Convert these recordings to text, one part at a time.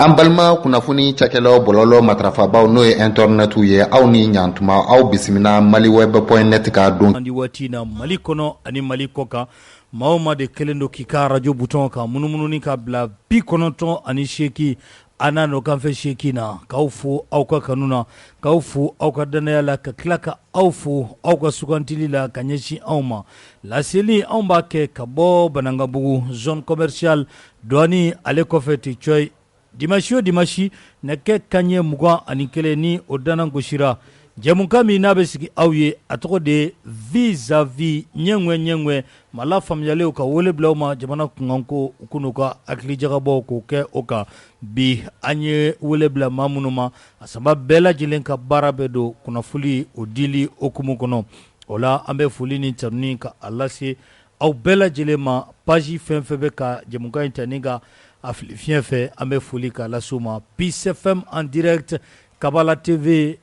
An balima kunnafoni cakɛlaw bɔlɔlɔ matrafabaw n'o ye internetu ye aw ni ɲantuma aw bisimila maliweb.net ka don andi waati na Mali kɔnɔ ani Mali kɔ kan maa o maa de kelen don k'i ka radio bouton kan munumununi ka bila 98 ana no kanfɛ 8 na k'aw fo aw ka kanu na k'aw fo aw ka danaya la ka tila ka aw fo aw ka sugantili la ka ɲɛsin anw ma laseli anw b'a kɛ ka bɔ Banangabugu zone commerciale douane ale kɔfɛ ti coy dimanche o dimanche nɛgɛ kaɲɛ 21 ni o dana gosira jɛmukan min n'a bɛ sigi aw ye a tɔgɔ de vis-à-vis ɲɛŋɛ ma la faamuyalew ka wele bila aw ma jamana kunkanko u kun'u ka hakilijagabɔw k'o kɛ o kan bi an ye wele bila maa minnu ma a saba bɛɛ lajɛlen ka baara bɛ don kunnafoni o dili okumu kɔnɔ o la an bɛ foli ni tanuni ka a lase aw bɛɛ lajɛlen ma page fɛn fɛn bɛ ka jɛmukan in ta ni ka a fili fiɲɛ fɛ an bɛ foli k'a lase u ma Peace FM en direct Kabala TV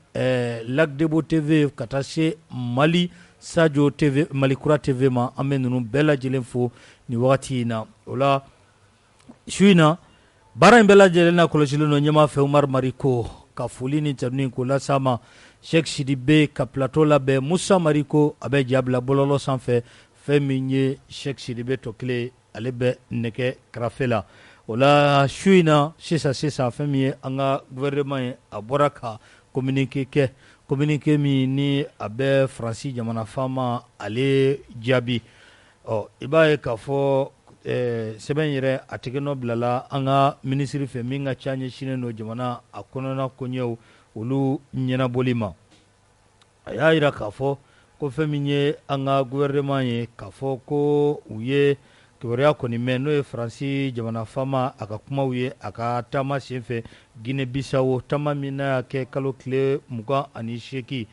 Lac Debo TV ka taa se Mali Sadio TV Malikura TV ma an bɛ ninnu bɛɛ lajɛlen fo nin wagati in na o la su in na baara in bɛɛ lajɛlen na kɔlɔsilen don ɲɛmaa fɛ Umar Mariko ka foli ni tanuni k'o lase ma Sheikh Sidibe ka plateau labɛn Musa Mariko a bɛ ja bila bɔlɔlɔ sanfɛ fɛn min ye Sheikh Sidibe tɔ kelen ale bɛ nɛgɛ karafe la o la su in na sisan fɛn min ye an ka gouvernement ye a bɔra ka communiqué min ni a bɛ Faransi jamana faama ale jaabi i b'a ye k'a fɔ sɛbɛn yɛrɛ a tɛgɛnɔ bilala an ka ministre fɛ min ka ca ɲɛsinnen don jamana a kɔnɔna koɲɛw olu ɲɛnabɔli ma a y'a jira k'a fɔ ko fɛn min ye an ka gouvernement ye k'a fɔ ko u ye kibaruya kɔni mɛn n'o ye Faransi jamana faama a ka kumaw ye a ka taama senfɛ Guinée Bissau taama min n'a y'a kɛ kalo tile 28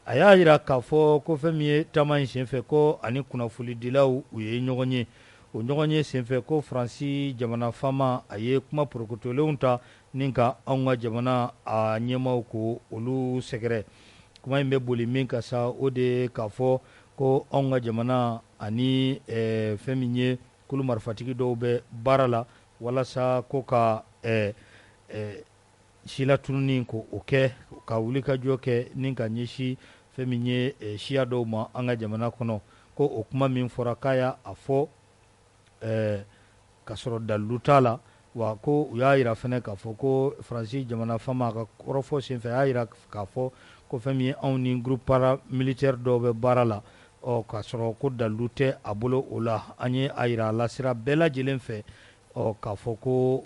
a y'a jira k'a fɔ ko fɛn min ye taama in senfɛ ko ani kunnafonidilaw u ye ɲɔgɔn ye o ɲɔgɔn ye senfɛ ko Faransi jamana faama a ye kuma porokotolenw ta ni ka anw ka jamana a ɲɛmaaw ko olu sɛgɛrɛ kuma in bɛ boli min ka sa o de k'a fɔ ko anw ka jamana ani fɛn min ye kulu marifatigi dɔw bɛ baara la walasa ko ka sila tununi ko o kɛ ka wuli ka jɔ kɛ ni ka ɲɛsin fɛn min ye siya dɔw ma an ka jamana kɔnɔ ko o kuma min fɔra k'a y'a fɔ ka sɔrɔ dalilu t'a la wa ko u y'a jira fɛnɛ k'a fɔ ko Faransi jamana faama a ka kɔrɔfɔ senfɛ a y'a jira k'a fɔ ko fɛn min ye anw ni groupe paramilitaire dɔw bɛ baara la k'a sɔrɔ ko dalilu tɛ a bolo o la an ye a jira a la sira bɛɛ lajɛlen fɛ k'a fɔ ko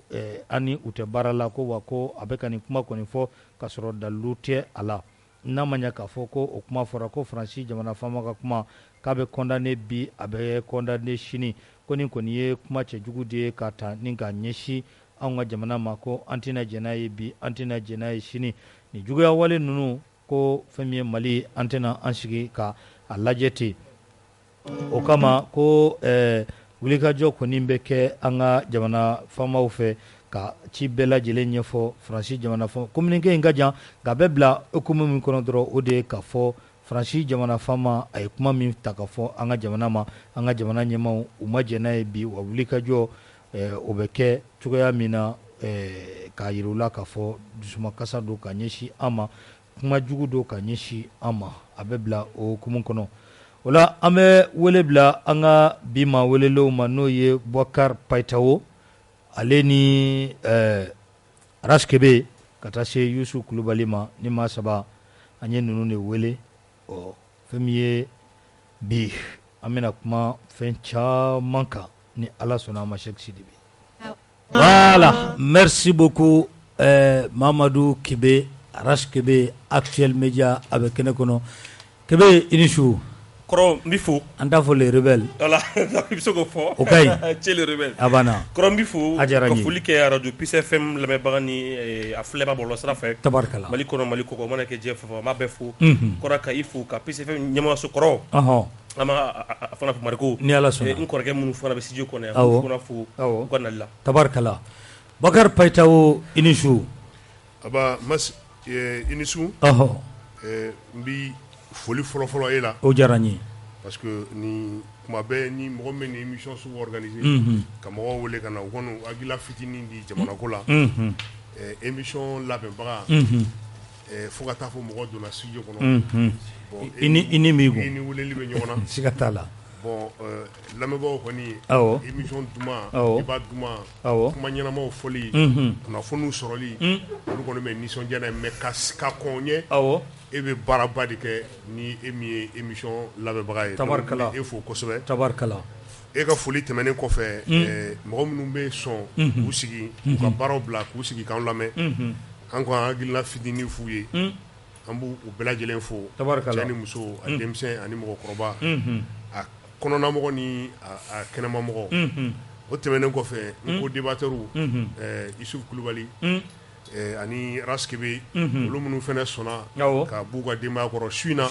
an ni u tɛ baara la ko wa ko a bɛ ka nin kuma kɔni fɔ k'a sɔrɔ dalilu tɛ a la n'a ma ɲɛ k'a fɔ ko o kuma fɔra ko Faransi jamana faama ka kuma k'a bɛ condamné bi a bɛ condamné sini ko nin kɔni ye kuma cɛjugu de ye ka ta ni ka ɲɛsin anw ka jamana ma ko an tɛna jɛn n'a ye bi an tɛna jɛn n'a ye sini nin juguya wale ninnu ko fɛn min ye Mali an tɛna an sigi ka a lajɛ ten o kama ko wulikajɔ kɔni bɛ kɛ an ka jamana faamaw fɛ ka ci bɛɛ lajɛlen ɲɛfɔ Faransi jamana faama communiqué in ka jan nka a bɛ bila hukumu min kɔnɔ dɔrɔn o de ye k'a fɔ Faransi jamana faama a ye kuma min ta ka fɔ an ka jamana ma an ka jamana ɲɛmaaw u ma jɛn n'a ye bi wa wulikajɔ o bɛ kɛ cogoya min na k'a yir'u la k'a fɔ dusumakasa don ka ɲɛsin an ma kuma jugu don ka ɲɛsin an ma a bɛ bila o hukumu kɔnɔ o la an bɛ wele bila an ka bi maa welelenw ma n'o ye Boubacar Païtawo ale ni Aras Kebe ka taa se Yusu Kulubali ma ni maa saba an ye ninnu de wele fɛn min ye bi an bɛna kuma fɛn caman kan ni Ala sɔnna a ma Sheikh Sidibe voilà merci beaucoup Mamadou Kebe Aras Kebe Actuel Media a bɛ kɛnɛ kɔnɔ Kebe i ni su kɔrɔ n b'i fo an t'a fɔ les rebelles voilà i bɛ se k'o fɔ o ka ɲi cɛ les rebelles a banna kɔrɔ n b'i fo a diyara n ye ka foli kɛ radio Peace FM lamɛnbaga ni a filɛbaga bɔlɔlɔ sira fɛ tabarikala Mali kɔnɔ Mali kɔkɔ o mana kɛ diɲɛ fɛn fɛn an b'a bɛɛ fo kɔrɔ ka i fo ka Peace FM ɲɛmaaso kɔrɔ an b'a fana fɔ Mariko ni Ala sɔnna n kɔrɔkɛ minnu fana bɛ studio kɔnɔ yan n fana fo u ka nali la tabarikala Boubacar Païtawo i ni su aba mas i ni su n bi foli fɔlɔfɔlɔ e la o diyara n ye parce que ni kuma bɛɛ ni mɔgɔ min ni émission sugu organiser ka mɔgɔw wele ka na u kɔni hakilila fitinin di jamanako la émission labɛnbaga fo ka taa fɔ mɔgɔ donna studio kɔnɔ bon i ni migu i ni weleli bɛ ɲɔgɔn na siga t'a la bon lamɛnbagaw kɔni émission duman débat duman kuma ɲɛnamaw fɔli kunnafoniw sɔrɔli olu kɔni bɛ nisɔndiya n'a ye mais ka kɔn ɲɛ e bɛ baaraba de kɛ ni e min ye émission labɛnbaga ye tabarikala e fo kosɛbɛ tabarikala e ka foli tɛmɛnen kɔfɛ mɔgɔ minnu bɛ sɔn k'u sigi k'u ka baaraw bila k'u sigi k'an lamɛn an ko an hakilina fitinin f'u ye an b'u bɛɛ lajɛlen fo cɛ ni muso a denmisɛn ani mɔgɔkɔrɔba a kɔnɔnamɔgɔ ni a kɛnɛmamɔgɔ o tɛmɛnen kɔfɛ n ko débatteurs Isuf Kulubali ani Raskebe olu minnu fana sɔnna ka b'u ka denbaya kɔrɔ su in na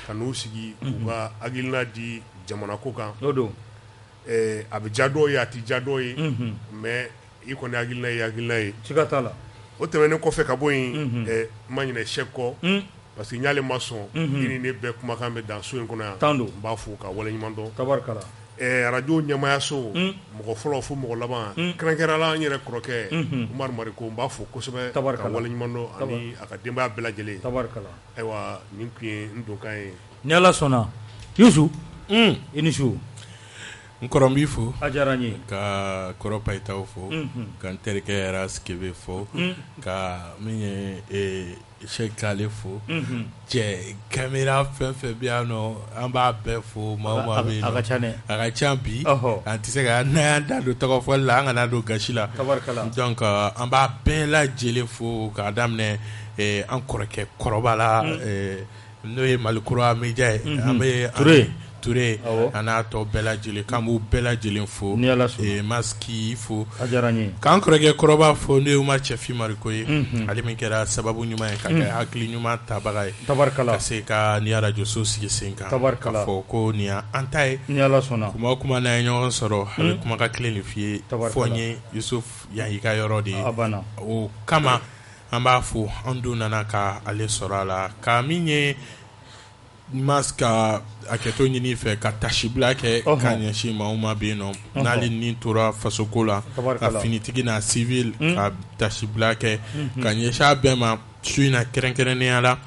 ka n'u sigi k'u ka hakilina di jamanako kan a bɛ diya dɔw ye a tɛ diya dɔw ye mais i kɔni hakilina ye hakilina ye siga t'a la o tɛmɛnen kɔfɛ ka bɔ yen n ma ɲinɛ Sɛki kɔ parce que n y'ale ma sɔn i ni ne bɛɛ kumakan bɛ dan so in kɔnɔ yan n b'a fo ka waleɲuman dɔn tabarikala radio ɲɛmaayaso mɔgɔ fɔlɔ fo mɔgɔ laban kɛrɛnkɛrɛnla an yɛrɛ kɔrɔkɛ Umaru Mariko n b'a fo kosɛbɛ ka waleɲuman dɔn ani a ka denbaya bɛɛ lajɛlen tabarikala ayiwa nin tun ye n donkan ye ni Ala sɔnna Yusu i ni su n kɔrɔ n b'i fo a diyara n ye ka kɔrɔ Payitaw fo ka n terikɛ Raskebe fo ka min ye Sɛki ale fo cɛ caméra fɛn fɛn bɛ yan nɔ an b'a bɛɛ fo maa o maa bɛ yen nɔ a ka ca bi an tɛ se ka n'an y'an da don tɔgɔfɔli la an kana don gasi la donc an b'a bɛɛ lajɛlen fo k'a daminɛ an kɔrɔkɛ kɔrɔba la n'o ye Malikura Media ye an bɛ Ture a n'a tɔ bɛɛ lajɛlen k'an b'u bɛɛ lajɛlen fo Maski fo k'an kɔrɔkɛ kɔrɔba fo n'o ye Umaru Cɛfin Mariko ye ale min kɛra sababu ɲuman ye ka kɛ hakili ɲuman tabaga ye ka se ka ni radio so sigi sen kan k'a fɔ ko nin y'an ta ye kuma o kuma n'an ye ɲɔgɔn sɔrɔ a bɛ kumakan kelen de f'i ye fɔ n ye Yusuf yan y'i ka yɔrɔ de ye o kama an b'a fo an dun nana ka ale sɔrɔ a la ka min ye mas ka hakɛto ɲini fɛ ka tasibila kɛ ka ɲɛsin maa o maa bɛ yen nɔ n'ale ni tora fasoko la ka finitigi n'a civil ka tasibila kɛ ka ɲɛsin a bɛɛ ma su in na kɛrɛnkɛrɛnnenya la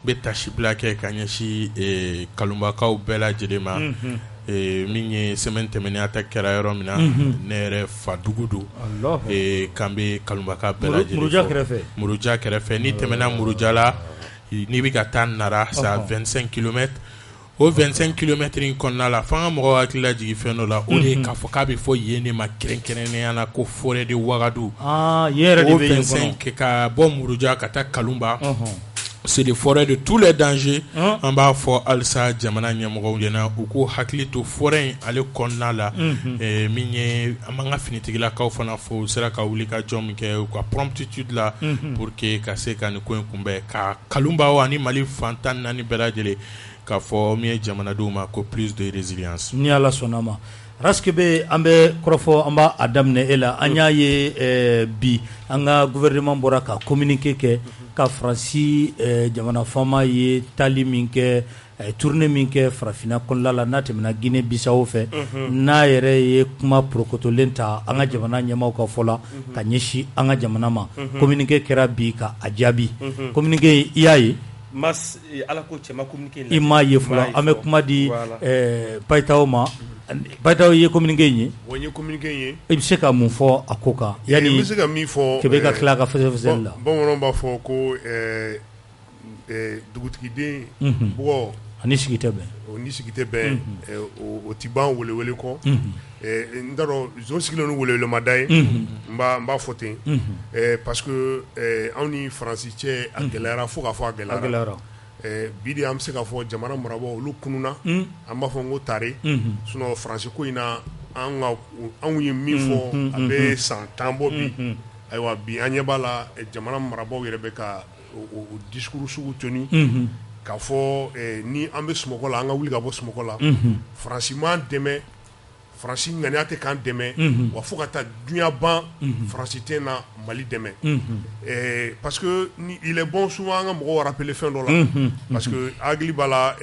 bɛ tasibila kɛ ka ɲɛsin kalunbakaw bɛɛ lajɛlen ma min ye semaine tɛmɛnen a ta kɛra yɔrɔ min na ne yɛrɛ Fadugu don k'an bɛ kalunbaka bɛɛ lajɛlen fɔ Muruja kɛrɛfɛ ni tɛmɛna Muruja la n'i bɛ ka taa Nara c'est à 25 km o 25 km in kɔnɔna la f'an ka mɔgɔw hakili lajigin fɛn dɔ la o de ye k'a fɔ k'a bɛ fɔ yen de ma kɛrɛnkɛrɛnnenya la ko forêt de Ouagadougou o 25 ka bɔ Muruja ka taa Kalunba c'est des forêts de tous les dangers an b'a fɔ halisa jamana ɲɛmɔgɔw ɲɛna u k'u hakili to forêt in ale kɔnɔna la min ye an b'an ka finitigilakaw fana fɔ u sera ka wuli ka jɔ min kɛ u ka promptitude la pour que ka se ka nin ko in kunbɛn ka Kalunba ani Mali fan 14 bɛɛ lajɛlen k'a fɔ min ye jamanadenw ma ko plus de résilience ni Ala sɔnna ma Raskebe an bɛ kɔrɔfɔ an b'a daminɛ e la an y'a ye bi an ka gouvernement bɔra ka communiqué kɛ ka Faransi jamana faama ye tali min kɛ tournée min kɛ farafinna kɔnɔna la n'a tɛmɛna Guinée Bissau fɛ n'a yɛrɛ ye kuma porokotolen ta an ka jamana ɲɛmaaw ka fɔ la ka ɲɛsin an ka jamana ma communiqué kɛra bi ka a jaabi communiqué i y'a ye Ala ko cɛ ma communiqué i m'a ye fɔlɔ an bɛ kuma di Payitaw ma Payitaw ye communiqué in ye o ye communiqué in ye i bɛ se ka mun fɔ a ko kan yani n bɛ se ka min fɔ k'e bɛ ka tila ka fɛsɛfɛsɛli la bamananw b'a fɔ ko dugutigiden bugɔ ani sigi tɛ bɛn o ni sigi tɛ bɛn o ti ban welewele kɔ n t'a dɔn zon sigilen ni welewelemada ye n b'a fɔ ten parce que anw ni Faransi cɛ a gɛlɛyara fo k'a fɔ a gɛlɛyara bi de an bɛ se k'a fɔ jamana marabagaw olu kununa an b'a fɔ n ko tare sinon Faransi ko in na anw ye min fɔ a bɛ san 10 bɔ bi ayiwa bi an ɲɛ b'a la jamana marabagaw yɛrɛ bɛ ka o discours sugu tenu k'a fɔ ni an bɛ sunɔgɔ la an ka wuli ka bɔ sunɔgɔ la Faransi m'an dɛmɛ Faransi ŋaniya tɛ k'an dɛmɛ wa fo ka taa dunya ban Faransi tɛ na Mali dɛmɛ parce que il est bon souvent an ka mɔgɔw rappeler fɛn dɔ la parce que hakili b'a la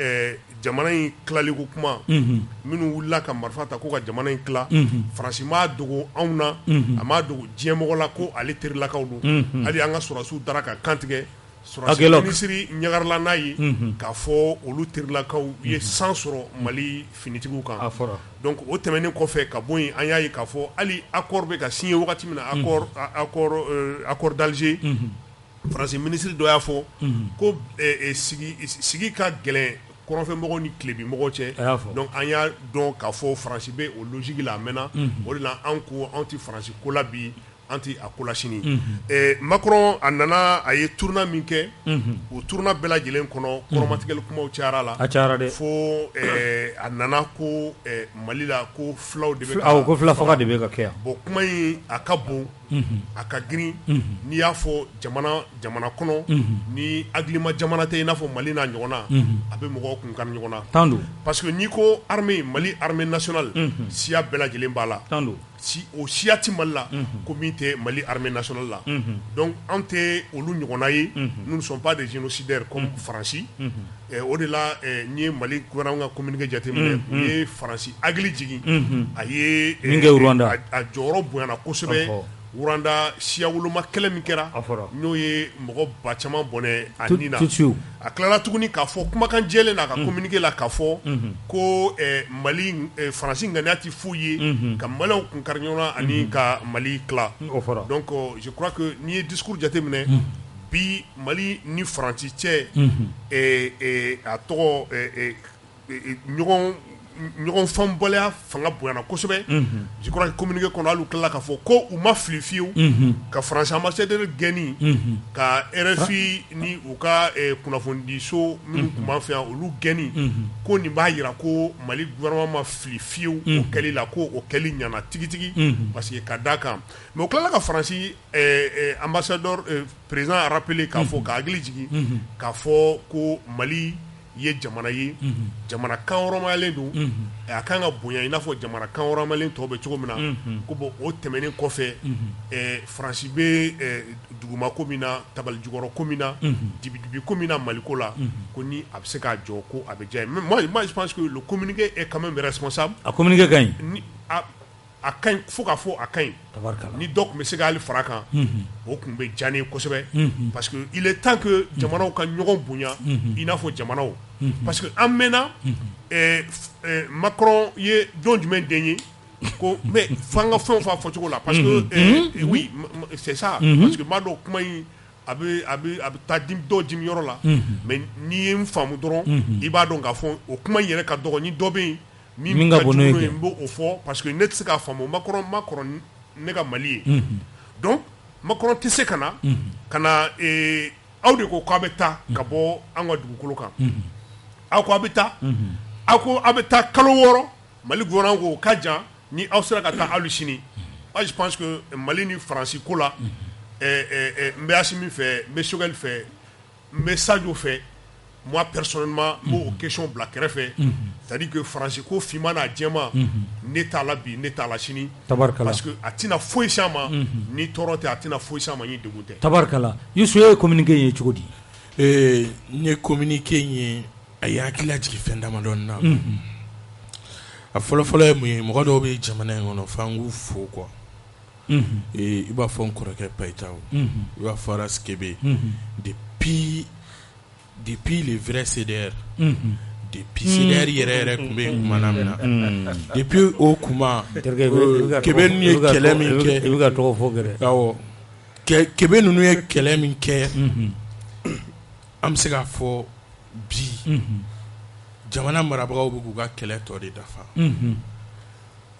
jamana in tilaliko kuma minnu wulila ka marifa ta ko ka jamana in tila Faransi m'a dogo anw na a m'a dogo diɲɛ mɔgɔ la ko ale terilakaw don hali an ka sɔrɔsiw dara ka kantigɛ sɔrɔsi minisiri ɲagarila n'a ye k'a fɔ olu terilakaw ye san sɔrɔ Mali finitigiw kan donc o tɛmɛnen kɔfɛ ka bɔ yen an y'a ye k'a fɔ hali accord bɛ ka signé wagati min na accord d'Alger Faransi minisiri dɔ y'a fɔ ko sigi ka gɛlɛn kɔrɔnfɛmɔgɔw ni tilebimɔgɔw cɛ donc an y'a dɔn k'a fɔ Faransi bɛ o logique la a mɛnna o de la anw tɛ Faransi ko la bi an tɛ a ko la sini Macron a nana a ye tournant min kɛ o tournant bɛɛ lajɛlen kɔnɔ kɔrɔmatigɛli kumaw cayara la fo a nana ko Mali la ko filaw de bɛ ko fila faga de bɛ ka kɛ yan bon kuma in a ka bon a ka girin n'i y'a fɔ jamana kɔnɔ ni hakilima jamana tɛ i n'a fɔ Mali n'a ɲɔgɔnna a bɛ mɔgɔw kun kari ɲɔgɔn na parce que n'i ko armée Mali armée nationale siya bɛɛ lajɛlen b'a la o siya tɛ Mali la ko min tɛ Mali armée nationale la donc an tɛ olu ɲɔgɔnna ye nous ne sommes pas des génocidaires comme Faransi o de la n'i ye Mali gouvernement ka communiqué jateminɛ u ye Faransi hakili jigin a ye a jɔyɔrɔ bonyana kosɛbɛ Rwanda siya woloma kɛlɛ min kɛra n'o ye mɔgɔ ba caman bɔnɛ a nin na a tilala tuguni k'a fɔ kumakan jɛlen na a ka communiqué la k'a fɔ ko Mali Faransi ŋaniya tɛ foyi ye ka Maliyɛnw kun kari ɲɔgɔn na ani ka Mali tila donc je crois que n'i ye discours jateminɛ bi Mali ni Faransi cɛ a tɔgɔ ɲɔgɔn fanbɔlaya fanga bonyana kosɛbɛ je crois que communiqué kɔnɔ hali u tilala k'a fɔ ko u ma fili fiyewu ka Faransi ambassadeur gɛnni ka RFI ni u ka kunnafonidiso minnu tun b'an fɛ yan olu gɛnni ko nin b'a jira ko Mali gouvernement ma fili fiyewu o kɛli la ko o kɛli ɲana tigitigi parce que ka d'a kan mais u tilala ka Faransi ambassadeur président a rappelé k'a fɔ ka hakili jigin k'a fɔ ko Mali ye jamana ye jamana kan wɔrɔmayalen don a kan ka bonya i n'a fɔ jamana kan wɔrɔmayalen tɔw bɛ cogo min na ko bon o tɛmɛnen kɔfɛ Faransi bɛ dugumako min na tabalijukɔrɔ ko min na dibi ko min na Maliko la ko ni a bɛ se k'a jɔ ko a bɛ diya mais moi je pense que le communiqué est quand même responsable a communiqué ka ɲi a ka ɲi fo k'a fɔ a ka ɲi ni dɔ tun bɛ se k'ale fara kan o tun bɛ diya ne ye kosɛbɛ parce que il est temps que jamanaw ka ɲɔgɔn bonya i n'a fɔ jamanaw parce que an mɛnna Macron ye don jumɛn den ye ko mais f'an ka fɛn o fɛn fɔ cogo la parce que oui c'est ça parce que m'a dɔn kuma in a bɛ taa dɔw dimi yɔrɔ la mais n'i ye n faamu dɔrɔn i b'a dɔn k'a fɔ o kuma in yɛrɛ ka dɔgɔ ni dɔ bɛ yen min ka jugu n'o ye n b'o fɔ parce que ne tɛ se k'a faamu Macron ne ka Mali ye donc Macron tɛ se ka na aw de ko k'a bɛ taa ka bɔ an ka dugukolo kan aw ko aw bɛ taa aw ko aw bɛ taa kalo 6 Mali gouvernement ko ka jan ni aw sera ka taa hali sini je pense que Mali ni Faransi ko la n bɛ Asimi fɛ n bɛ Choguel fɛ n bɛ Sadio fɛ moi personnellement m'o question bila kɛrɛfɛ c'est-à-dire que Faransi ko finman n'a jɛman ne t'a la bi ne t'a la sini parce que a tɛna foyi s'an ma ni tɔɔrɔ tɛ a tɛna foyi s'an ma ni degun tɛ tabarikala Youssou ye communiqué in ye cogo di n ye communiqué in ye a ye hakili lajigin fɛn damadɔni na a fɔlɔfɔlɔ ye mun ye mɔgɔ dɔw bɛ jamana in kɔnɔ f'an k'u fo quoi i b'a fɔ n kɔrɔkɛ Payitaw i b'a fɔ Aras Kebe depuis le vrai CDR depuis CDR yɛrɛ tun bɛ yen kumana min na depuis o kuma Kebe ninnu ye kɛlɛ min kɛ i bɛ ka tɔgɔ fɔ gɛrɛ awɔ Kebe ninnu ye kɛlɛ min kɛ an bɛ se k'a fɔ bi jamana marabagaw bɛ k'u ka kɛlɛ tɔ de dafa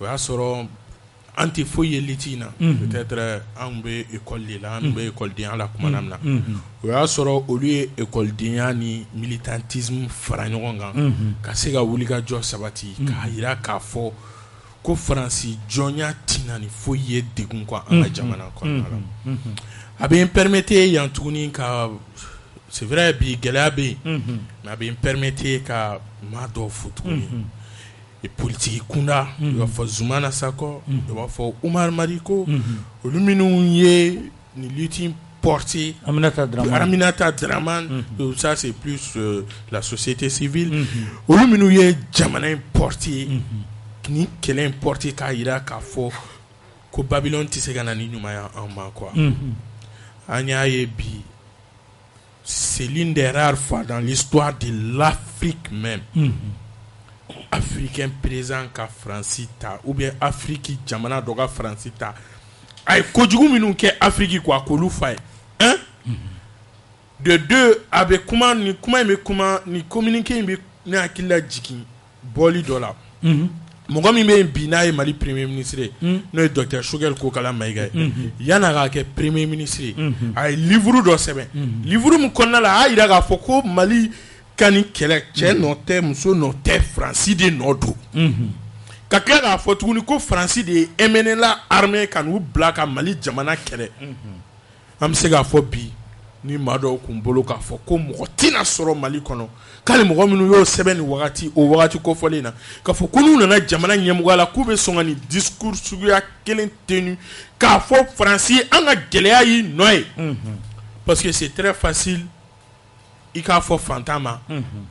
o y'a sɔrɔ an tɛ foyi ye liti in na peut-être an bɛ école de la an bɛ écoledenya la kumana min na o y'a sɔrɔ olu ye écoledenya ni militantisme fara ɲɔgɔn kan ka se ka wuli ka jɔ sabati k'a jira k'a fɔ ko Faransi jɔnya tɛna ni foyi ye degun kɔ an ka jamana kɔnɔna la a bɛ n permettre yan tuguni ka c'est vrai bi gɛlɛya bɛ yen mais a bɛ n permettre ka maa dɔw fo tuguni politiki kunda i b'a fɔ Zumana Sakɔ i b'a fɔ Umar Mariko olu minnu ye ni lutte porté Aminata Draman, ça c'est plus la société civile. Olu minnu ye jamana in porté ni kɛlɛ in porté k'a yira k'a fɔ ko Babylone tɛ se ka na ni ɲumanya an ma quoi. An y'a ye bi c'est l'une des rares fois dans l'histoire de l'Afrique même. Africain présent ka Fransi ta ou bien Afrique jamana dɔ ka Fransi ta a ye kojugu minnu kɛ Afrique quoi k'olu fa ye hein de deux a bɛ kuma ni kuma in bɛ kuma ni communiqué in bɛ ne hakili la jigin bɔli dɔ la mɔgɔ min bɛ yen bi n'a ye Mali premier ministre ye n'o ye Dr Choguel Kokala Mayiga ye yan'a ka kɛ premier ministre ye a ye livre dɔ sɛbɛn livre min kɔnɔna la a y'a jira k'a fɔ ko Mali ka ni kɛlɛ cɛ nɔ tɛ muso nɔ tɛ Faransi de nɔ don ka tila k'a fɔ tuguni ko Faransi de ye MNLA armée ka n'u bila ka Mali jamana kɛlɛ an bɛ se k'a fɔ bi ni maa dɔw kun bolo k'a fɔ ko mɔgɔ tɛna sɔrɔ Mali kɔnɔ k'ale mɔgɔ minnu y'o sɛbɛn ni wagati o wagati kofɔlen na k'a fɔ ko n'u nana jamana ɲɛmɔgɔya la k'u bɛ sɔn ka nin discours suguya kelen tenu k'a fɔ Faransi an ka gɛlɛya y'i nɔ ye parce que c'est très facile i k'a fɔ fantan ma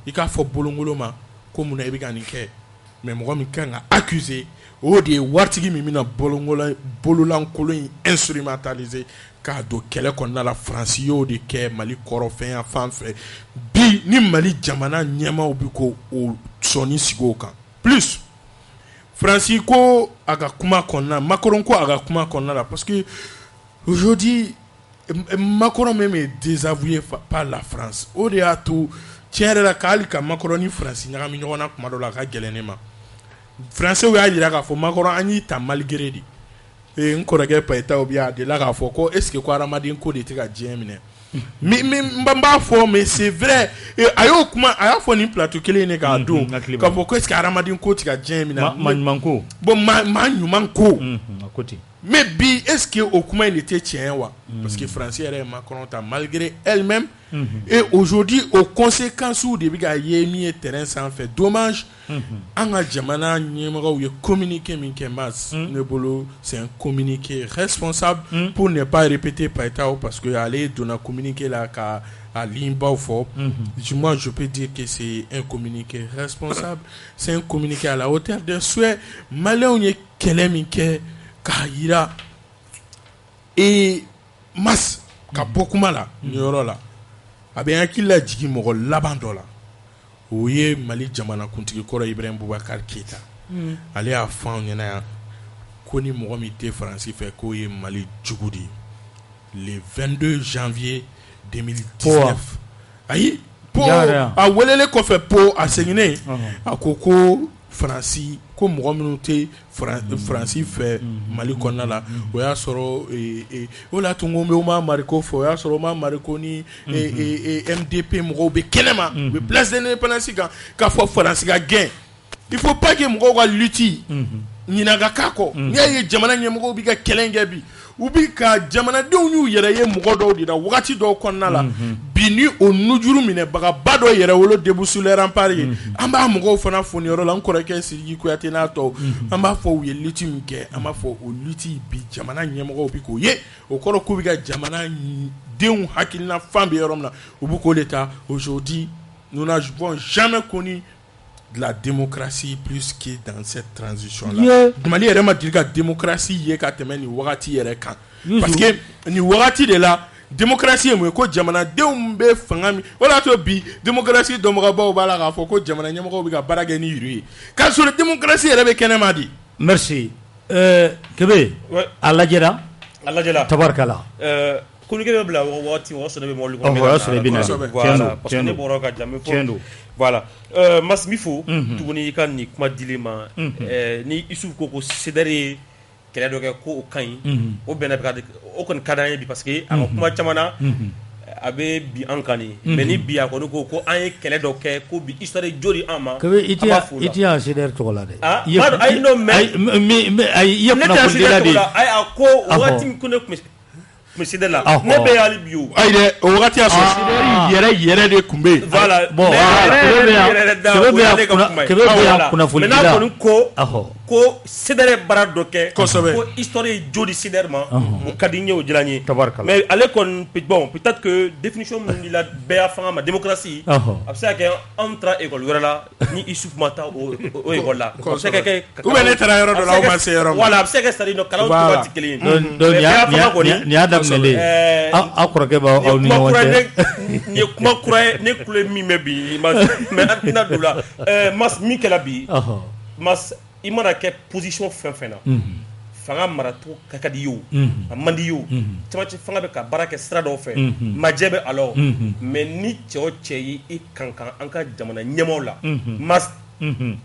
i k'a fɔ bolongolo ma ko munna i bɛ ka nin kɛ mais mɔgɔ min kan ka accuser o de ye waritigi min bɛna bololankolon in instrumentaliser k'a don kɛlɛ kɔnɔna la Faransi y'o de kɛ Mali kɔrɔfɛn yan fan fɛ bi ni Mali jamana ɲɛmaaw bɛ ko o sɔnni sigi o kan plus Faransi ko a ka kuma kɔnɔna Macron ko a ka kuma kɔnɔna la parce que aujourd'hui Macron même est désavoué par la France o de y'a to tiɲɛ yɛrɛ la k'ale ka Macron ni Faransi ɲagami ɲɔgɔn na kuma dɔ la a ka gɛlɛn ne ma Français y'a jira k'a fɔ Macron an y'i ta malgré de n kɔrɔkɛ Payetaw bi a delila k'a fɔ ko est-ce que ko hadamaden ko de tɛ ka diɲɛ minɛ n b'a fɔ mais c'est vrai a y'o kuma a y'a fɔ nin plateau kelen in de k'a don k'a fɔ ko est-ce que hadamaden ko tɛ ka diɲɛ minɛ maa ɲuman ko bon maa ɲuman ko a ko ten mais bi est-ce que o kuma in de tɛ tiɲɛ ye wa parce que Faransi yɛrɛ ye Macron ta malgré elle-même et aujourd'hui aux conséquences de bɛ ka ye min ye terrain sanfɛ dommage an ka jamana ɲɛmɔgɔw ye communiqué min kɛ Mars ne bolo c'est un communiqué responsable pour ne pas répéter Payetaw parce que ale donna communiqué la ka a ligne baw fɔ moi je peux dire que c'est un communiqué responsable c'est un communiqué à la hauteur des souhaits maliyɛnw ye kɛlɛ min kɛ k'a yira Mars ka bɔ kuma la nin yɔrɔ la a bɛ hakili la jigin mɔgɔ laban dɔ la o ye Mali jamana kuntigi kɔrɔ Ibrahim Boubacar Keita ale y'a fɔ anw ɲɛna yan ko ni mɔgɔ min tɛ Faransi fɛ k'o ye Mali jugu de ye le 22 janvier 2019 ayi po a welele kɔfɛ po a seginnen a ko Faransi ko mɔgɔ minnu tɛ Faransi fɛ Mali kɔnɔna la o y'a sɔrɔ o la tun ko n bɛ Omar Mariko fɔ o y'a sɔrɔ Omar Mariko ni MDP mɔgɔw bɛ kɛnɛma u bɛ place de l'indépendance kan k'a fɔ Faransi ka gɛn il faut pas que mɔgɔw ka lutte ɲinɛ ka k'a kɔ n'i y'a ye jamana ɲɛmɔgɔw bɛ ka kɛlɛ kɛ bi u bɛ ka jamanadenw y'u yɛrɛ ye mɔgɔ dɔw de la wagati dɔw kɔnɔna la bi ni o nujuru minɛbagaba dɔ yɛrɛ wolo Debout sur les remparts ye an b'a mɔgɔw fana fo nin yɔrɔ la n kɔrɔkɛ Sidiki Kuyate n'a tɔw an b'a fɔ u ye lutte min kɛ an b'a fɔ o lutte bi jamana ɲɛmɔgɔw bɛ k'o ye o kɔrɔ k'u bɛ ka jamana denw hakilina fan bɛ yɔrɔ min na u bɛ k'o de ta aujourd'hui nous n'avons jamais connu de la démocratie plus que dans cette transition-là. Mali yɛrɛ ma deli ka démocratie ye ka tɛmɛ nin wagati yɛrɛ kan. Parce que nin wagati de la démocratie ye mun ye ko jamanadenw bɛ fanga min o de y'a to bi démocratie dɔnbagabaw b'a la k'a fɔ ko jamana ɲɛmɔgɔw bɛ ka baara kɛ ni yuru ye k'a sɔrɔ démocratie yɛrɛ bɛ kɛnɛma di. Merci. Kebe a lajɛra tabarikala. Communiqué bɛ bila wagati o sɔrɔ ne bɛ mɔbili kɔnɔ. O y'a sɔrɔ i bɛ na voilà parce que ne bɔra ka jan fɔ. Voilà. Mas mi fo tuguni i ka nin kuma dili ma ni Isufu ko CDR ye kɛlɛ dɔ kɛ ko o ka ɲi o bɛnna bɛ o kɔni ka d'an ye bi parce que a ka kuma caman na a bɛ bi an kan nin mais ni bi a kɔni ko an ye kɛlɛ dɔ kɛ ko bi histoire joli an ma. I ti yan CDR tɔgɔ la dɛ. Ayi non mais i ye kunnafonidila de ye. Ayi a ko wagati min ko ne tun bɛ CDR la ne bɛ hali bi o. Ayi dɛ o wagati y'a sɔrɔ CDR yɛrɛ de tun bɛ yen. Voilà bon kebe bɛ yan kunnafonidila. maintenant kɔni ko ko CDR bara dɔ kɛ ko kosɛbɛ histoire ye jo di CDR ma o ka di n ye o diyara n ye Tabarikala. mais ale kɔni bon peut-être que définition min dila bɛɛ y'a fanga ma démocratie a bɛ se ka kɛ anw taara école wɛrɛ la ni Isuf ma taa o école la a bɛ se ka kɛ ou bien ne taara yɔrɔ dɔ la aw ma se yɔrɔ min voilà a bɛ se ka kɛ c'est-à-dire kalanw cogoya tɛ kelen ye donc nin y'a daminɛlen aw kɔrɔkɛ b'aw ni ɲɔgɔn cɛ nin ye kuma kura ye ne kulo ye min mɛn bi mais an tɛna don o la Mas min kɛra bi Mas i mana kɛ position fɛn fɛn na fanga maracogo ka di ye o a man di ye o camancɛ fanga bɛ ka baara kɛ sira dɔw fɛ majɛ bɛ a la o mais ni cɛ o cɛ ye i kankan an ka jamana ɲɛmaaw la Mas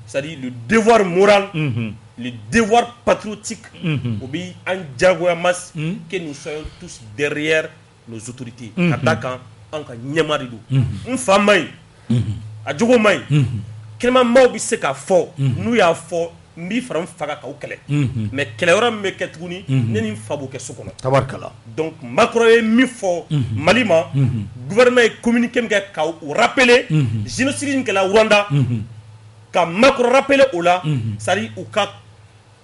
c'est-à-dire le devoir moral le devoir patriotique o bɛ an jagoya Mas que nous soyons tous derrière nos autorités ka da kan an ka ɲɛmaa de don n fa man ɲi a jogo man ɲi kɛnɛmamaaw bɛ se k'a fɔ n'u y'a fɔ n b'i fara n fa kan k'aw kɛlɛ mais kɛlɛyɔrɔ min bɛ kɛ tuguni ne ni n fa b'o kɛ so kɔnɔ tabarikala donc Macron ye min fɔ Mali ma gouvernement ye communiqué min kɛ k'u rappeler génocide min kɛla Rwanda ka Macron rappeler o la c'est-à-dire u ka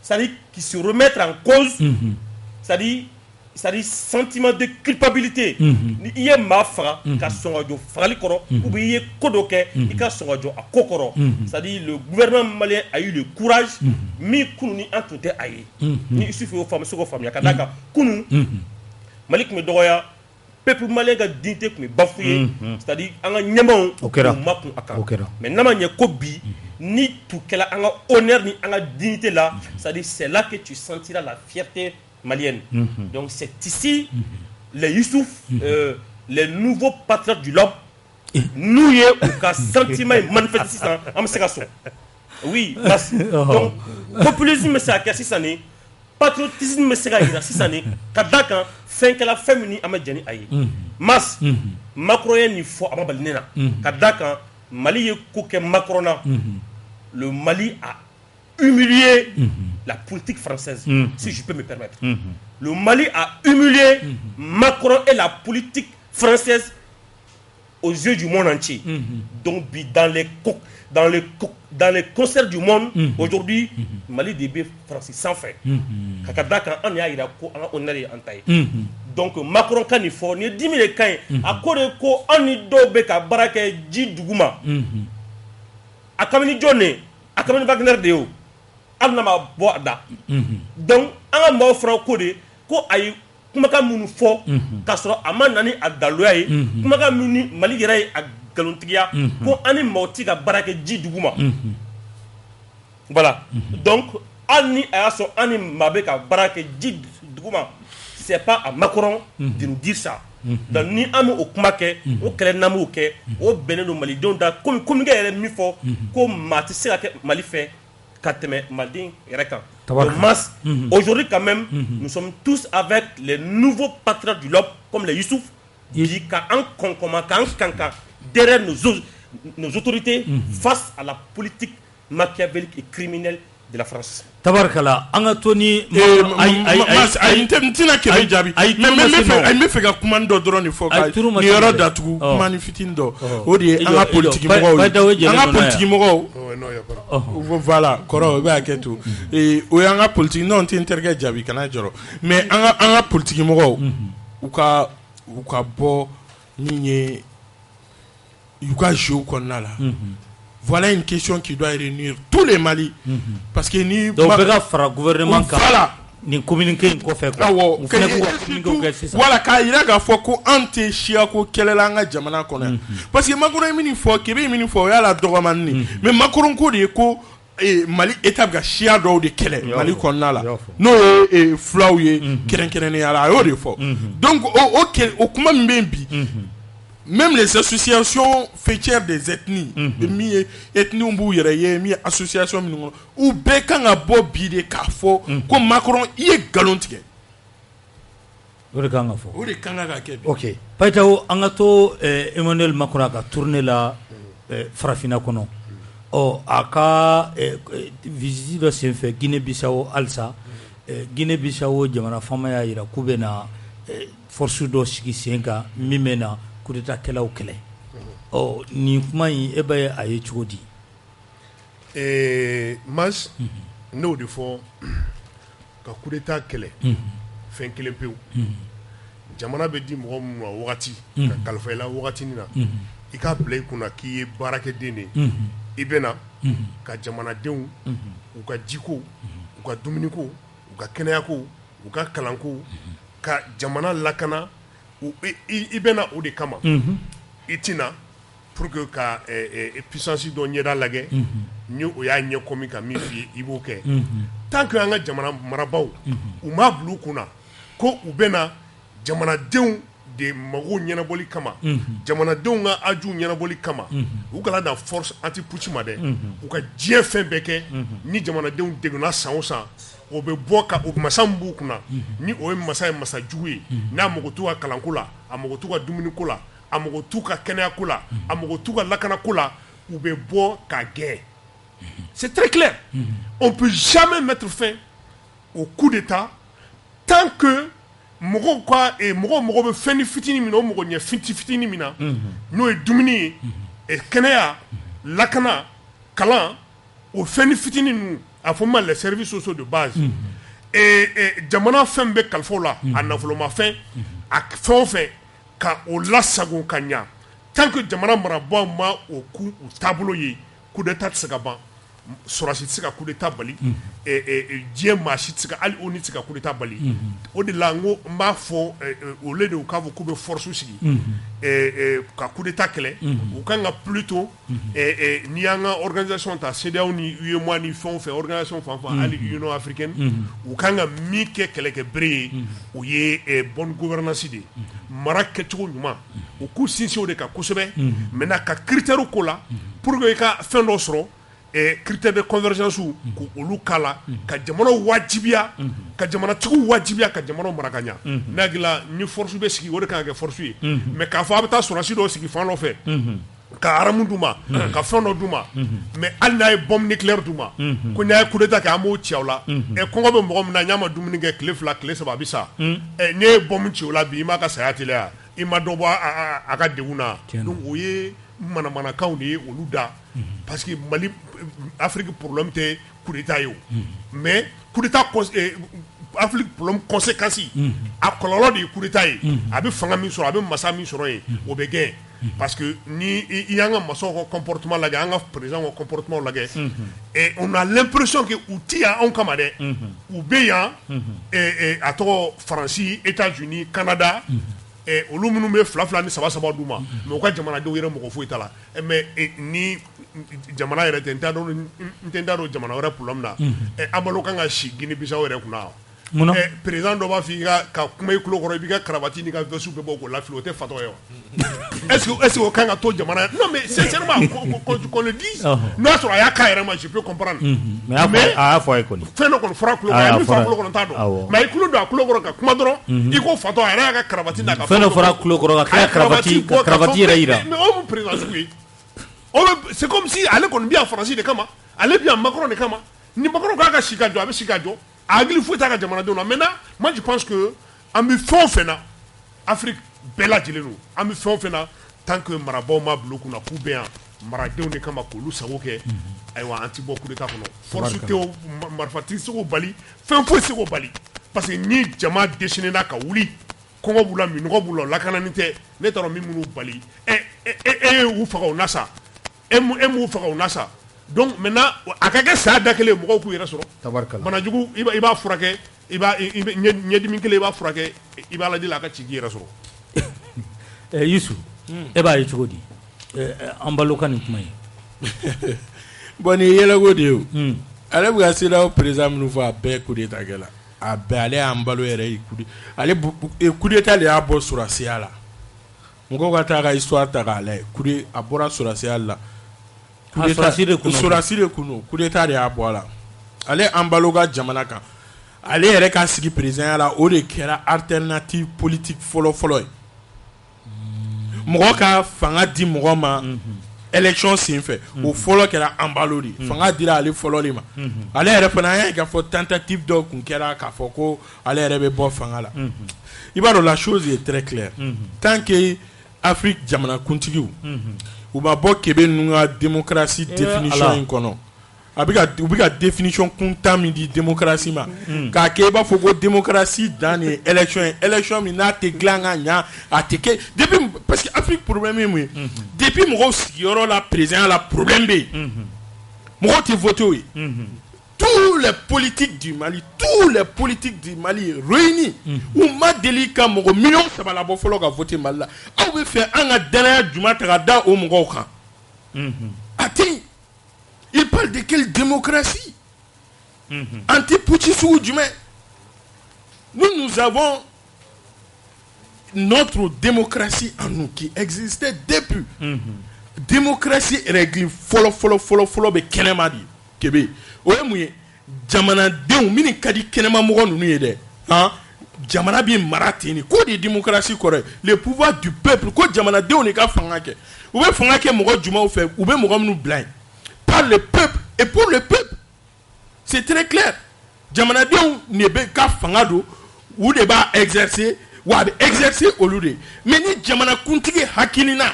c'est-à-dire qui se remettre en cause c'est-à-dire sentiment de culpabilité ni i ye maa faga ka sɔn ka jɔ fagali kɔrɔ ou bien i ye ko dɔ kɛ i ka sɔn ka jɔ a ko kɔrɔ c'est-à-dire le gouvernement malien a eu le courage min kunu ni an tun tɛ a ye ni Isufu y'o faamu se k'o faamuya ka d'a kan kunu Mali tun bɛ dɔgɔya peuple malien ka dignité tun bɛ bafoué c'est-à-dire an ka ɲɛmaaw u ma kun a kan mais n'a ma ɲɛ ko bi ni tun kɛla an ka honneur ni an ka dignité la c'est-à-dire c'est là que tu sentiras la fierté malienne. Donc c'est ici les Youssouf, les nouveaux patriotes du lobe, nous y avons sentiment manifesté en Ségasso. Oui, donc populisme c'est à 6 années, patriotisme c'est à 6 années, Kadaka, 5 la féminine à Medjani Aïe. Mas, Macron il faut à Mabalinena. Kadaka, Mali est coquet Macrona. Le Mali a humilié la politique française, si je peux me permettre. Le Mali a humilié Macron et la politique française aux yeux du monde entier. Donc, dans les concerts du monde, aujourd'hui, Mali DB français sans fait. Donc, Macron, quand il faut, il y a 10 000 cas, à cause de quoi on y doit faire barake ji duguma. A kamini Johnny, a kamini Wagner Deo. Alnama boada donc an ma fara ko de ko ay kuma ka munu fo ka sɔrɔ a ma nani a daloya ye kuma ka mini Mali yɛrɛ ye a galontigiya ko ani mauti ka baara kɛ ji duguma voilà donc hali ni a y'a sɔrɔ ani maa bɛ ka baara kɛ ji duguma c'est pas à Macron de nous dire ça donc ni an bɛ o kuma kɛ o kɛlɛ n'an b'o kɛ o bɛnnen don malidenw da komi communiqué yɛrɛ min fɔ ko maa tɛ se ka kɛ Mali fɛ aujourd'hui quand même nous sommes tous avec les nouveaux patriotes du lobe comme les Youssouf qui derrière nos autorités face à la politique machiavélique et criminelle de la France. Tabarkala anga toni ay tina kebe jabi mais me fe ka kuma ndo dɔrɔn ni fɔ ka ni yɔrɔ datugu kuma ni fitini dɔ o de ye an ka politique mɔgɔw an ka politique mɔgɔw voilà kɔrɔ o b'a kɛ to o y'an ka politique non tɛ n terikɛ jaabi kana jɔrɔ mais an ka politique mɔgɔw u ka bɔ min ye u ka jeu kɔnɔna la. Voilà une question qui doit réunir tous les Mali. Parce que ni donc bɛka fara gouvernement kan ni communiqué in kɔfɛ quoi. Voilà k'a yira k'a fɔ ko an tɛ siya ko kɛlɛ la an ka jamana kɔnɔ. Parce que Macron ye min fɔ Kebe ye min fɔ o y'a la dɔgɔmani mais Macron ko de ye ko Mali état bɛ ka siya dɔw de kɛlɛ Mali kɔnɔna la n'o ye fulaw ye kɛrɛnkɛrɛnnenya la a y'o de fɔ. Donc o kuma min bɛ yen bi. Même les associations fêtières des ethnies, mi ethnies b'u yɛrɛ ye mi association minnu kɔnɔ u bɛɛ kan ka bɔ bi de k'a fɔ ko Macron i ye nkalon tigɛ. O de kan ka fɔ. O de kan ka kɛ bi. Ok Payitaho an ka to Emmanuel Macron a ka tournée la farafinna kɔnɔ a ka visite dɔ senfɛ Guinée-Bissau halisa Guinée-Bissau jamana faama y'a jira k'u bɛ na force dɔ sigi sen kan min bɛ na coup d'état kɛlaw kɛlɛ nin kuma in e bɛ a ye cogo di? Mas n'o de fɔ ka coup d'état kɛlɛ fɛn kelen pewu jamana bɛ di mɔgɔ minnu ma wagati ka kalifa i la wagatinin na i k'a bila i kunna k'i ye baarakɛden de ye i bɛ na ka jamanadenw u ka jiko u ka dumuniko u ka kɛnɛyako u ka kalanko ka jamana lakana i bɛ na o de kama i tina pour que ka puissance dɔ ɲɛda lajɛ ni o y'a ɲɛkɔ min ka min f'i ye i b'o kɛ tant que an ka jamana marabaaw u m'a bila u kunna ko u bɛ na jamanadenw de mago ɲɛnabɔli kama jamanadenw ka aju ɲɛnabɔli kama u kana dan force anti-putsch ma dɛ u ka diɲɛ fɛn bɛɛ kɛ ni jamanadenw degunna san o san o bɛ bɔ ka o masa min b'u kunna ni o ye masa ye masa jugu ye n'a mago t'u ka kalanko la a mago t'u ka dumuniko la a mago t'u ka kɛnɛyako la a mago t'u ka lakanako la u bɛ bɔ ka gɛn c'est très clair on peut jamais mettre fin au coup d'état tant que mɔgɔw ka mɔgɔ bɛ fɛn ni fitinin min na o mɔgɔ ɲɛ fitinin min na n'o ye dumuni ye kɛnɛya lakana kalan o fɛn ni fitinin ninnu a fɔ ma les services sociaux de base jamana fɛn bɛ kalifaw la a nafolomafɛn a fɛn o fɛn ka o lasago ka ɲa tant que jamana marabaaw ma o ku taabolo ye coup d'état tɛ se ka ban sɔrɔsi tɛ se ka coup d'état bali diɲɛ maa si tɛ se ka hali ONU tɛ se ka coup d'état bali o de la n ko n b'a fɔ au lieu de u k'a fɔ k'u bɛ force sigi ka coup d'état kɛlɛ u kan ka plutôt n'i y'an ka organisation ta CEDEAO ni UEMOA ni fɛn o fɛn organisation fan o fan hali Union africaine u kan ka min kɛ kɛlɛkɛbere ye o ye bonne gouvernance de ye mara kɛcogo ɲuman u k'u sinsin o de kan kosɛbɛ maintenant ka critère k'o la pour que i ka fɛn dɔ sɔrɔ critère de convergence ko olu kala ka jamana wajibiya ka jamanatigiw wajibiya ka jamana mara ka ɲa n'a gila ni force bɛ sigi o de kan ka kɛ force ye mais k'a fɔ a bɛ taa sɔrɔsi dɔ sigi fan dɔ fɛ ka aramu d'u ma ka fɛn dɔ d'u ma mais hali n'a ye bombe nucléaire d'u ma ko n'a ye coup d'état kɛ an b'o ci aw la kɔngɔ bɛ mɔgɔ min na n'a ma dumuni kɛ tile 2 tile 3 a bɛ sa n'i ye bombe ci o la bi i m'a ka saya teliya i ma dɔ bɔ a ka degun na donc o ye manamanakanw de ye olu da parce que Mali Afrique problème tɛ coup d'état ye o mais coup d'état Afrique problème conséquence a kɔlɔlɔ de ye coup d'état ye a bɛ fanga min sɔrɔ a bɛ masa min sɔrɔ yen o bɛ gɛn parce que ni i y'an ka masaw ka comportement lajɛ an ka président ka comportement lajɛ on a l'impression que u ti yan anw kama dɛ u bɛ yan a tɔgɔ Faransi États-Unis Canada olu minnu bɛ 2 ni 3 d'u ma mais u ka jamanadenw yɛrɛ mɔgɔ foyi t'a la mais ni jamana yɛrɛ tɛ n tɛ n dɔn jamana wɛrɛ problème na an balo kan ka si Guinée Bissau yɛrɛ kunna munna président dɔ b'a fɔ i ka kuma i tulo kɔrɔ i b'i ka cravate ni ka veste bɛɛ bɔ k'o lafili o tɛ fatɔ ye wa est-ce que o kan ka to jamana non mais sincèrement qu'on le dise n'a sɔrɔ a y'a k'a yɛrɛ ma je peux comprendre mais a y'a fɔ a ye kɔni fɛn dɔ kɔni fɔra tulo kɔrɔ a ye min fɔ a tulo kɔrɔ n t'a dɔn mais i tulo don a tulo kɔrɔ ka kuma dɔrɔn i ko fatɔ a yɛrɛ y'a ka cravate n'a ka fɛn dɔ fɔra tulo kɔrɔ ka tila cravate yɛrɛ yira mais o mun président sugu ye c'est comme si ale kɔni bɛ yan Faransi de kama ale bɛ yan Macron de kama ni Macron k'a ka si ka jɔ a bɛ si ka jɔ a hakili foyi t'a ka jamanadenw na maintenant moi je pense que an bɛ fɛn o fɛn na Afrique bɛɛ lajɛlen don an bɛ fɛn o fɛn na tant que marabaaw ma bila u kunna k'u bɛ yan maradenw de kama k'olu sago kɛ ayiwa an ti bɔ coup d'état kɔnɔ force tɛ o marifa tɛ se k'o bali fɛn foyi tɛ se k'o bali parce que ni jama déchaîné na ka wuli kɔngɔ b'u la minɔgɔ b'u la lakanani tɛ ne t'a dɔn min minnu bali y'u faga o na sa e m'u faga o na sa donc maintenant a ka kɛ saya da kelen mɔgɔw k'u yɛrɛ sɔrɔ banajugu i b'a furakɛ ɲɛdimi kelen i b'a furakɛ i b'a lajɛ a ka ci k'i yɛrɛ sɔrɔ Youssou e b'a ye cogo di an balo ka nin kuma ye bon nin ye yɛlɛko de ye o ale bɛ ka CEDEAO président minnu fɔ a bɛɛ coup d'état kɛla a bɛɛ ale y'an balo yɛrɛ ye coup d'état de y'a bɔ sɔrɔsiya la mɔgɔw ka taa ka histoire ta k'a lajɛ a bɔra sɔrɔsiya la sɔrɔsi de kunu coup d'état de y'a bɔ a la ale an balo ka jamana kan ale yɛrɛ ka sigi présidenya la o de kɛra alternative politique fɔlɔ-fɔlɔ ye mɔgɔ ka fanga di mɔgɔ ma élection sen fɛ o fɔlɔ kɛra an balo de fanga dira ale fɔlɔ de ma ale yɛrɛ fana an y'a ye k'a fɔ tentative dɔ kun kɛra k'a fɔ ko ale yɛrɛ bɛ bɔ fanga la i b'a dɔn la chose est très claire tant que Afrique jamana kuntigiw u ma bɔ kebe ninnu ka démocratie définition in kɔnɔ u bɛ ka définition kuntan min di démocratie ma k'a kɛ i b'a fɔ ko démocratie dan ye élection min n'a tɛ dilan ka ɲa a tɛ kɛ depuis parce que Afrique problème ye mun ye depuis mɔgɔw sigiyɔrɔ la président la problème bɛ yen mɔgɔw tɛ voté o ye tous les politiques du Mali réunis u ma deli ka mɔgɔ million 3 labɔ fɔlɔ ka voté Mali la aw bɛ fɛ an ka danaya juma ta ka da o mɔgɔw kan ati il parle de quelle démocratie anti-putschiste ou jumɛn nous avons notre démocratie en nous qui existait depuis démocratie règle fɔlɔ bɛ kɛnɛma di kebe o ye mun ye jamanadenw min ka di kɛnɛma mɔgɔ ninnu ye dɛ jamana bɛ mara ten de ko de ye démocratie kɔrɔ le pouvoir du peuple ko jamanadenw de ka fanga kɛ u bɛ fanga kɛ mɔgɔ jumɛnw fɛ u bɛ mɔgɔ minnu bila yen par le peuple et pour le peuple c'est très clair jamanadenw ne bɛ ka fanga don u de b'a exercer wa a bɛ exercer olu de mais ni jamanakuntigi hakilina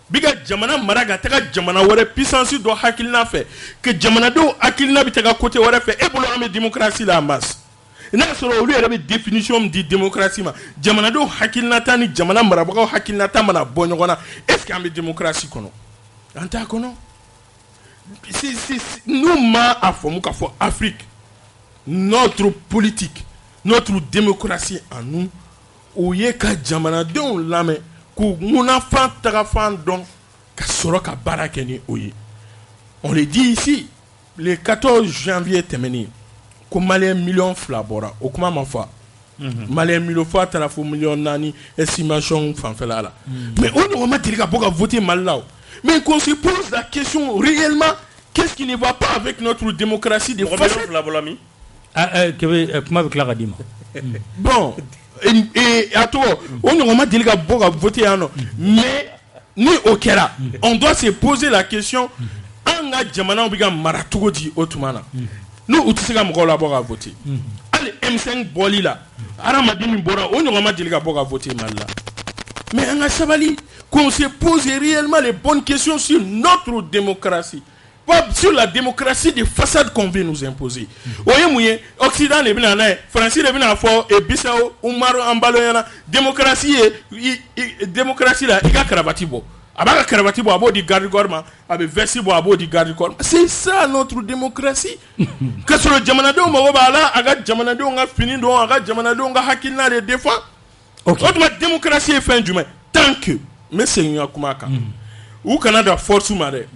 bi ka jamana mara ka taga jamana wɛrɛ puissance dɔ hakilina fɛ que jamanadenw hakilina bɛ taga côté wɛrɛ fɛ e bolo an bɛ démocratie la en masse n'a sɔrɔ olu yɛrɛ bɛ définition min di démocratie ma jamanadenw hakilinata ni jamana marabagaw hakilinata mana bɔ ɲɔgɔn na est ce que an bɛ démocratie kɔnɔ an t'a kɔnɔ nous ma a faamu k'a fɔ Afrique notre politique notre démocratie en nous o ye ka jamanadenw lamɛn k'u ŋunafan tagafan dɔn ka sɔrɔ ka baara kɛ ni o ye on le dit ici le 14 janvier tɛmɛnen ko malien million 2 bɔra o kuma ma fɔ malien million fɔ a taara fo million 4 estimation fanfɛla la mais o ɲɔgɔn ma deli ka bɔ ka voter Mali la mais qu'on se pose la question réellement qu'est-ce qui ne va pas avec notre démocratie de façade kuma bɛ tila ka d'i ma bon et à toi on ɲɔgɔn ma deli ka bɔ ka voter yan nɔ mais ni o kɛra on doit se poser la question an ka jamanaw bɛ ka mara cogo di o tuma na n'u tɛ se ka mɔgɔw labɔ ka voter hali M5 bɔli la hadamaden min bɔra o ɲɔgɔn ma deli ka bɔ ka voter Mali la mais an ka sabali qu'on se pose réellement les bonnes questions sur notre démocratie pas sur la démocratie de façade qu'on veut nous imposer oye mun ye Occident de bɛna n'a ye Faransi de bɛna fɔ Bissau Umaru an baloyana démocratie ye démocratie la i ka karavati bɔ a b'a ka karavati bɔ a b'o di garde corps ma a bɛ veste bɔ a b'o di garde corps c'est ça notre démocratie ka sɔrɔ jamanadenw mago b'a la a ka jamanadenw ka fini don a ka jamanadenw ka hakilina de défend o tuma démocratie ye fɛn jumɛn tant que n bɛ segin ka kuma kan u kana da force ma dɛ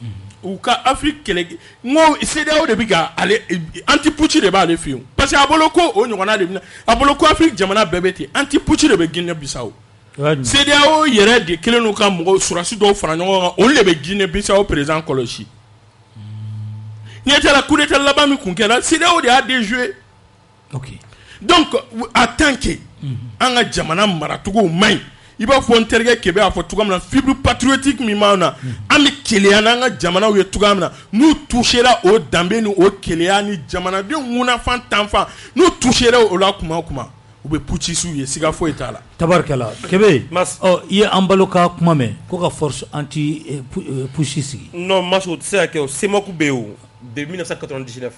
u ka Afrique kɛlɛ n ko CEDEAO de bɛ ka ale anti-putsch de b'ale fɛ yen parce que a bolo ko o ɲɔgɔnna de bɛ na a bolo ko Afrique jamana bɛɛ bɛ ten anti-putsch de bɛ Guinée Bissau CEDEAO yɛrɛ de kelen n'u ka mɔgɔ surasi dɔw fara ɲɔgɔn kan olu de bɛ Guinée Bissau président kɔlɔsi n'i ɲɛ t'a la coup d'état laban min kun kɛra CEDEAO de y'a déjoué donc en tant que an ka jamana maracogo man ɲi i b'a fɔ n terikɛ Kebe a fɔ cogoya min na fibre patriotique min b'an na an bɛ keleya n'an ka jamanaw ye cogoya min na n'u touchera o danbe ni o keleya ni jamanadenw ŋunafan tanfan n'u touchera o la kuma o kuma u bɛ putschistes ye siga foyi t'a la. Tabarikala Kebe i ye an balo ka kuma mɛn ko ka force anti putschiste sigi. Non Maso tɛ se ka kɛ o CEMAC bɛ yen o de 1999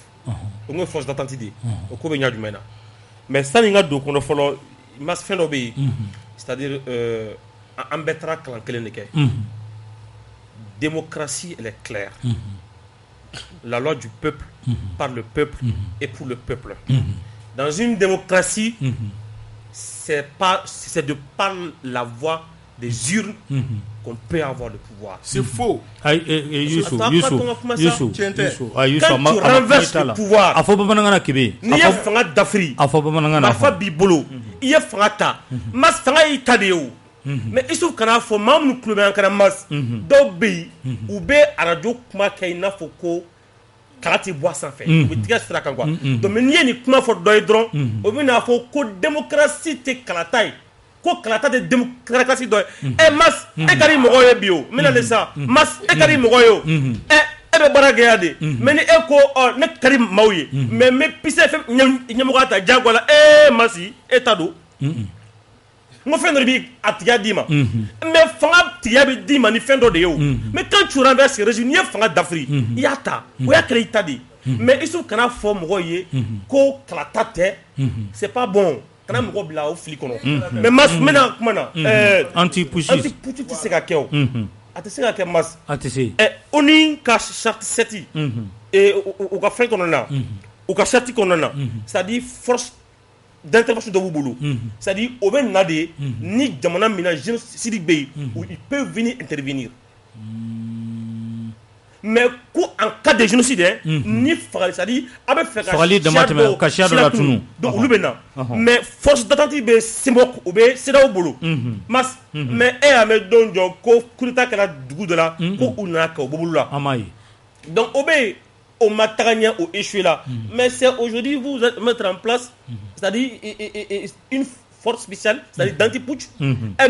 o ye force d'attente de ye o ko bɛ ɲɛ jumɛn na mais sani n ka don kɔnɔ fɔlɔ mas fɛn dɔ bɛ yen. C'est-à-dire an bɛɛ taara kalan kelen de kɛ démocratie elle est claire la loi du peuple par le peuple et pour le peuple dans une démocratie c'est de par la voie des urnes qu'on peut avoir le pouvoir. C'est faux. Youssou, quand tu renverses le pouvoir n'i ye fanga dafiri marifa b'i bolo i ye fanga ta mas fanga y'i ta de ye o mais i su kana fɔ maa minnu tulo bɛ an kana mas dɔw bɛ yen u bɛ arajo kuma kɛ i n'a fɔ ko kala tɛ bɔ a sanfɛ u bɛ tigɛ sira kan quoi donc n'i ye nin kuma fɔ dɔ ye dɔrɔn o bɛ n'a fɔ ko démocratie tɛ kalata ye ko kalata de démocratie dɔ ye mas e ka di mɔgɔw ye bi o n bɛna le sa mas e ka di mɔgɔw ye o e bɛ baara kɛ yan de mais ni e ko ne ka di maaw ye mais n bɛ pise ɲɛmɔgɔya ta diyagoya la masi e ta don n ko fɛn dɔ de b'i a tigiya d'i ma mais fanga tigiya bɛ d'i ma ni fɛn dɔ de ye o mais quand tu renverses ce régime n'i ye fanga dafiri i y'a ta o y'a kɛra i ta de ye mais il faut kana fɔ mɔgɔ ye ko kalata tɛ c'est pas bon kana mɔgɔ bila o fili kɔnɔ mais mas mena kuma na anti push tɛ se ka kɛ o a tɛ se ka kɛ mas a tɛ se o ni ka charte 7 u ka fɛn kɔnɔ na u ka charte kɔnɔ na c'est-à-dire force d'intervention dɔ b'u bolo c'est-à-dire o bɛ na de ni jamana min na génocide bɛ yen ils peuvent venir intervenir mais ko en cas de génocide ni fagali c'est-à-dire a bɛ fɛ ka siya dɔ latunu donc olu bɛ na mais force d'attente bɛ CEMOC o bɛ CEDEAO bolo mas mais e y'a mɛn don jɔ ko coup d'état kɛra dugu dɔ la ko u nana kɛ o bolo la an m'a ye donc o bɛ yen o ma taga ɲɛ o échoué là mais c'est aujourd'hui vous mettre en place c'est-à-dire une force spéciale c'est-à-dire d'anti-putsch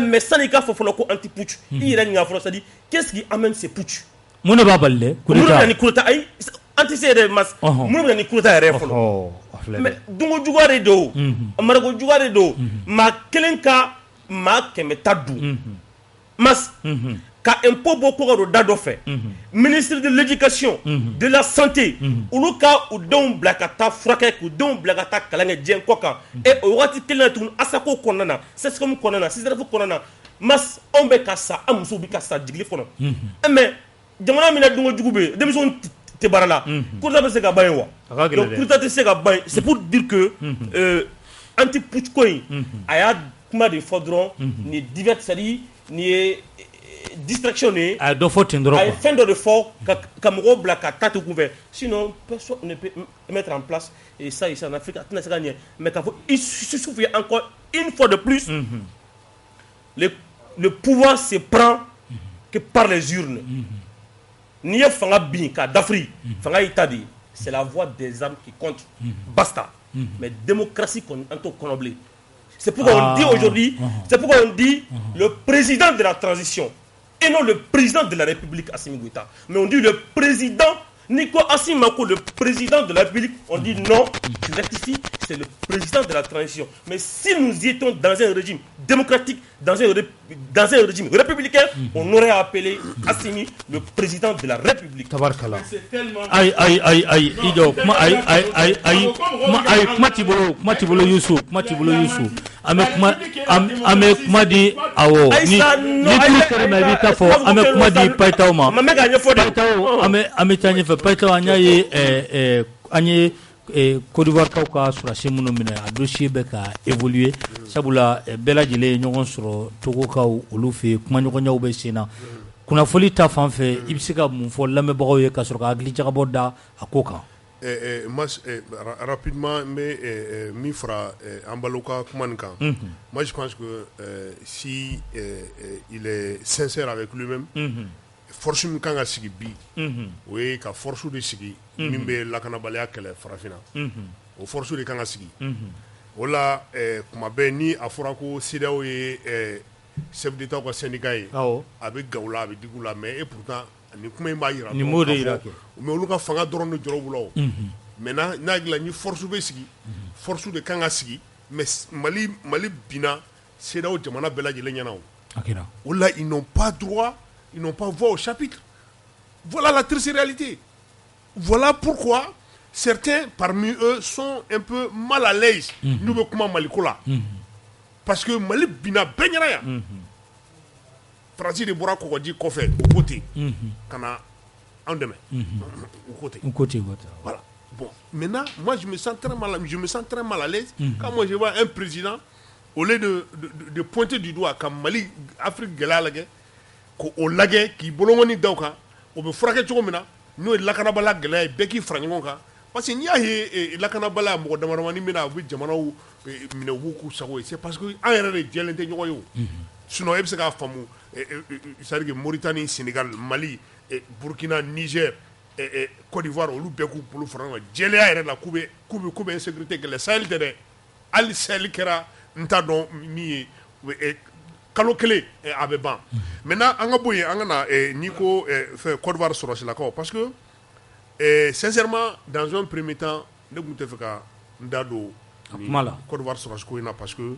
mais sani k'a fɔ fɔlɔ ko anti-putsch i yɛrɛ ɲininka fɔlɔ c'est-à-dire qu'est-ce qui amène ces putsch mun de b'a bali dɛ mun de bɛ na ni coup d'état ayi an tɛ se yɛrɛ mas mun de bɛ na ni coup d'état yɛrɛ fɔlɔ mais dunko juguya de don marako juguya de don maa kelen ka maa 100 ta dun mas ka impôt bɔ ko ka don da dɔ fɛ ministre de l'éducation de la santé olu ka u denw bila ka taa furakɛ k'u denw bila ka taa kalan kɛ diɲɛ kɔ kan et o wagati kelen na tuguni asako kɔnɔna na CSCOM kɔnɔna na CSRF kɔnɔna na mas anw bɛ ka sa an musow bɛ ka sa jigili kɔnɔ mais jamana min na dunko jugu bɛ yen denmisɛnw tɛ baara la coup d'état bɛ se ka ban yen wa donc coup d'état tɛ se ka ban yen c'est pour dire que anti putsch ko in a y'a kuma de fɔ dɔrɔn ni divers c'est-à-dire ni ye distraction ni a ye dɔ fɔ ten dɔrɔn a ye fɛn dɔ de fɔ ka mɔgɔw bila ka taa tu kun fɛ sinon personne ne peut mettre en place et ça ici en Afrique a tɛna se ka ɲɛ mais k'a fɔ il suffit encore une fois de plus le pouvoir se prend que par les urnes n'i ye fanga bin k'a dafiri fanga y'i ta de ye c'est la voix des armes qui compte basta mais démocratie kɔni an t'o kɔnɔ bilen c'est pourquoi on dit aujourd'hui c'est pourquoi on dit le président de la transition et non le président de la République Assimi Goïta mais on dit le président Nico Assimi Mako le président de la République on dit non je rectifie c'est le président de la transition mais si nous étions dans un régime démocratique dans un régime républicain on aurait appelé Assimi le président de la République tabarkala ay ido kuma tibolo Yusuf ame kuma di awo ni tu tere ma bi ka fo ame kuma di paitaw ma paitaw ame tanye fe paitaw anya ye anye Côte d'Ivoire kaw ka surasi minnu minɛ a dossier bɛ ka évoluer sabula bɛɛ lajɛlen ye ɲɔgɔn sɔrɔ Togo kaw olu fɛ kuma ɲɔgɔnyaw bɛ sen na kunnafoli ta fan fɛ i bɛ se ka mun fɔ lamɛnbagaw ye ka sɔrɔ ka hakili jagabɔ da a ko kan rapidement n bɛ min fara an balo ka kuma nin kan moi je pense que si il est sincère avec lui-même force min kan ka sigi bi o ye ka force de sigi min bɛ lakanabaliya kɛlɛ farafinna o force de kan ka sigi o la kuma bɛɛ ni a fɔra ko CEDEAO ye chef d'État ka syndicat ye a bɛ gaw la a bɛ digi u la mais et pourtant ni kuma in b'a yira ni m'o de yira kɛ mais olu ka fanga dɔrɔn de jɔrɔ u la o maintenant n'a dilan ni force bɛ sigi force de kan ka sigi mais Mali binna CEDEAO jamana bɛɛ lajɛlen ɲɛna o la ils n'ont pas droit ils n'ont pas voix au chapitre. Voilà la triste réalité. Voilà pourquoi certains parmi eux sont un peu mal à l'aise. Nous veut comment Malikola. Parce que Mali bina benyara. Francis de Bora Kokodji Kofé au côté. Kana en demain. Au côté. Voilà. Bon, maintenant moi je me sens très mal à l'aise quand moi je vois un président au lieu de pointer du doigt comme Mali Afrique galage ko lagɛ k'i bolongoni daw kan o bɛ furakɛ cogo min na n'o ye lakanabala gɛlɛya ye bɛɛ k'i fara ɲɔgɔn kan parce que n'i y'a ye lakanabala mɔgɔ damadamani min na u bɛ jamanaw minɛ u b'u k'u sago ye c'est parce que an yɛrɛ de jɛlen tɛ ɲɔgɔn ye o sinon e bɛ se k'a faamu c'est-à-dire que Mauritanie Sénégal Mali Burkina Niger Côte d'Ivoire olu bɛɛ k'u bolo fara ɲɔgɔn kan jɛlenya yɛrɛ la k'u bɛ insécurité kɛlɛ Sahel tɛ dɛ hali Sahel kɛra n t'a dɔn min ye kalo kelen a bɛ ban maintenant an ka bɔ yen an ka na n'i ko Côte d'Ivoire sɔrɔsilakaw parce que sincèrement dans un premier temps ne tun tɛ fɛ ka n da don Côte d'Ivoire sɔrɔsiko in na parce que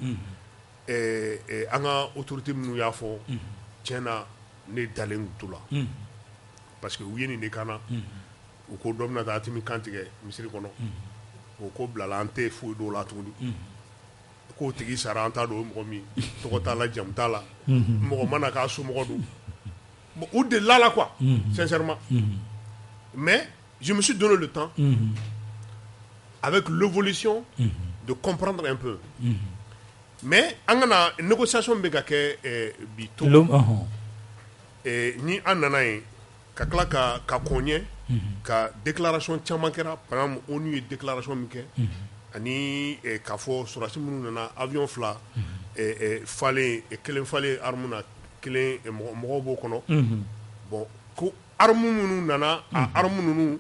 an ka autorité minnu y'a fɔ tiɲɛ na ne dalen t'o la parce que u ye nin de kan na u ko dɔ bɛna taa Atimi kan tigɛ misiri kɔnɔ o ko bilala an tɛ foyi dɔw la tuguni k'o tigi sara an t'a dɔn o mɔgɔ min tɔgɔ t'a la jamu t'a la mɔgɔ mana k'a somɔgɔ don bon u delila la quoi sincèrement mais je me suis donné le temps avec l'évolution de comprendre un peu mais an kana négociation bɛ ka kɛ bi to ni an nana yen ka tila ka kɔn ɲɛ ka déclaration caman kɛra par exemple ONU ye déclaration min kɛ ani k'a fɔ sɔrɔdasi minnu nana avion fila falen kelen falen arme na kelen mɔgɔw b'o kɔnɔ bon ko arme minnu nana a arme ninnu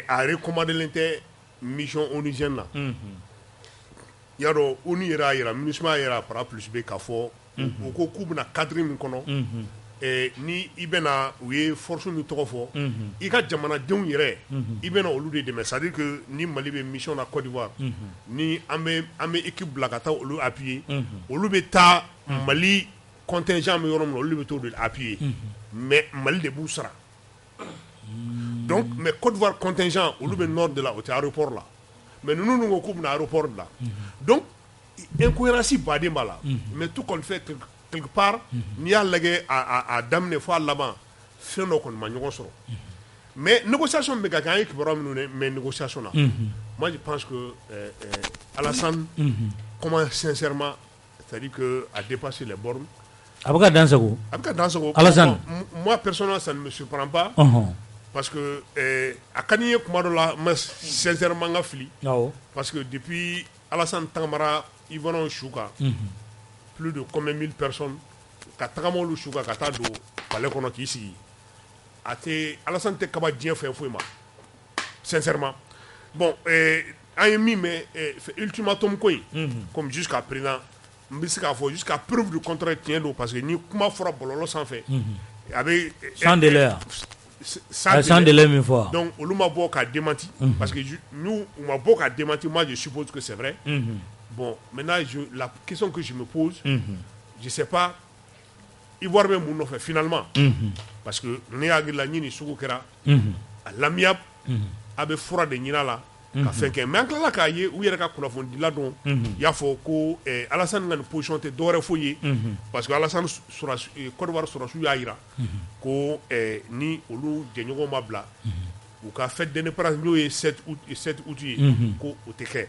a recommandelen tɛ mission onusienne na y'a dɔn ONU yɛrɛ y'a jira MINUSMA yɛrɛ y'a par A plus B k'a fɔ u ko k'u bɛna cadre min kɔnɔ ni i bɛna u ye force min tɔgɔ fɔ i ka jamanadenw yɛrɛ i bɛna olu de dɛmɛ c'est à dire que ni Mali bɛ mission na Côte d'Ivoire ni an bɛ équipe bila ka taa olu appuyer olu bɛ taa Mali contingent bɛ yɔrɔ min na olu bɛ t'o de appuyer mais Mali de b'u sara donc mais Côte d'Ivoire contingent olu bɛ nord de la o tɛ aéroport la mais ninnu ko k'u bɛna aéroport de la donc incohérence baden b'a la mais tout qu'on fait quelque part n'i y'a lajɛ a daminɛ fɔ a laban fɛn dɔ kɔni ma ɲɔgɔn sɔrɔ mais négociation bɛ ka kɛ an ye kibaruya minnu mɛ négociation na moi je pense que Alassane comment sincèrement c'est-à-dire que a dépassé les bornes a bɛ ka dan sago Alassane moi personnellement ça ne me surprend pas parce que a ka di n ye kuma dɔ la mais sincèrement n ka fili parce que depuis Alassane Tangamara Yvon Chouka plus de combien mille personnes ka tagama olu su kan ka taa don palais kɔnɔ k'i sigi a tɛ Alassane tɛ kaba diɲɛ fɛn foyi ma sincèrement bon an ye min mɛn ultimatum ko in comme jusqu'à présent n bɛ se k'a fɔ jusqu'à preuve du contraire tiɲɛ don parce que ni kuma fɔra bɔlɔlɔ sanfɛ a bɛ sans délai min fɔ donc olu ma bɔ k'a démenti parce que nous u ma bɔ k'a démenti moi je suppose que c'est vrai bon maintenant la question que je me pose je sais pas Ivoire bɛ mun nɔfɛ finalement parce que ne hakili la ɲini sugu kɛra à l'amiable a bɛ fura de ɲini a la ka fɛn kɛ mais an tilala k'a ye u yɛrɛ ka kunnafonidila dɔn i y'a fɔ ko Alassane ka nin position tɛ dɔwɛrɛ foyi ye parce que Alassane Côte d'Ivoire sɔrɔsiw y'a jira ko ni olu jɛɲɔgɔn ma bila u ka fête d'indépendance n'o ye 7 août ye ko o tɛ kɛ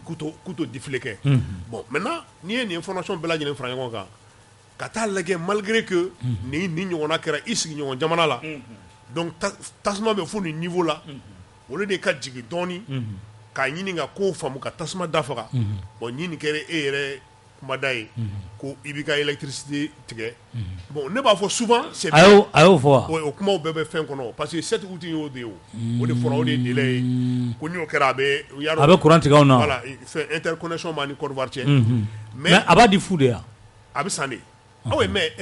k'u to défilé kɛ bon maintenant n'i ye nin information bɛɛ lajɛlen fara ɲɔgɔn kan ka taa lajɛ malgré que nin ɲɔgɔnna kɛra i sigiɲɔgɔn jamana la donc tasuma bɛ fo nin niveau la olu de ka jigin dɔɔni k'a ɲini ka kow faamu ka tasuma dafaga bon ɲini kɛra e yɛrɛ kumada ye ko i b'i ka électricité tigɛ bon ne b'a fɔ souvent c'est a y'o fɔ wa o kumaw bɛɛ bɛ fɛn kɔnɔ parce que 7 août y'o de ye o de fɔra o de ye délai ye ko n'o kɛra a bɛ courant tigɛ anw na voilà fɛn interconnexion b'a ni Côte d'Ivoire cɛ mais a b'a di fu de ya a bɛ san de aw mais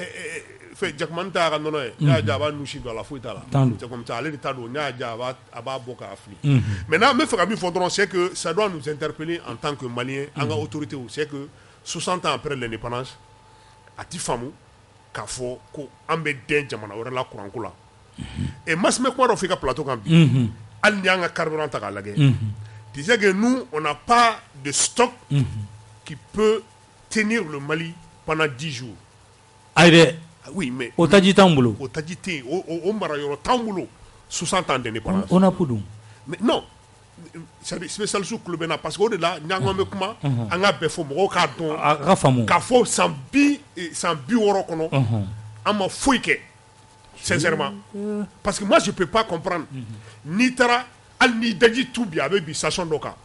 Jakumani t'a ka nɔnɔ ye n'a y'a diya a b'a nusi don a la foyi t'a la c'est comme ça ale de ta don n'a y'a diya a b'a bɔ k'a fili maintenant n bɛ fɛ ka min fɔ dɔrɔn c'est que ça doit nous interpeller en tant que Maliens an ka autorités c'est que 60 ans après l'indépendance a ti faamu k'a fɔ ko an bɛ dɛn jamana wɛrɛ la courant ko la et Mass bɛ kuma dɔ fɔ i ka plateau kan bi hali ni y'an ka carburant ta k'a lajɛ tu sais que nous on n'a pas de stock qui peut tenir le Mali pendant 10 jours. Ayi dɛ oui mais o taji t'anw bolo o taji tɛ yen o marayɔrɔ t'anw bolo 60 ans d'indépendance on a peu dun mais non spécialiste kulo bɛ na parce que o de la ɲangon bɛ kuma an ka bɛɛ fɔ mɔgɔw k'a dɔn a ka faamu k'a fɔ san 60 kɔnɔ an ma foyi kɛ sincèrement parce que moi je peux pas comprendre n'i taara hali ni daji tu bi a bɛ bi station dɔ kan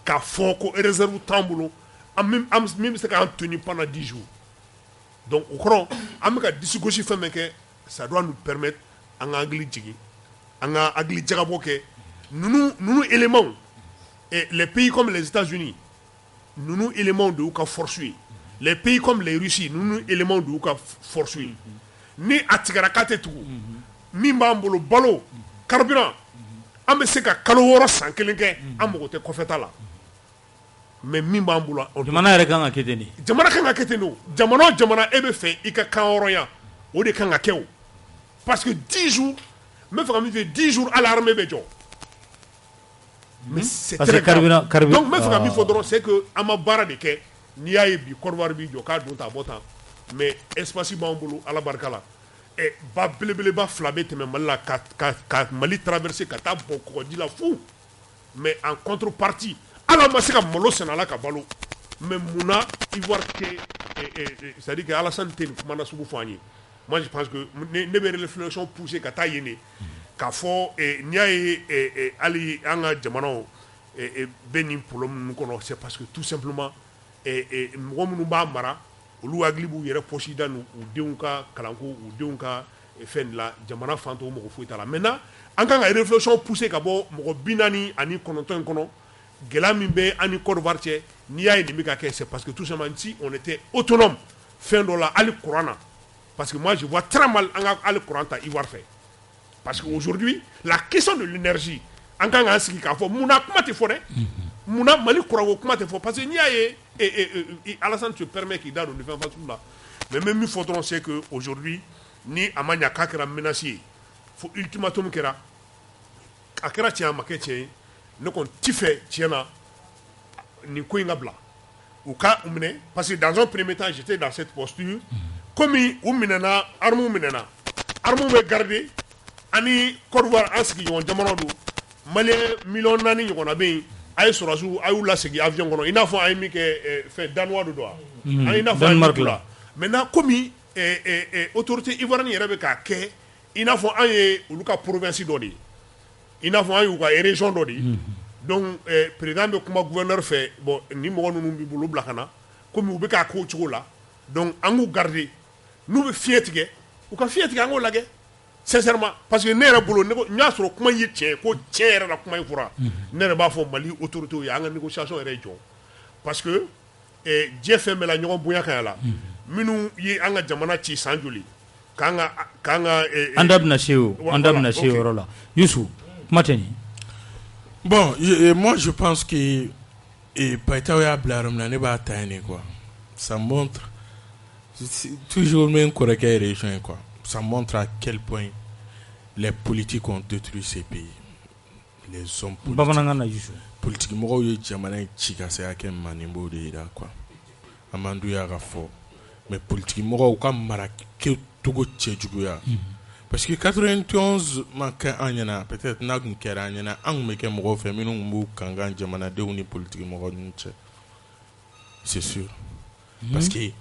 k'a fɔ ko réserve t'anw bolo min bɛ se k'an tenir pendant 10 jours donc au kɔrɔ an bɛ ka disi gosi fɛn min kɛ ça doit nous permettre an ka hakili jigin an ka hakili jagabɔ kɛ ninnu éléments et les pays comme les États-Unis ninnu éléments de y'u ka force ye les pays comme les Russie ninnu éléments de y'u ka force ye ni a tigɛra k'a tɛ tugu min b'an bolo balo carburant an bɛ se ka kalo 6 san kelen kɛ an mago tɛ kɔfɛta la mais min b'an bolo jamana yɛrɛ kan ka kɛ ten de jamana kan ka kɛ ten de jamana o jamana e bɛ fɛ i ka kan hɔrɔnya o de kan ka kɛ o parce que 10 jours mais faut fait 10 jours à l'armée béjo. Mais c'est Parce très que grave. carburant- Donc mais faut faudra c'est que amabara de ke ni ay bi korwar bi jo ka donta botan mais espace bambulu ala barkala et ba belebele ba flabé te même la ka Mali traverser ka ta boko di la fou mais en contrepartie ala masika molo senala ka balo mais muna ivoire que c'est à dire que Alassane Tine kumana subu fani moi je pense que ne be réflexion poussée ka ta yene ka fo ni ay ali anga jamano benin problème kono c'est parce que tout simplement mɔgɔ minnu b'a mara olu hakili b'u yɛrɛ poche da u denw ka kalanko u denw ka fɛn la jamana fan tɔw mɔgɔ foyi t'a la maintenant an kan ka réflexion pousser ka bɔ mɔgɔ 49 in kɔnɔ gɛlɛya min bɛ an ni Côte d'Ivoire cɛ n'i y'a ye nin bɛ ka kɛ c'est parce que tout simplement si on était autonome fɛn dɔ la hali courant na parce que moi je vois très mal an ka hali courant ta Ivoire fɛ parce que aujourd'hui la question de l'énergie an kan k'an sigi k'a fɔ munna kuma tɛ fɔ dɛ munna Mali courant ko kuma tɛ fɔ parce que n'i y'a ye Alassane te permet qu'il donne une fin là mais même il faudra c'est que aujourd'hui ni amanya kakera menacé faut ultimatum kera akera tia makete ne kon tifé tiena ni ko ingabla ou ka umne parce que dans un premier temps j'étais dans cette posture comme umnena armu be garder ani Côte-d'Ivoire aski yon jamono do Mali million nani yona be ay sorasu ay la segi avion kono ina fo ay mi ke fait danois do doa ay ina fo Denmark la maintenant comme autorité ivoirienne yere be ka ke ina fo ay uluka province do di ina fo ay uka région do di donc président be kuma gouverneur fait bon ni mo nonu bi bulu blakana comme u be ka ko chugo la donc angu garder nous be fietige uka fietige angu lage sincèrement parce que ne yɛrɛ bolo n y'a sɔrɔ kuma ye tiɲɛ ko tiɲɛ yɛrɛ la kuma in fɔra ne yɛrɛ b'a fɔ Mali autorités ye an ka négociation yɛrɛ jɔ parce que diɲɛ fɛn bɛɛ la ɲɔgɔn bonya ka la minnu ye an ka jamana ci san joli k'an ka an da bɛna se o yɔrɔ la Youssou kuma tɛ nin bon moi je pense que Païtaw y'a bila yɔrɔ min na ne b'a ta yen quoi ça montre toujours même kɔrɔkɛ région ye quoi. Ça montre à quel point les politiques ont détruit ces pays. Les hommes politiques. Mɔgɔw ye jamana ci ka se hakɛ ma nin b'o de yira quoi. Amadou y'a ka fɔ mais politique mɔgɔw ka mara kɛcogo cɛjuguya. Parce que 91 ma kɛ an ɲɛna peut-être n'a tun kɛra an ɲɛna an tun bɛ kɛ mɔgɔw fɛ minnu tun b'u kankan jamanadenw ni politique mɔgɔw ni cɛ. C'est sûr. Parce que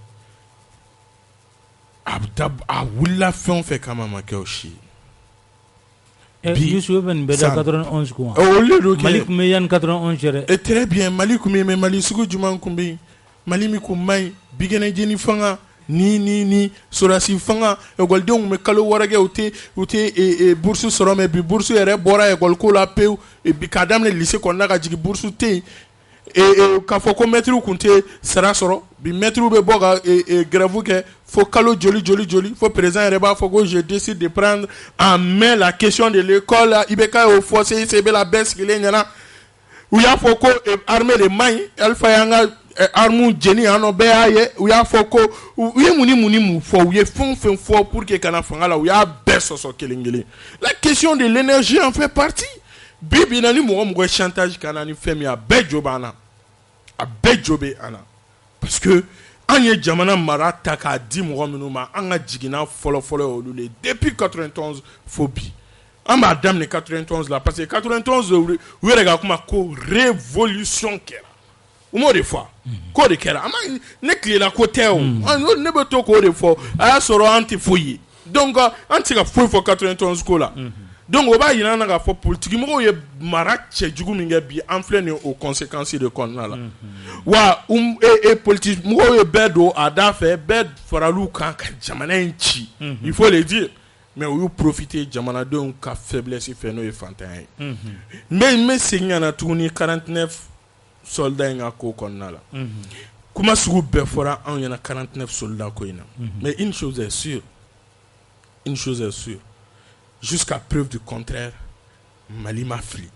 a wulila fɛn fɛ kama ma kɛ o si Youssou bɛ 91 quoi Mali tun bɛ yan 91 yɛrɛ et très bien Mali tun bɛ mais Mali sugu jumɛn tun bɛ yen Mali min tun man ɲi bigɛnɛjeni fanga ni sorasi fanga ekɔlidenw tun bɛ kalo wɔɔrɔ kɛ u tɛ bourse sɔrɔ mais bi bourse yɛrɛ bɔra ekɔliko la pewu k'a daminɛ lycée kɔnɔna ka jigin bourse tɛ yen k'a fɔ ko maître kun tɛ sara sɔrɔ bi maître bɛ bɔ ka grève kɛ fo kalo joli fo président yɛrɛ b'a fɔ ko je décide de prendre en main la question de l'école IBK y'o fɔ CICB la bɛɛ sigilen ɲɛna u y'a fɔ ko armée de man ɲi Alpha y'an ka armes jeni yan nɔ bɛɛ y'a ye u y'a fɔ ko u ye mun fɔ u ye fɛn fɔ pour que kana fanga la u y'a bɛɛ sɔsɔ kelen la question de l'énergie en fait partie bi na ni mɔgɔ chantage kana ni fɛn min a bɛɛ jo b'an na parce que an ye jamana mara ta k'a di mɔgɔ minnu ma an ka jiginna fɔlɔ olu le depuis 91 fo bi an b'a daminɛ 91 la parce que 91 u yɛrɛ ka kuma ko révolution kɛra u m'o de fɔ k'o de kɛra ne tilela ko tɛ o ne bɛ to k'o de fɔ a y'a sɔrɔ an tɛ foyi ye donc an tɛ se ka foyi fɔ 91 ko la donc o b'a yira na k'a fɔ politique mɔgɔw ye mara cɛjugu min kɛ bi an filɛ nin o conséquences de kɔnɔna la wa politique mɔgɔw ye bɛɛ don a da fɛ bɛɛ faral'u kan ka jamana in ci il faut le dire mais u y'u profiter jamanadenw ka faiblesse fɛ n'o ye fantanya ye n bɛ segin ka na tuguni 49 soldats in ka ko kɔnɔna la kuma sugu bɛɛ fɔra anw ɲɛna 49 soldats ko in na mais une chose est sûre jusqu'à preuve du contraire Mali ma fili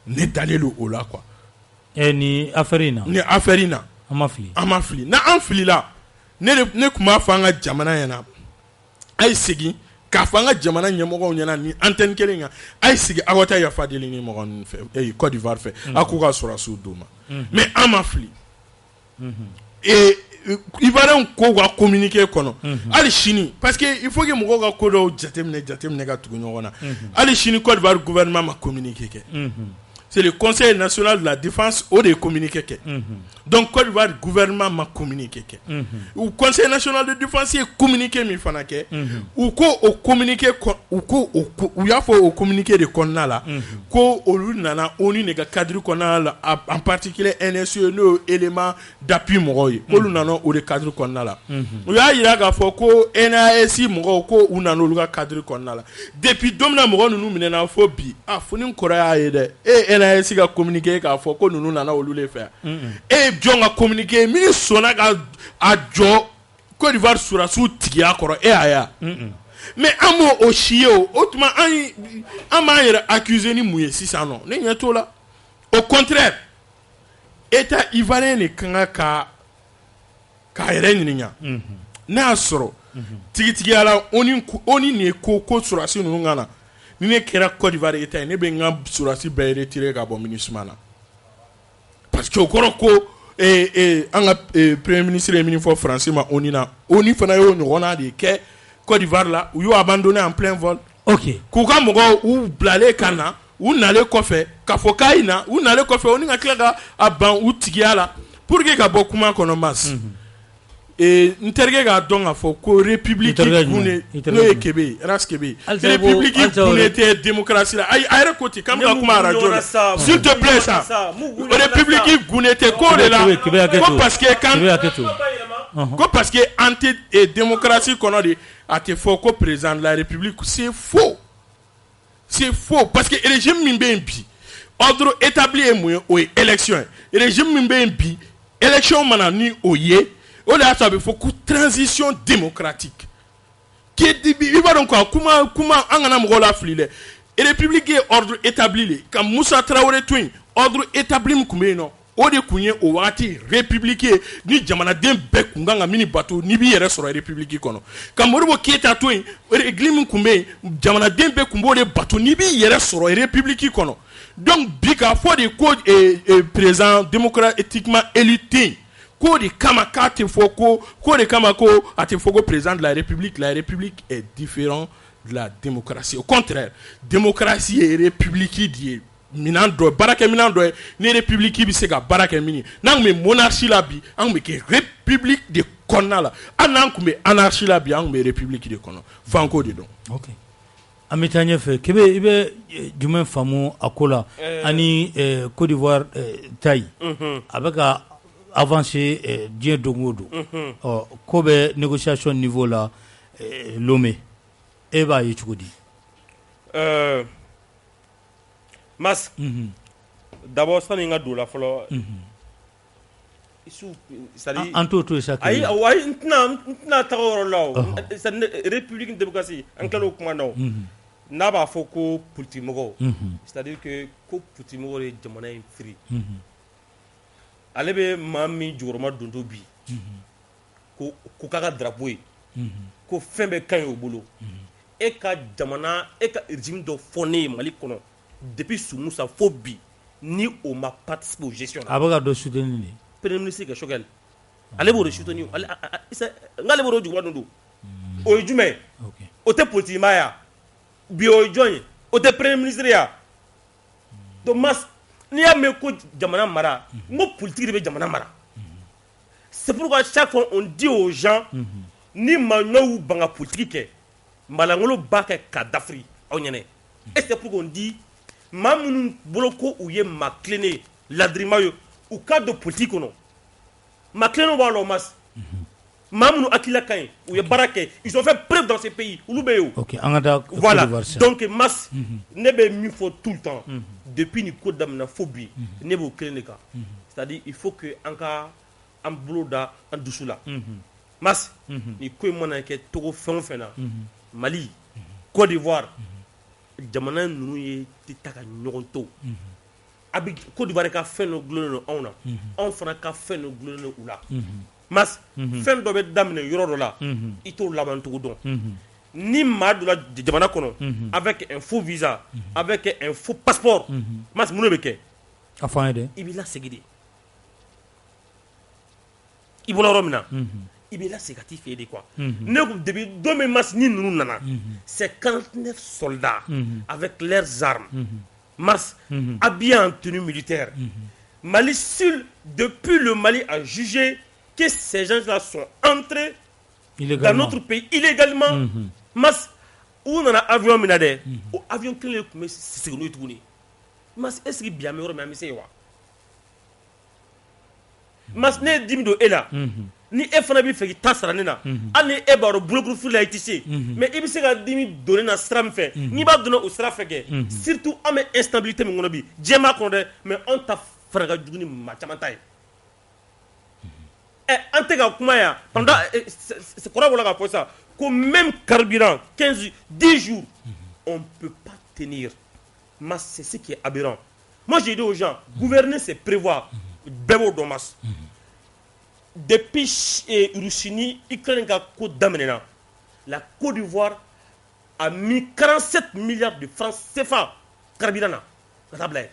ne dalen don o la quoi ni affaire in na an ma fili na an filila ne tun b'a fɔ an ka jamana ɲɛna a ye segin k'a fɔ an ka jamana ɲɛmɔgɔw ɲɛna ni antenne kelen kan a ye sigi aw ka taa yafa deli ni mɔgɔ ninnu fɛ Côte d'Ivoire fɛ a k'u ka sɔrɔdasiw d'u ma mais an ma fili Ivoiriens ko ka communiquer kɔnɔ hali sini parce que il faut que mɔgɔw ka ko dɔw jateminɛ ka tugu ɲɔgɔn na hali sini Côte d'Ivoire gouvernement ma communiquer kɛ c'est le Conseil national de la défense o de communiquer kɛ donc Côte d'Ivoire gouvernement ma communiquer kɛ o Conseil national de défense ye communiquer min fana kɛ u ko o communiquer u y'a fɔ o communiquer de kɔnɔna la ko olu nana ONU ne ka cadre kɔnɔna la en particulier NSE n'o élément d'appui mɔgɔw ye olu nana o de cadre kɔnɔna la u y'a yira k'a fɔ ko NAS mɔgɔw ko u nana olu ka cadre kɔnɔna la depuis don min na mɔgɔ ninnu minɛna fo bi fo ni kɔrɔ y'a ye dɛ NAS ka communiquer k'a fɔ ko ninnu nana olu le fɛ jɔn ka communiquer min sɔnna ka a jɔ Côte d'Ivoire sɔrɔdasiw tigiya kɔrɔ y'a ye mais an m'o si ye o tuma an b'an yɛrɛ accuser ni mun ye sisan nɔ ne ɲɛ t'o la au contraire État ivoirien de kan ka k'a yɛrɛ ɲininka n'a y'a sɔrɔ tigitigiya la ONU nin ye ko sɔrɔdasi ninnu kan na ni ne kɛra Côte d'Ivoire État ye ne bɛ n ka sɔrɔdasi bɛɛ retirer ka bɔ MINUSMA na parce que o kɔrɔ ko an ka premier ministre ye min fɔ France ma ONU na ONU fana y'o ɲɔgɔnna de kɛ Côte d'Ivoire la u y'o abandonné en plein vol k'u ka mɔgɔw u bilalen ka na u nalen kɔfɛ k'a fɔ k'a na u nalen kɔfɛ ONU ka tila ka a ban u tigiya la pour que ka bɔ kuma kɔnɔ mas n terikɛ k'a dɔn k'a fɔ ko république n'o ye Kebe ye Ras Kebe république bunne tɛ démocratie la a yɛrɛ ko ten k'an bɛ ka kuma radio la s'il te plaît sa république bunne tɛ ko de la ko parce que an tɛ démocratie kɔnɔ de a tɛ fɔ ko président de la république c'est faux parce que régime min bɛ yen bi ordre établi ye mun ye o ye élection ye régime min bɛ yen bi élection mana ni o ye o de y'a to a bɛ fɔ ko transition démocratique i b'a dɔn quoi kuma an kana mɔgɔw la fili dɛ république ye ordre établi le ka Musa Traoré to yen ordre établi min tun bɛ yen nɔ o de tun ye o wagati république ye ni jamanaden bɛɛ kun kan ka min bato n'i b'i yɛrɛ sɔrɔ république kɔnɔ ka Modibo Keyita to yen règle min tun bɛ yen jamanaden bɛɛ kun b'o de bato n'i b'i yɛrɛ sɔrɔ république kɔnɔ donc bi k'a fɔ de ko président démocratiquement élu tɛ yen ko de kama k'a tɛ fɔ ko de kama ko a tɛ fɔ ko président de la république est différent de la démocratie au contraire démocratie ye république de ye minɛn dɔ baarakɛ minɛn dɔ ye ni république bɛ se ka baara kɛ min ye n'an tun bɛ monarchie la bi an tun bɛ kɛ république de kɔnɔna la hali n'an tun bɛ anarchie la bi an tun bɛ république de kɔnɔ fanko de dɔn. ok an bɛ taa ɲɛfɛ Kebe i bɛ jumɛn faamu a ko la ani Côte d'Ivoire ta yi a bɛ ka avancer diɲɛ don o don ko bɛ négociation niveau la Lomé e b'a ye cogo di. Mas d'abord sani n ka don la fɔlɔ an t'o to yen sa ayi n tɛna taga o yɔrɔ la o république démocratie an tilala o kuma na o n'a b'a fɔ ko politique mɔgɔw c'est à dire que ko politique mɔgɔw de ye jamana in firi ale bɛ maa min jɔyɔrɔma donto bi ko k'a ka drapeau ye ko fɛn bɛɛ ka ɲi o bolo e ka régime dɔ fɔ ne ye Mali kɔnɔ depuis Soumoussa fo bi ni o ma participer aux gestions la a bɛ ka dɔ soutenir de premier ministre ka Choguel ale b'o de soutenir n'ale b'o de juguman don o ye jumɛn ye o tɛ politique ma ya bi o ye jɔn ye o tɛ premier ministre ya donc Mas n'i y'a mɛn ko jamana mara n ko politique de bɛ jamana mara c'est pourquoi chaque fois on dit aux gens ni maa ɲɔw y'u ban ka politique kɛ Malangolo b'a kɛ ka dafiri aw ɲɛna et c'est pourquoi on dit maa minnu bolo ko u ye maa tilennen ye ladirima ye u ka don politique kɔnɔ maa tilennenw b'a la o Mas maa minnu hakilila ka ɲi u ye baara kɛ ils ont fait preuve dans ce pays olu bɛ yen o voilà donc Mas ne bɛ min fɔ tout le temps depuis ni ko daminɛ fo bi ne b'o kelen de kan c'est-à-dire il faut que an bolo da an dusu la Mas ni ko in mana kɛ togo fɛn o fɛn na Mali Côte d'Ivoire jamana ninnu ye tɛ taa ka ɲɔgɔn to a bɛ Côte d'Ivoire ka fɛn dɔ gulonnen don anw na anw fana ka fɛn dɔ gulonnen don u la Mas fɛn dɔ bɛ daminɛ yɔrɔ dɔ la i t'o laban cogo dɔn ni maa donna jamana kɔnɔ avec un faux visa avec un faux passeport mas mun de bɛ kɛ a fɔ an ye dɛ i b'i lasegin de i bɔra yɔrɔ min na i b'i lasegin ka t'i fɛ yen de quoi ne ko depuis don min mas ni ninnu nana c'est 49 soldats avec leurs armes mars habillés en tenue militaire Mali seul depuis le Mali a jugé que ces gens-là sont entrés dans notre pays illégalement mas u nana avion min na dɛ o avion kelen de tun bɛ segin n'o ye tuguni mas est-ce que bi an bɛ yɔrɔ min an bɛ se yen wa mas ne ye dimi don e la ni e fana b'i fɛ k'i ta sara ne na hali ni e b'a dɔn bolokuru la i tɛ se mais i bɛ se ka dimi don ne na sira min fɛ n'i b'a dɔn o sira fɛ kɛ surtout an bɛ instabilité min kɔnɔ bi diɲɛ b'a kɔnɔ dɛ mais anw ta fana ka jugu ni maa caman ta ye an tɛ ka kuma yan pendant kɔrɔ bɔra k'a fɔ sa ko même carburant 10 jours on peut pas tenir mas c'est ce qui est aberrant moi j'ai dit aux gens gouverner c'est prévoir bɛɛ b'o dɔn mas depuis Russie ni Ukraine ka ko daminɛna la Côte d'Ivoire a mis 47 milliards de francs CFA carburant na ka taa bila yen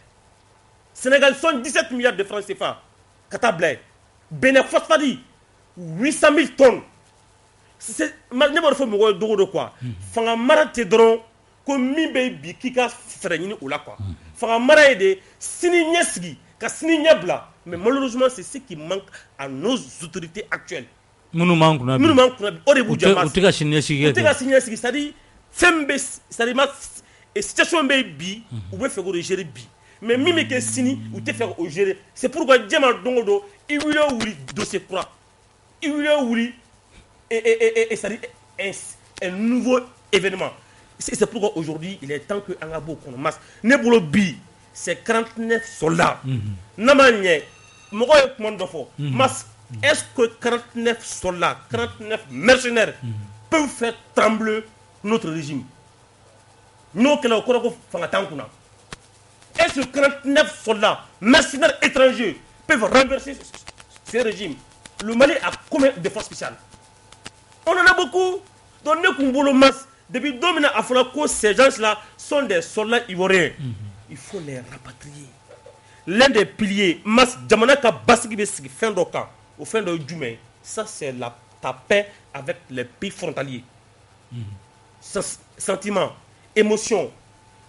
Sénégal 17 milliards de francs CFA ka taa bila yen Bénin phosphate 800 000 tonnes ne b'a fɔ mɔgɔw ye dogo do quoi fanga mara tɛ dɔrɔn ko min bɛ bi k'i ka fɛɛrɛ ɲini o la quoi fanga mara ye de sini ɲɛsigi ka sini ɲɛ bila mais malheureusement c'est ce qui manque à nos autorités actuelles minnu m'an kunna bi o de b'u jama u tɛ ka sini ɲɛsigi u tɛ ka sini ɲɛsigi c'est à dire fɛn bɛ c'est à dire situation bɛ bi u bɛ fɛ k'o de gérer bi mais min bɛ kɛ sini u tɛ fɛ k'o gérer c'est pourquoi diɲɛ don o don i wuli o wuli dossier kura i wuli o wuli c'est-à-dire un nouveau événement. C'est pourquoi aujourd'hui, il est temps que Angabo Konomas, Nebolo Bi, c'est 49 soldats. Namanye, Mogoye Mandofo, Mas, est-ce que 49 soldats, 49 mercenaires peuvent faire trembler notre régime? Nous, qui avons fait est-ce que 49 soldats, mercenaires étrangers, peuvent renverser ce régime? Le Mali a combien de forces spéciales? On en a beaucoup. Donc, depuis 2 minutes, ces gens-là sont des soldats ivoiriens. Il faut les rapatrier. L'un des piliers, Mas Djamanaka Basiki fin d'Oka, au fin de Djumé, ça c'est ta paix avec les pays frontaliers. Sentiment, émotion,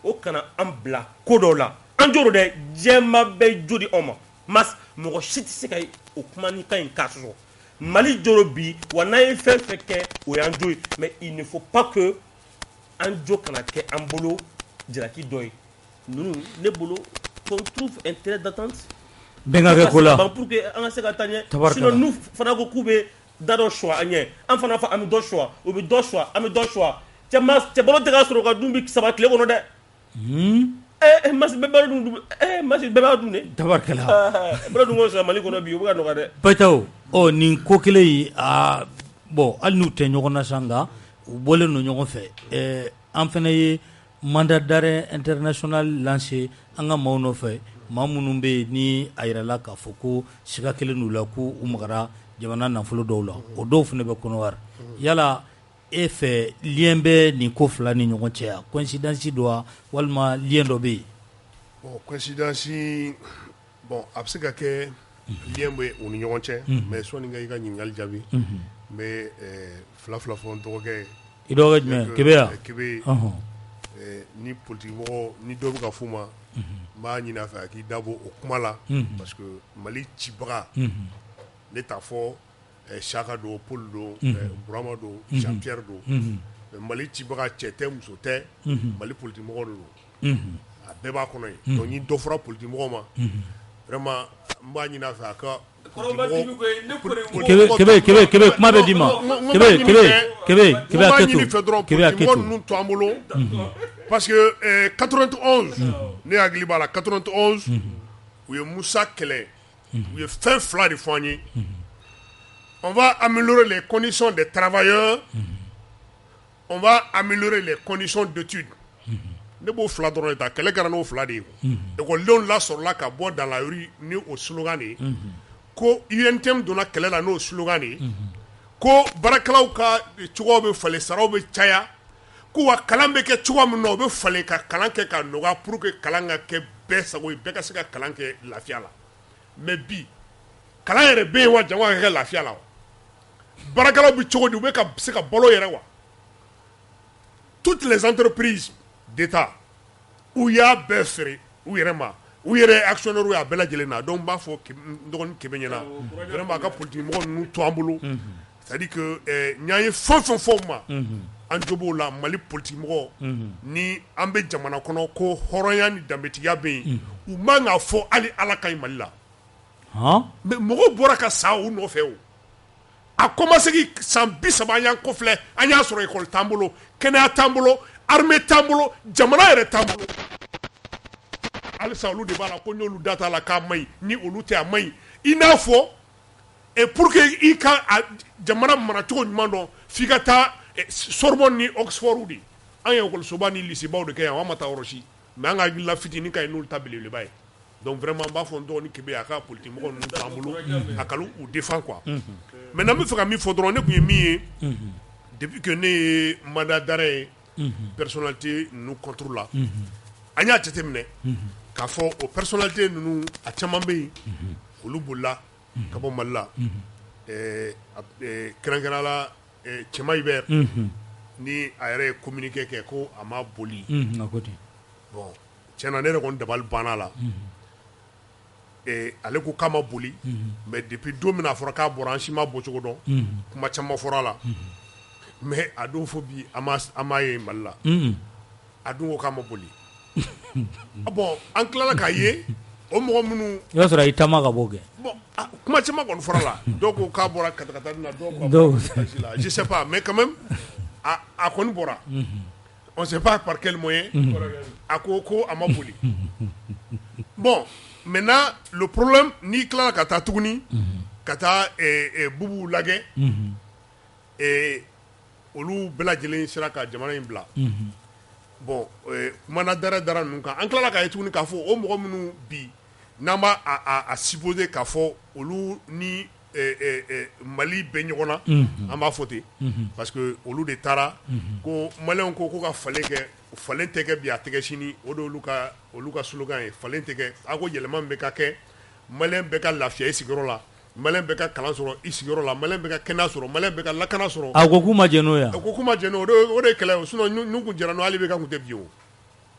au Kana Ambla, Kodola, Andjorode, Djemabe Jodi Oma, Mas, Morochit Sekai, au Kumanika in Kasso. Mali Djorobi, Wanaï fait ou Andjoy, mais il ne faut pas que Andjo Kanake Ambolo, Djaki Doy. Nous, les bolos, qu'on trouve intérêt d'attente. Benga Kola. Pour que on se gatanye. Sinon, nous, Fanago Koube, Dado choix, Agnès. En Fanafa, Ami do choix, ou do choix, Ami do choix. Tiamas, Tiabolo de Gastro, Dumbi, ça va clé au nord. Mas Bebadoun, Mas Bebadoun, Tabarkala. Bradungo, Mali Konobi, ou Ganogade. Petao, oh, Ninkokele, ah, bon, al nous tenons na sanga, ou bole no nyon fait. En fait, mandat d'arrêt international lancé, anga mauno fait, Mamunumbe ni Ayrala Kafoko, Shikakele Nulaku, Umara, Jamana Nafolo Dola, au Dof Nebekonoir. Yala. E fait lien bɛ nin ko fila ni ɲɔgɔn cɛ coïncidence doit walima lien dɔ bɛ yen. Bon coïncidence bon a bɛ se ka kɛ lien bɛ u ni ɲɔgɔn cɛ mais sɔnni ka i ka ɲininkali jaabi n bɛ fila fɔ n dɔgɔkɛ. I dɔgɔkɛ jumɛn Kebe Kebe ni politique mɔgɔ ni dɔ bɛ ka f'u ma n b'a ɲini a fɛ a k'i dabɔ o kuma la parce que Mali cibaga ne t'a fɔ. Chaka do, Paul do, Burama do, Jean-Pierre do. Mali cibaga cɛ tɛ muso tɛ Mali politique mɔgɔ do. A bɛɛ b'a kɔnɔ yen. Donc ni dɔ fɔra politique mɔgɔ ma vraiment n b'a ɲini a fɛ a ka Kebe kuma bɛ d'i ma. Kebe a kɛ to. Ninnu to an bolo parce que 91 ne hakili b'a la 91 u ye Musa kɛlɛ u ye fɛn fila de fɔ an ye. On va améliorer les conditions des travailleurs. On va améliorer les conditions d'études. Ne b'o fila dɔrɔn de ta kɛlɛ kɛra n'o fila de ye. Écoledenw lasɔrɔla ka bɔ dans la rue ni o slogan de ye. Ko UNTM donna kɛlɛ la n'o slogan de ye. Ko baarakɛlaw ka cogoyaw bɛ falen saraw bɛ caya k'u ka kalan bɛ kɛ cogoya min na o bɛ falen ka kalan kɛ ka nɔgɔya pour que kalan ka kɛ bɛɛ sago ye bɛɛ ka se ka kalan kɛ lafiya la mais bi kalan yɛrɛ bɛ yen wa jango ka kɛ lafiya la wa baarakɛlaw bɛ cogo di u bɛ ka se ka balo yɛrɛ wa toutes les entreprises d'État u y'a bɛɛ feere u yɛrɛ ma u yɛrɛ actionnaire y'a bɛɛ lajɛlen na donc n b'a fɔ dɔgɔnin Kɛmɛ ɲɛna vraiment a ka politique mɔgɔ ninnu to an bolo c'est à dire que n'an ye fɛn fɛn fɔ u ma an jo b'o la Mali politique mɔgɔ ni an bɛ jamana kɔnɔ ko hɔrɔnya ni danbetigiya bɛ yen u man k'a fɔ hali Ala ka ɲi Mali la mais mɔgɔw bɔra ka sa u nɔfɛ o a commencé san 30 an y'an kɔfilɛ an y'a sɔrɔ école t'an bolo kɛnɛya t'an bolo armée t'an bolo jamana yɛrɛ t'an bolo halisa olu de b'a la ko n'olu da t'a la k'a ma ɲi ni olu tɛ a ma ɲi i n'a fɔ pour que i ka jamana maracogo ɲuman dɔn f'i ka taa Sorbonne ni Oxford de an ye école ni lycée baw de kɛ yan an ma taa yɔrɔ si mais an ka hakilila fitinin ka ɲi n'olu ta belebeleba ye donc vraiment n b'a fɔ n dɔgɔnin Kɛmɛ a ka politique mɔgɔ ninnu t'an bolo a ka u défend quoi maintenant n bɛ fɛ ka min fɔ dɔrɔn ne tun ye min ye depuis que ne ye mandat d'arrêt personnalité ninnu contre la an y'a jateminɛ k'a fɔ o personnalité ninnu a caman bɛ yen olu bolila ka bɔ Mali la kɛrɛnkɛrɛnnenya la Cɛma Hubert ni a yɛrɛ ye communiqué kɛ ko a ma boli bon tiɲɛna ne yɛrɛ kɔni dabali banna la ale ko k'a ma boli mais depuis don min a fɔra k'a bɔra an si ma bɔcogo dɔn kuma caman fɔra la mais a don fo bi an m'a ye Mali la a don ko k'a ma boli bon an tilala k'a ye o mɔgɔ minnu i b'a sɔrɔ a y'i taama ka bɔ kɛ bon kuma caman kɔni fɔra la dɔw ko k'a bɔra katakatani na dɔw ko la je sais pas mais quand même a kɔni bɔra on sait pas par quel moyen a ko a ma boli bon maintenant le problème ni tilala ka taa tuguni ka taa Bubu lagɛ olu bɛɛ lajɛlen sera ka jamana in bila bon kumana dara ninnu kan an tilala k'a ye tuguni k'a fɔ o mɔgɔ minnu bi n'an b'a a supposer k'a fɔ olu ni Mali bɛ ɲɔgɔn na an b'a fɔ ten parce que olu de taara ko maliyɛnw ko ka falen tɛ kɛ bi a tɛgɛ sini o de olu ka slogan ye falen tɛ kɛ a ko yɛlɛma bɛ ka kɛ maliyɛn bɛ ka lafiya i sigiyɔrɔ la maliyɛn bɛ ka kalan sɔrɔ i sigiyɔrɔ la maliyɛn bɛ ka kɛnɛya sɔrɔ maliyɛn bɛ ka lakana sɔrɔ a ko k'u ma jɛn n'o ye a ko k'u ma jɛn n'o o de ye kɛlɛ o sinon n'u kun jɛra n'o hali IBK kun tɛ bi o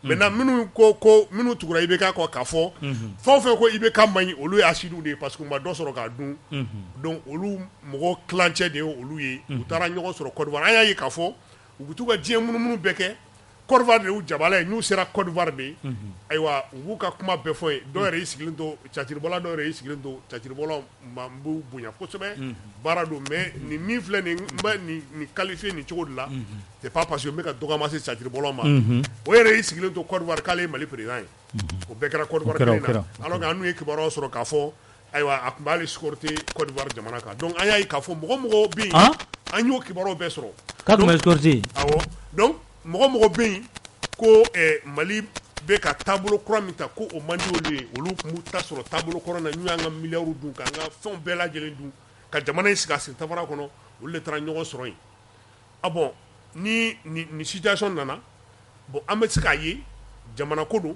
maintenant minnu ko minnu tugura IBK kɔ k'a fɔ fɛn o fɛn ko IBK man ɲi olu ye asidiw de ye parce que u ma dɔ sɔrɔ k'a dun donc olu mɔgɔ tilancɛ de ye olu ye u taara ɲɔgɔn sɔrɔ Côte d'Ivoire an y'a ye k'a fɔ u bɛ t'u ka diɲɛ munumunu bɛɛ kɛ Côte d'Ivoire de y'u jabala ye n'u sera Côte d'Ivoire bɛ ayiwa u b'u ka kuma bɛɛ fɔ ye dɔw yɛrɛ y'i sigilen to Catiribɔla dɔw yɛrɛ y'i sigilen to Catiribɔla n b'u bonya kosɛbɛ baara don mais nin min filɛ nin n bɛ nin qualifié nin cogo de la c'est pas parce que n bɛ ka dɔgɔma se Catiribɔla ma o yɛrɛ y'i sigilen to Côte d'Ivoire k'ale ye Mali président ye o bɛɛ kɛra Côte d'Ivoire kelen na alors que an n'u ye kibaruyaw sɔrɔ k'a fɔ ayiwa a tun b'ale escorter Côte d'Ivoire jamana kan donc an y'a ye k'a fɔ mɔgɔ bɛ yen an y'o kibaruyaw bɛɛ sɔrɔ k'a tun bɛ escorter awɔ donc mɔgɔ bɛ yen ko Mali bɛ ka taabolo kura min ta ko o man di olu ye olu tun b'u ta sɔrɔ taabolo kura na n'u y'an ka miliyariw dun k'an ka fɛnw bɛɛ lajɛlen dun ka jamana in sigi a sen tabara kɔnɔ olu de taara ɲɔgɔn sɔrɔ yen bon ni situation nana bon an bɛ se k'a ye jamana ko don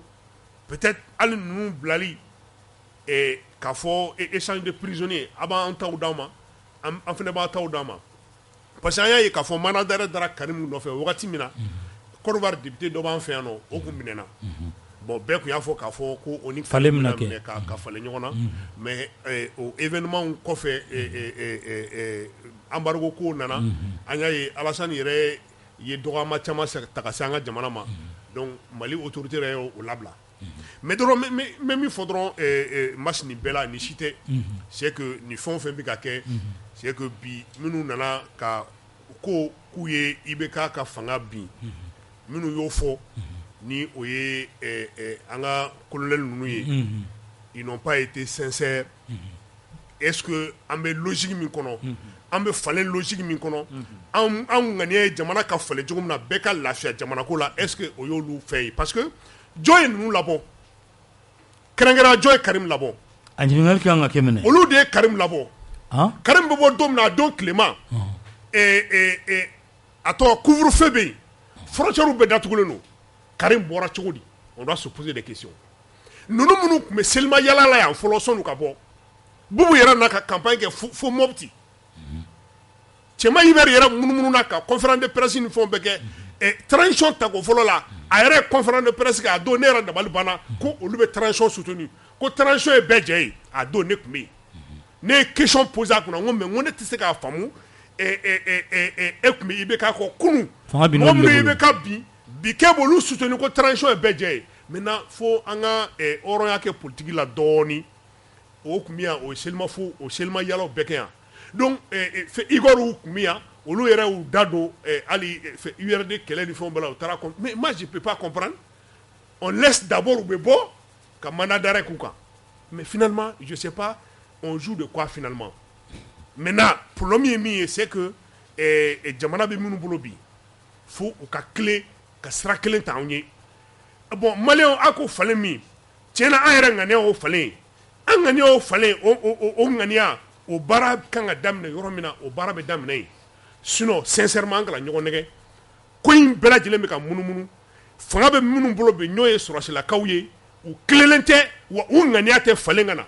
peut-être hali ninnu bilali k'a fɔ échange de prisonniers a b'an taw d'an ma an fana b'a taw d'an ma parce que an y'a ye k'a fɔ mandat d'arrêt dara Karimu nɔfɛ wagati min na Côte d'Ivoire député dɔ b'an fɛ yan nɔ o kun minɛna bon bɛɛ kun y'a fɔ k'a fɔ ko o ni falen bɛna kɛ ka falen ɲɔgɔn na mais o événement kɔfɛ embargo ko nana an y'a ye Alassane yɛrɛ ye dɔgɔyama caman ta ka se an ka jamana ma donc Mali autorité yɛrɛ y'o labila mais dɔrɔn n bɛ min fɔ dɔrɔn match nin bɛɛ la ni si tɛ c'est que nin fɛn o fɛn bɛ ka kɛ c'est que bi minnu nana ka ko k'u ye IBK ka fanga bin minnu y'o fɔ ni o ye an ka colonel ninnu ye ils n'ont pas été sincères est-ce que an bɛ logique min kɔnɔ an bɛ falen logique min kɔnɔ an ŋaniya ye jamana ka falen cogo min na bɛɛ ka lafiya jamana ko la est-ce que o y'olu fɛ ye parce que jɔn ye ninnu labɔ kɛrɛnkɛrɛnnenya jɔn ye Karim labɔ a ɲininkali kan ka kɛ minɛ olu de ye Karim labɔ Karim bɛ bɔ don min na a don tilema a tɔgɔ couvre-feu bɛ yen frontière bɛ datugulen don Karim bɔra cogo di on doit se poser des questions ninnu minnu tun bɛ selima yala la yan fɔlɔ sɔn'u ka bɔ Bubu yɛrɛ n'a ka campagne kɛ fo Mopti cɛma Iber yɛrɛ munumunu na ka conférence de presse ni fɛnw bɛɛ kɛ transition ta ko fɔlɔ la a yɛrɛ conférence de presse kɛ a don ne yɛrɛ dabali banna ko olu bɛ transition soutenu ko transition ye bɛɛ jɛ ye a don ne tun bɛ yen ne ye question posé a kunna n ko mais n ko ne tɛ se k'a faamu e tun bɛ IBK kɔ kunun mɔgɔ minnu IBK bi k'e b'olu soutenu ko transition ye bɛɛ jɛ ye maintenant fo an ka hɔrɔnya kɛ politique la dɔɔni o tun bɛ yan o ye selima yalaw bɛɛ kɛ yan donc Igor tun bɛ yan olu yɛrɛ y'u da don hali URD kɛlɛ ni fɛnw bɛɛ la u taara mais moi je peux pas comprendre on laisse d'abord u bɛ bɔ ka mandat d'arrêt k'u kan mais finalement je sais pas on joue de quoi finalement maintenant problème ye min ye c'est que jamana bɛ minnu bolo bi fo u ka kile ka sira kelen ta anw ye bon maliyɛnw a ko falen min tiɲɛna an yɛrɛ ŋaniya o falen an ŋaniya o falen o ŋaniya o baara kan ka daminɛ yɔrɔ min na o baara bɛ daminɛ yen sinon sincèrement an kana ɲɔgɔn nɛgɛ ko in bɛɛ lajɛlen bɛ ka munumunu fanga bɛ minnu bolo bi n'o ye sɔrɔsilakaw ye u tilelen tɛ wa u ŋaniya tɛ falen ka na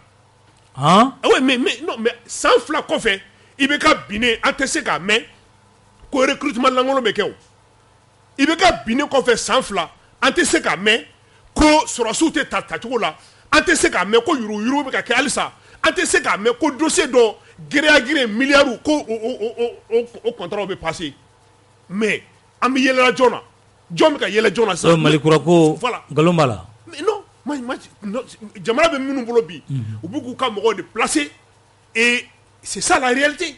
oui mais non mais san fila kɔfɛ i bɛ ka binnen an tɛ se k'a mɛn ko recrutement lankolon bɛ kɛ o i bɛ ka binnen kɔfɛ san fila an tɛ se k'a mɛn ko sɔrɔsiw tɛ ta tacogo la an tɛ se k'a mɛn ko yurugu-yurugu bɛ ka kɛ halisa an tɛ se k'a mɛn ko dossier dɔ gere miliyariw ko o contrat bɛ passer mais an bɛ yɛlɛla jɔn na jɔn bɛ ka yɛlɛ jɔn na sisan Malikura ko nkalon b'a la mais non jamana bɛ minnu bolo bi u b'u k'u ka mɔgɔw de placer et c'est ça la réalité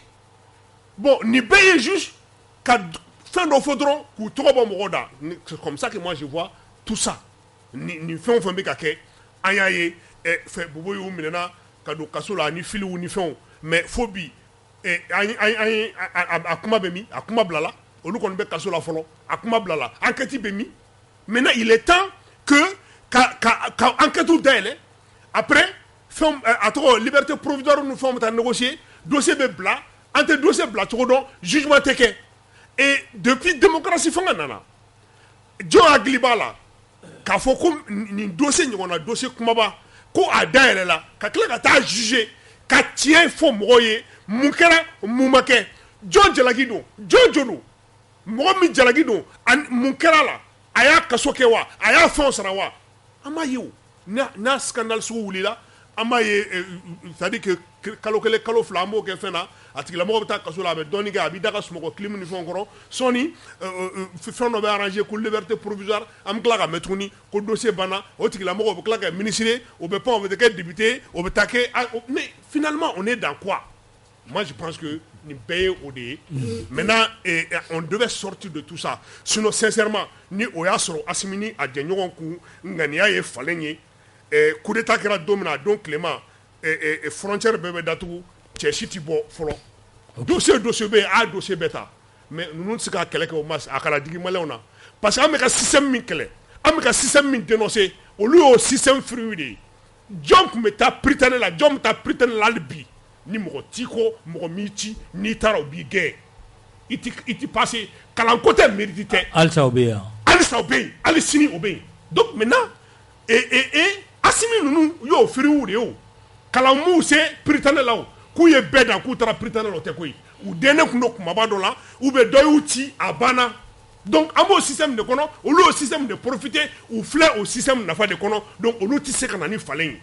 bon nin bɛɛ ye juste ka fɛn dɔ fɔ dɔrɔn k'u tɔgɔ bɔ mɔgɔw da c'est comme ça que moi je vois tout ça nin fɛn o fɛn bɛ ka kɛ an y'a ye Bobo y'u minɛna ka don kaso la ni filiw ni fɛnw mais fo bi a kuma bɛ min a kuma bilala olu kɔni bɛ kaso la fɔlɔ a kuma bilala enquête bɛ min maintenant il est temps que ka enquête dayɛlɛ après fɛn a tɔgɔ liberté provisoire ni fɛnw bɛ taa négocier dossier bɛ bila an tɛ dossier bila cogo dɔn jugement tɛ kɛ et depuis démocratie fanga nana jɔn hakili b'a la k'a fɔ ko nin dossier ɲɔgɔnna dossier kumaba ko a dayɛlɛ la ka tila ka taa juger ka tiɲɛ fɔ mɔgɔw ye mun kɛra mun ma kɛ jɔn jalaki don jɔn don mɔgɔ min jalaki don mun kɛra la a y'a kaso kɛ wa a y'a fɛnw sara wa an m'a ye o n'a scandale sugu wulila an b'a ye c'est à dire que kalo kelen kalo fila an b'o kɛ fɛn na a tigilamɔgɔ bɛ taa kaso la a bɛ dɔɔnin kɛ a bɛ da ka sunɔgɔ clim ni fɛnw kɔrɔ sɔɔni fɛn dɔ bɛ arranger ko liberté provisoire an bɛ tila ka mɛn tuguni ko dossier banna o tigilamɔgɔ o bɛ tila ka ministre o bɛ pan o bɛ kɛ député o bɛ taa kɛ mais finalement on est dans quoi moi je pense que nin bɛɛ ye o de ye maintenant on devait sortir de tout ça sinon sincèrement ni o y'a sɔrɔ Asimi ni a jɛɲɔgɔn kun ŋaniya ye falen ye coup d'état kɛra don min na a don tilema frontière bɛɛ bɛ datugu cɛ si tɛ bɔ fɔlɔ dossier bɛ yen a dossier bɛɛ ta mais ninnu tɛ se ka kɛlɛ kɛ o ma a kana digi maliyɛnw na parce que an bɛ ka système min kɛlɛ an bɛ ka système min dénoncer olu y'o système fruit de ye jɔn tun bɛ taa Prytanée la jɔn bɛ taa Prytanée la hali bi ni mɔgɔ t'i ko mɔgɔ m'i ci n'i taara o b'i gɛn i ti passé kalanko tɛ mérite tɛ halisa o bɛ yan halisa o bɛ yen hali sini o bɛ yen donc maintenant Asimi ninnu y'o firiw de ye o kalan m'u se Prytanée la o k'u ye bɛɛ dan k'u taara Prytanée la o tɛ koyi u dennen tun don kumaba dɔ la ou bien dɔ y'u ci a banna donc an b'o système de kɔnɔ olu y'o système de profiter u filɛ o système nafa de kɔnɔ donc olu tɛ se ka na ni falen ye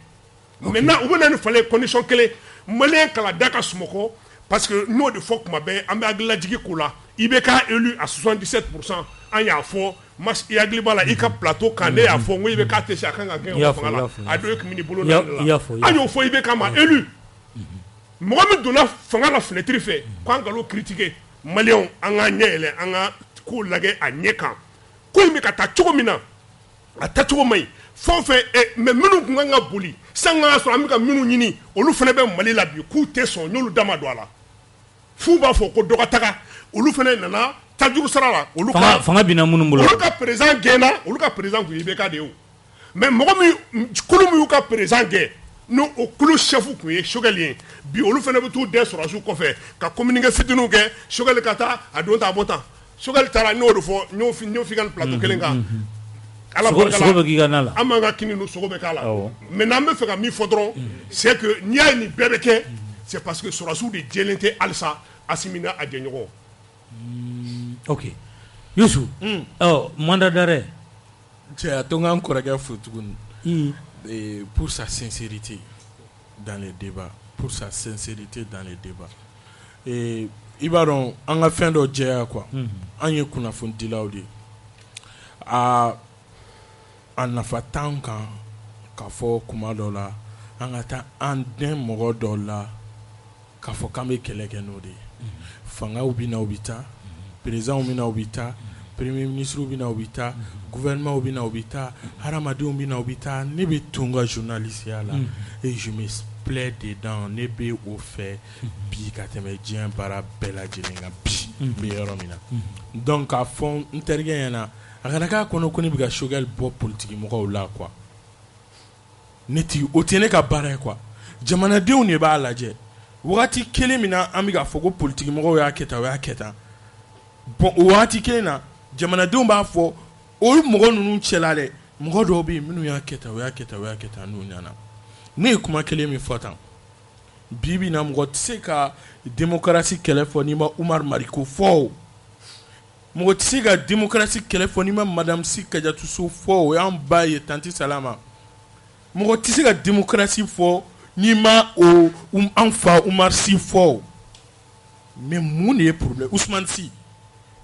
maintenant u bɛ na ni falen condition kelen maliyɛn kala da ka sunɔgɔ parce que n'o de fɔ kuma bɛɛ an bɛ hakililajigi k'o la IBK élu à 77% an y'a fɔ i hakili b'a la i ka plateau kan ne y'a fɔ n ko IBK tɛ se a kan ka gɛn o fanga la a don e tun bɛ n'i bolo da la an y'o fɔ IBK ma élu mɔgɔ min donna fanga la fenêtre fɛ k'an nkalon critiquer maliyɛnw an ka ɲɛ yɛlɛ an ka kow lajɛ a ɲɛ kan ko in bɛ ka taa cogo min na a tacogo man ɲi fɛn o fɛn mais minnu tun kan ka boli san ka sɔrɔ an bɛ ka minnu ɲini olu fana bɛ Mali la bi k'u tɛ sɔn n y'olu da ma don a la f'u b'a fɔ ko dɔ ka taga olu fana nana tajuru sara la olu ka fanga binna minnu bolo olu ka président gɛnna olu ka président tun ye IBK de ye o mais mɔgɔ min kulu min y'u ka président gɛn n'o o kulu chef tun ye Choguel ye bi olu fana bɛ t'u den sɔrɔsiw kɔfɛ ka communiqué fitininw kɛ Choguel ka taa a don ta a bɔ tan Choguel tara n'o de fɔ n'o fi ka plateau kelen kan ala sogo bɛ k'i ka na la an man ka kini nu sogo bɛ k'a la mais n'an bɛ fɛ ka min fɔ dɔrɔn c'est que n'i y'a ye nin bɛɛ bɛ kɛ c'est parce que sɔrɔsiw de jɛlen tɛ halisa Assimi n'a a jɛɲɔgɔn. Ok Youssou mandat d'arrêt cɛ a to n ka n kɔrɔkɛ fo tuguni pour sa sincérité dans les débats i b'a dɔn an ka fɛn dɔ jɛya quoi an ye kunnafonidilaw de ye a nafa t'an kan k'a fɔ kuma dɔ la an ka taa an dɛn mɔgɔ dɔw la k'a fɔ k'an bɛ kɛlɛ kɛ n'o de ye fangaw bɛ na u bɛ taa présidents bɛ na u bɛ taa premier ministre bɛ na u bɛ taa gouvernement bɛ na u bɛ taa hadamadenw bɛ na u bɛ taa ne bɛ to n ka journalistiya la et je me plais dedans ne bɛ o fɛ bi ka tɛmɛ diɲɛ baara bɛɛ lajɛlen kan bi n bɛ yɔrɔ min na donc k'a fɔ n terikɛ ɲɛna a kana k'a kɔnɔ ko ne bɛ ka Choguel bɔ politique mɔgɔw la quoi ne ti o tɛ ne ka baara ye quoi jamanadenw de b'a lajɛ wagati kelen min na an bɛ k'a fɔ ko politique mɔgɔw y'a kɛ tan o y'a kɛ tan bon o wagati kelen na jamanadenw b'a fɔ o mɔgɔ ninnu cɛla dɛ mɔgɔ dɔw bɛ yen minnu y'a kɛ tan o y'a kɛ tan o y'a kɛ tan n'u ɲana ne ye kuma kelen min fɔ tan bi bi na mɔgɔ tɛ se ka démocratie kɛlɛ fɔ n'i ma Umaru Mariko fɔ o mɔgɔ tɛ se ka démocratie kɛlɛ fɔ n'i ma Madame Si Kadiatuso fɔ o y'an ba ye Tanti Salama mɔgɔ tɛ se ka démocratie fɔ n'i ma o an fa Umaru Si fɔ o mais mun de ye problème Ousmane Si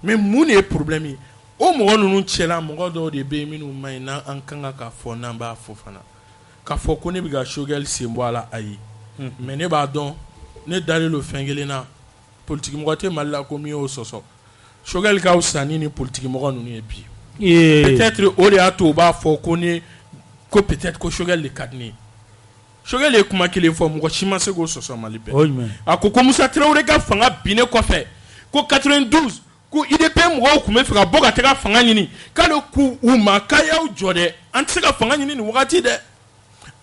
mais mun de ye problème ye o mɔgɔ ninnu cɛla mɔgɔ dɔw de bɛ yen minnu ma ɲi n'an kan ka fɔ n'an b'a fɔ fana k'a fɔ ko ne bɛ ka Choguel sen bɔ a la ayi mais ne b'a dɔn ne dalen don fɛn kelen na politique mɔgɔ tɛ Mali la ko min y'o sɔsɔ Choguel ka fisa ni politique mɔgɔ ninnu ye bi peut-être o de y'a to u b'a fɔ ko peut-être ko Choguel de ka di ne ye Choguel ye kuma kelen fɔ mɔgɔ si ma se k'o sɔsɔ Mali bɛɛ a ko Musa Traoré ka fanga binnen kɔfɛ ko 92 ko IDP mɔgɔw tun bɛ fɛ ka bɔ ka taga fanga ɲini k'ale k'u ma k'a y'aw jɔ dɛ an tɛ se ka fanga ɲini nin wagati dɛ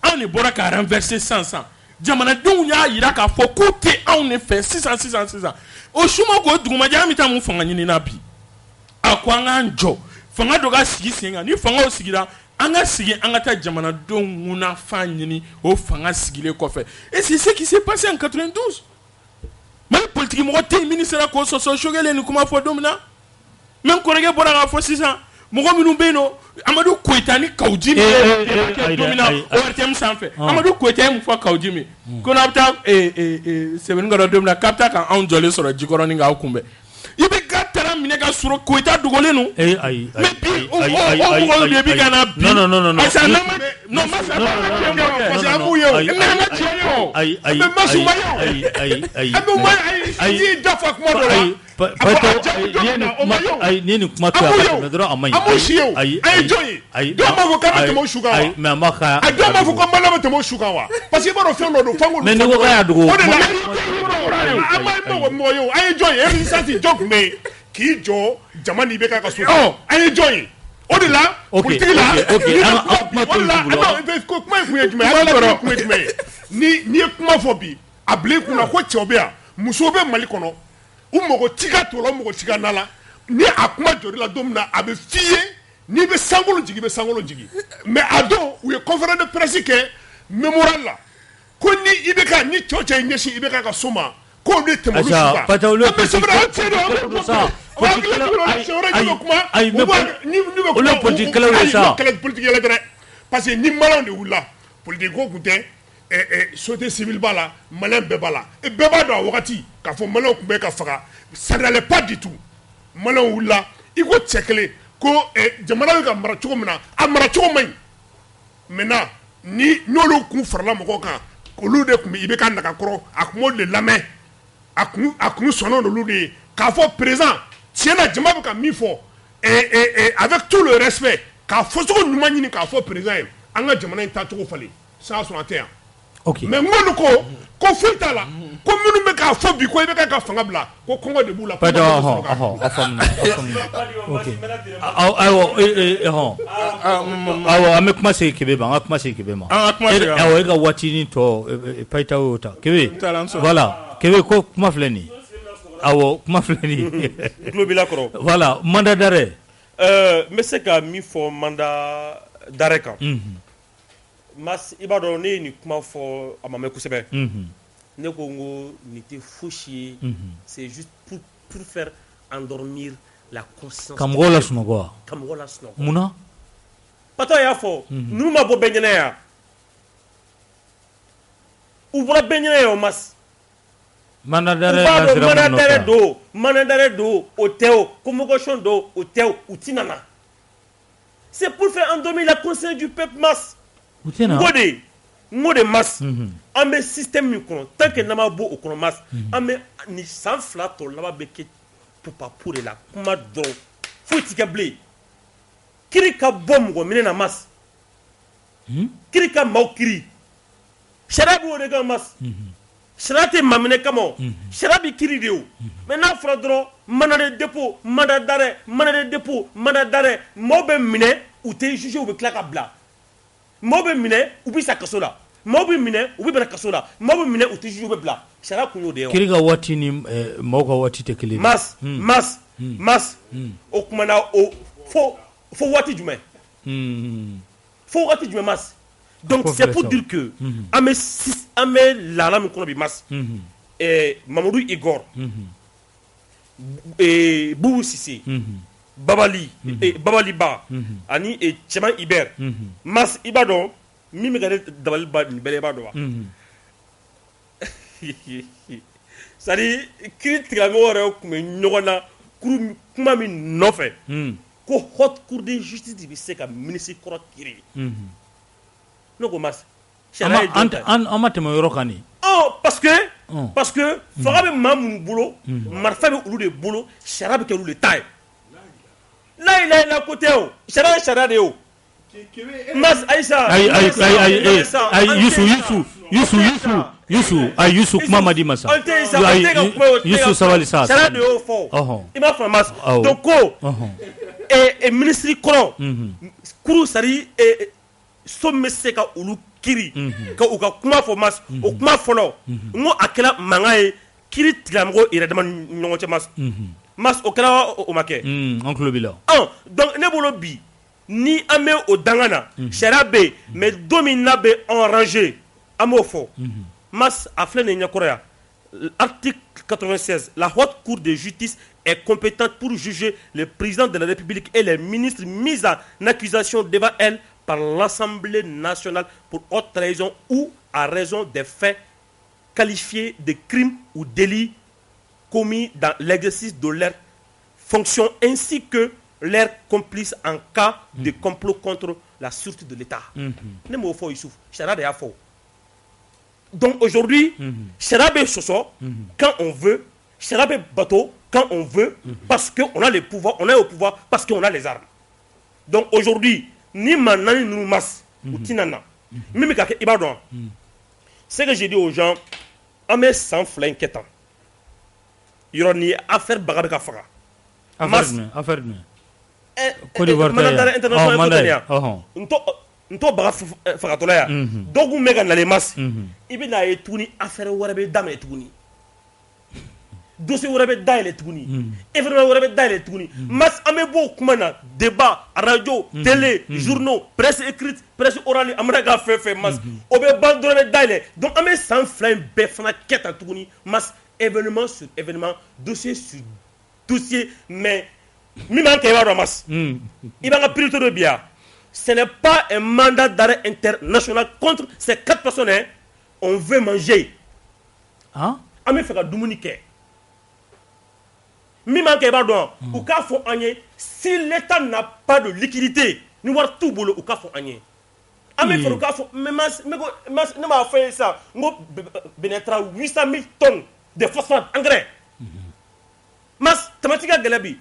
anw de bɔra ka renverser sisan jamanadenw y'a jira k'a fɔ k'u tɛ anw de fɛ sisan o suma k'o dugumajɛ an bɛ taa mun fanga ɲini na bi a ko an k'an jɔ fanga dɔ ka sigi sen kan ni fangaw sigira an ka sigi an ka taa jamanadenw munnafan ɲini o fanga sigilen kɔfɛ et c'est ce qui s'est passé en 92 Mali politique mɔgɔ tɛ yen min sera k'o sɔsɔ Choguel ye nin kuma fɔ don min na mais n kɔrɔkɛ bɔra k'a fɔ sisan mɔgɔ minnu bɛ yen nɔ Amadu Koyita ni Kawujimi kɛ don min na ORTM sanfɛ Amadu Koyita ye mun fɔ Kawujimi ko n'a bɛ taa Sɛbɛnnikɔrɔ don min na k'a bɛ taa k'anw jɔlen sɔrɔ Jikɔrɔ ni k'aw kunbɛn i bɛ ka taara minɛ ka sɔrɔ Koyita dogolen don mais bi o mɔgɔw de bɛ ka na bi non parce que an b'u ye o mais an ka tiɲɛ ye o an bɛ Masuma ye o an bɛ Umaru ayi dafa kuma dɔ la ni nin kuma to a ka tɛmɛ dɔrɔn a ma ɲi an b'u si ye o an ye jɔn ye dɔw b'a fɔ k'an bɛ tɛmɛ o su kan wa mais a ma ka a dɔw b'a fɔ ko Mali bɛ tɛmɛ o su kan wa parce que i b'a dɔn fɛn dɔ don f'an k'olu mais ni ko k'a y'a dogo o de la an ma mɔgɔ ye o an ye jɔn ye résistance jɔn tun bɛ yen k'i jɔ jama ni bɛ k'a ka so an ye jɔn ye o de la politique la kuma kun ye jumɛn ye n'i ye kuma fɔ bi a bila i kunna ko cɛw bɛ yan musow bɛ Mali kɔnɔ u mɔgɔ ti ka to la mɔgɔ ti ka na la ni a kuma jɔr'i la don min na a bɛ f'i ye n'i bɛ sankolo jigi i bɛ sankolo jigi mais a don u ye conférence de presse kɛ mémorial la ko ni i bɛ ka ni cɛw cɛ ɲɛsin i bɛ ka so ma k'o de tɛmɛ olu su kan Pataolo politique yɛlɛ dɛrɛ parce que ni maliyɛnw de wulila politique ko tun tɛ société civile b'a la maliyɛn bɛɛ b'a la et bɛɛ b'a dɔn a wagati k'a fɔ maliyɛnw tun bɛ ka faga ça n'allait pas du tout maliyɛnw wulila i ko cɛ kelen ko jamana bɛ ka mara cogo min na a mara cogo man ɲi maintenant ni n'olu kun farala mɔgɔw kan olu de tun bɛ i bɛ ka nagakɔrɔ a tun b'olu de lamɛn a kun sɔnna olu de ye k'a fɔ président tiɲɛ na jama bɛ ka min fɔ avec tout le respect k'a fɔ cogo ɲuman ɲini k'a fɔ président ye an ka jamana in taacogo falen san sɔrɔ a tɛ yan mais n ko foyi t'a la ko minnu bɛ k'a fɔ bi ko i bɛ ka fanga bila ko kɔngɔ de b'u la. Awɔ an bɛ kuma segin Kebe ma an ka kuma segin Kebe ma. Awɔ e ka waati ni tɔ Payita y'o ta Kebe voilà Kebe ko kuma filɛ nin ye. awo kuma filɛ tulo b'i la kɔrɔ voilà mandat d'arrêt n bɛ se ka min fɔ mandat d'arrêt kan mas i b'a dɔn ne ye nin kuma fɔ a ma mɛn kosɛbɛ ne ko n ko nin tɛ fosi ye c'est juste pour faire endormir la conscience ka mɔgɔw lasunɔgɔ wa ka mɔgɔw lasunɔgɔ munna patɔ y'a fɔ ninnu ma bɔ bɛɛ ɲɛna yan u bɔra bɛɛ ɲɛna yan o mas mandat u d'arrêt b'a dɔn nasira mandat mun d'arrêt nɔfɛ don mandat d'arrêt don o tɛ o convocation don o tɛ o u ti nana c'est pour faire endormir la conscience du peuple mas u tɛ na n ko de mas an bɛ système min kɔnɔ tant que n'an ma bɔ o kɔnɔ mas an bɛ nin san 2 tɔ laban bɛ kɛ pupapu de la kuma dɔrɔn foyi ti kɛ bilen kiri ka bɔ mɔgɔ minɛ na mas kiri ka maaw kiri sariya b'o de kan mas sariya tɛ maa minɛ kama o sariya bɛ kiri de o mais n'a fɔra dɔrɔn mandat de dépôt mandat d'arrêt mandat de dépôt mandat d'arrêt maaw bɛ minɛ u tɛ juger u bɛ tila ka bila maaw bɛ minɛ u bɛ sa kaso la maaw bɛ minɛ u bɛ bɛna kaso la maaw bɛ minɛ u tɛ juger u bɛ bila sariya kun y'o de ye wa kiri ka waati ni maaw ka waati tɛ kelen mas o kumana o fo waati jumɛn fo waati jumɛn mas donc c'est pour dire que an bɛ lahala min kɔnɔ bi mas Mamadou Igor Boubou Cissé Babali Ba ani Cɛman Iber mas i b'a dɔn min bɛ ka ne dabali ban nin bɛɛ i b'a dɔn wa c'est à dire kiiri tigilamɔgɔw yɛrɛ tun bɛ ɲɔgɔn na kuma min nɔfɛ ko haute cour de justice de bɛ se ka ministre kɔrɔ kiiri ne ko mas sariya ye jɔn ta ye an ma tɛmɛ yɔrɔ kan nin parce que fanga bɛ maa minnu bolo marifa bɛ olu de bolo sariya bɛ kɛ olu de ta ye n'a ilaha illa ko tɛ o sariya ye sariya de ye o mas ayisa Yusu kuma ma di masa Yusu sabali sa sariya de y'o fɔ i m'a faamu mas donc ko ministre kɔrɔ kuru sari so min bɛ se ka olu kiri ka u ka kuma fɔ mas o kuma fɔlɔ n ko a kɛra mankan ye kiri tigilamɔgɔw yɛrɛ dama ni ɲɔgɔn cɛ mas o kɛra o ma kɛ an tulo b'i la donc ne bolo bi ni an bɛ o danga na sariya bɛ yen mais don min n'a bɛ enranger an b'o fɔ mas a filɛ nin ɲɛkɔrɔ yan article 96 la haute cour de justice est compétente pour juger le président de la République et les ministres mis en accusation devant elle par l'Assemblée nationale pour haute trahison ou à raison des faits qualifiés de crimes ou délits commis dans l'exercice de leurs fonctions ainsi que leurs complices en cas de complot contre la sûreté de l'État. Ne m'o fɔ Youssouf, sariya de y'a fɔ. Donc aujourd'hui, sariya bɛ sɔsɔ quand on veut, sariya bɛ bato quand on veut, parce qu'on a le pouvoir, on est au pouvoir parce qu'on a les armes. Donc aujourd'hui, ni maa naani ninnu mas u tina na min bɛ ka kɛ i b'a dɔn ce que j'ai dit aux gens an bɛ san 2 in kɛ tan yɔrɔ ni affaire baga bɛ ka faga affaire jumɛn Côte d'Ivoire mandat d'arrêt international ko tɛ n t'o baga fagatɔla yan dɔw kun bɛ ka nalen mas i bɛ n'a ye tuguni affaire wɛrɛ bɛ daminɛ tuguni dossier wɛrɛ bɛ dayɛlɛ tuguni événement wɛrɛ bɛ dayɛlɛ tuguni mas an bɛ bɔ o kuma na débat radio télé journaux presse écrite presse orale an bɛna ka fɛn fɛn mas o bɛ ban dɔrɔn bɛ dayɛlɛ donc an bɛ san 2 in bɛɛ fana kɛ tan tuguni mas événement sur événement dossier sur dossier mais min b'an kɛ i b'a dɔn mas i b'an ka priorité dɔ bi yan ce n'est pas un mandat d'arrêt international contre ces 4 personnes hein on veut manger an bɛ fɛ ka dumuni kɛ min b'an kɛ i b'a dɔn u k'a fɔ an ye si l'État n'a pas de liquidité ni wari t'u bolo u k'a fɔ an ye an bɛ fɛ u k'a fɔ mais ne m'a fɔ ye sisan n ko Benin taara 800 000 tonnes de phosphate engrais mas tamati ka gɛlɛ bi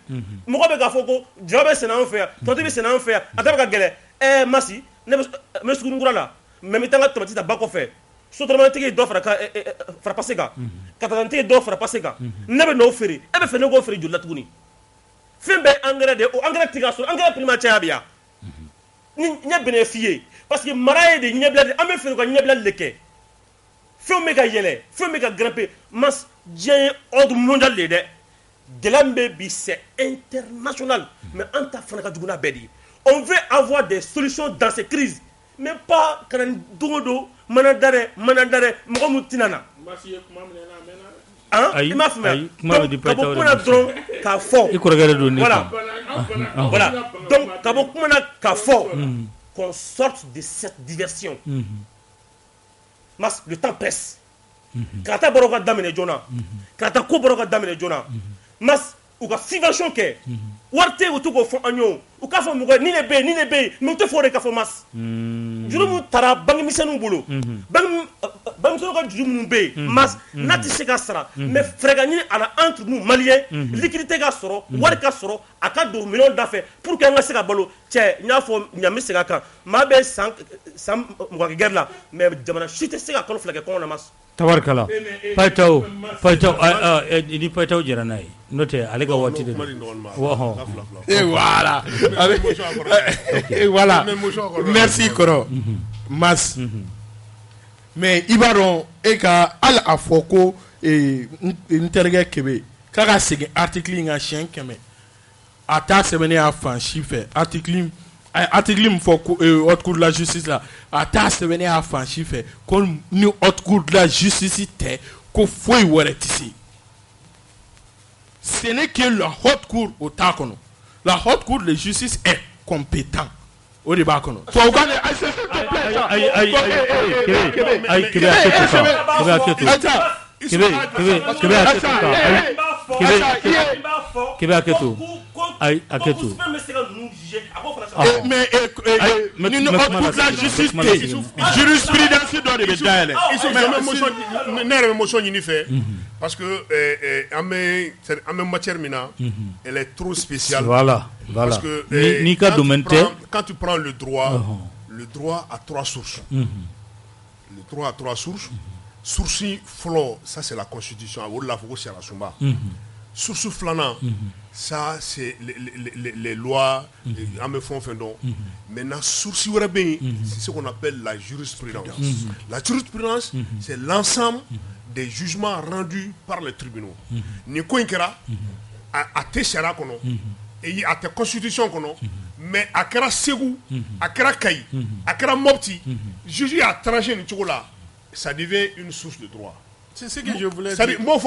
mɔgɔ bɛ k'a fɔ ko jaba bɛ sɛnɛ an fɛ yan tomati bɛ sɛnɛ an fɛ yan a ta bɛ ka gɛlɛ masi ne bɛ sugunikura la mais n bɛ taa n ka tomati ta ba kɔfɛ sotramatigi ye dɔ fara pase kan katakantigi ye dɔ fara pase kan ne bɛ n'o feere e bɛ fɛ ne k'o feere joli la tuguni fɛn bɛɛ engrais de o engrais tɛ ka sɔrɔ engrais prix ma caya bi yan ni n ye bɛnɛ f'i ye parce que mara ye de ɲɛbila de an bɛ fɛ ka ɲɛbilali de kɛ fɛnw bɛ ka yɛlɛ fɛnw bɛ ka grimper mas diɲɛ ordre mondial de dɛ gɛlɛya min bɛ bi c'est international mais an ta fana ka jugu n'a bɛɛ de ye on veut avoir des solutions dans ces crises mais pas ka na don o don mana dare mɔgɔ mun tɛna na i m'a faamuya donc ka bɔ kuma na dɔrɔn k'a fɔ i kɔrɔkɛ de don ne voilà voilà donc ka bɔ kuma na k'a fɔ qu'on sorte de cette diversion mas le temps presse ka taa baro ka daminɛ joona ka taa ko baro ka daminɛ joona mas u ka subvention kɛ wari tɛ u to k'o fɔ an ye u k'a fɔ mɔgɔ ni ne bɛ yen mais u tɛ fɔ o de k'a fɔ mas juru min taara banque misɛnninw bolo banque misɛnninw ka juru minnu bɛ yen mas n'a tɛ se ka sara mais fɛɛrɛ ka ɲini a la entre nous maliyɛn liquidité ka sɔrɔ wari ka sɔrɔ a ka don million da fɛ pour que an ka se ka balo cɛ n y'a fɔ ɲa bɛ segin a kan maa bɛ san mugan kɛ guerre la mais jamana si tɛ se ka kalo 2 kɛ kɔngɔ na mas tabarikala Payitaw ni Payitaw jɛra n'a ye n'o tɛ ale ka waati de don voilà voilà merci kɔrɔ mas mais i b'a dɔn e ka hali a fɔ ko n terikɛ Kebe k'a ka segin article in kan siɲɛ 100 a t'a sɛbɛnnen a fan si fɛ article min fɔ haute cour de la justice la a t'a sɛbɛnnen a fan si fɛ ko ni haute cour de la justice tɛ ko foyi wɛrɛ tɛ se ce n'est que la haute cour o t'a kɔnɔ la haute cour de justice est compétent o de b'a kɔnɔ tubabukan de Kebe Aketo mais ni haute la justice jurisprudence dɔ de bɛ dayɛlɛ ne yɛrɛ bɛ motion ɲini fɛ parce que an bɛ matière min na elle est trop spéciale voilà parce que ni ka domaine tɛ quand tu prends le droit a 3 sources le droit a 3 sources source fɔlɔ ça c'est la constitution o de la fɔ ko sariya sunba source filanan ça c'est les lois an bɛ fɛn o fɛn dɔn maintenant source wɛrɛ bɛ yen c'est ce qu'on appelle la jurisprudence la jurisprudence c'est l'ensemble des jugements rendus par les tribunaux ni ko in kɛra a tɛ sariya kɔnɔ a tɛ constitution kɔnɔ mais a kɛra Segu a kɛra Kayi a kɛra Mopti juge a tranché nin cogo la ça devient une source de droit. C'est ce que je voulais dire. Moi,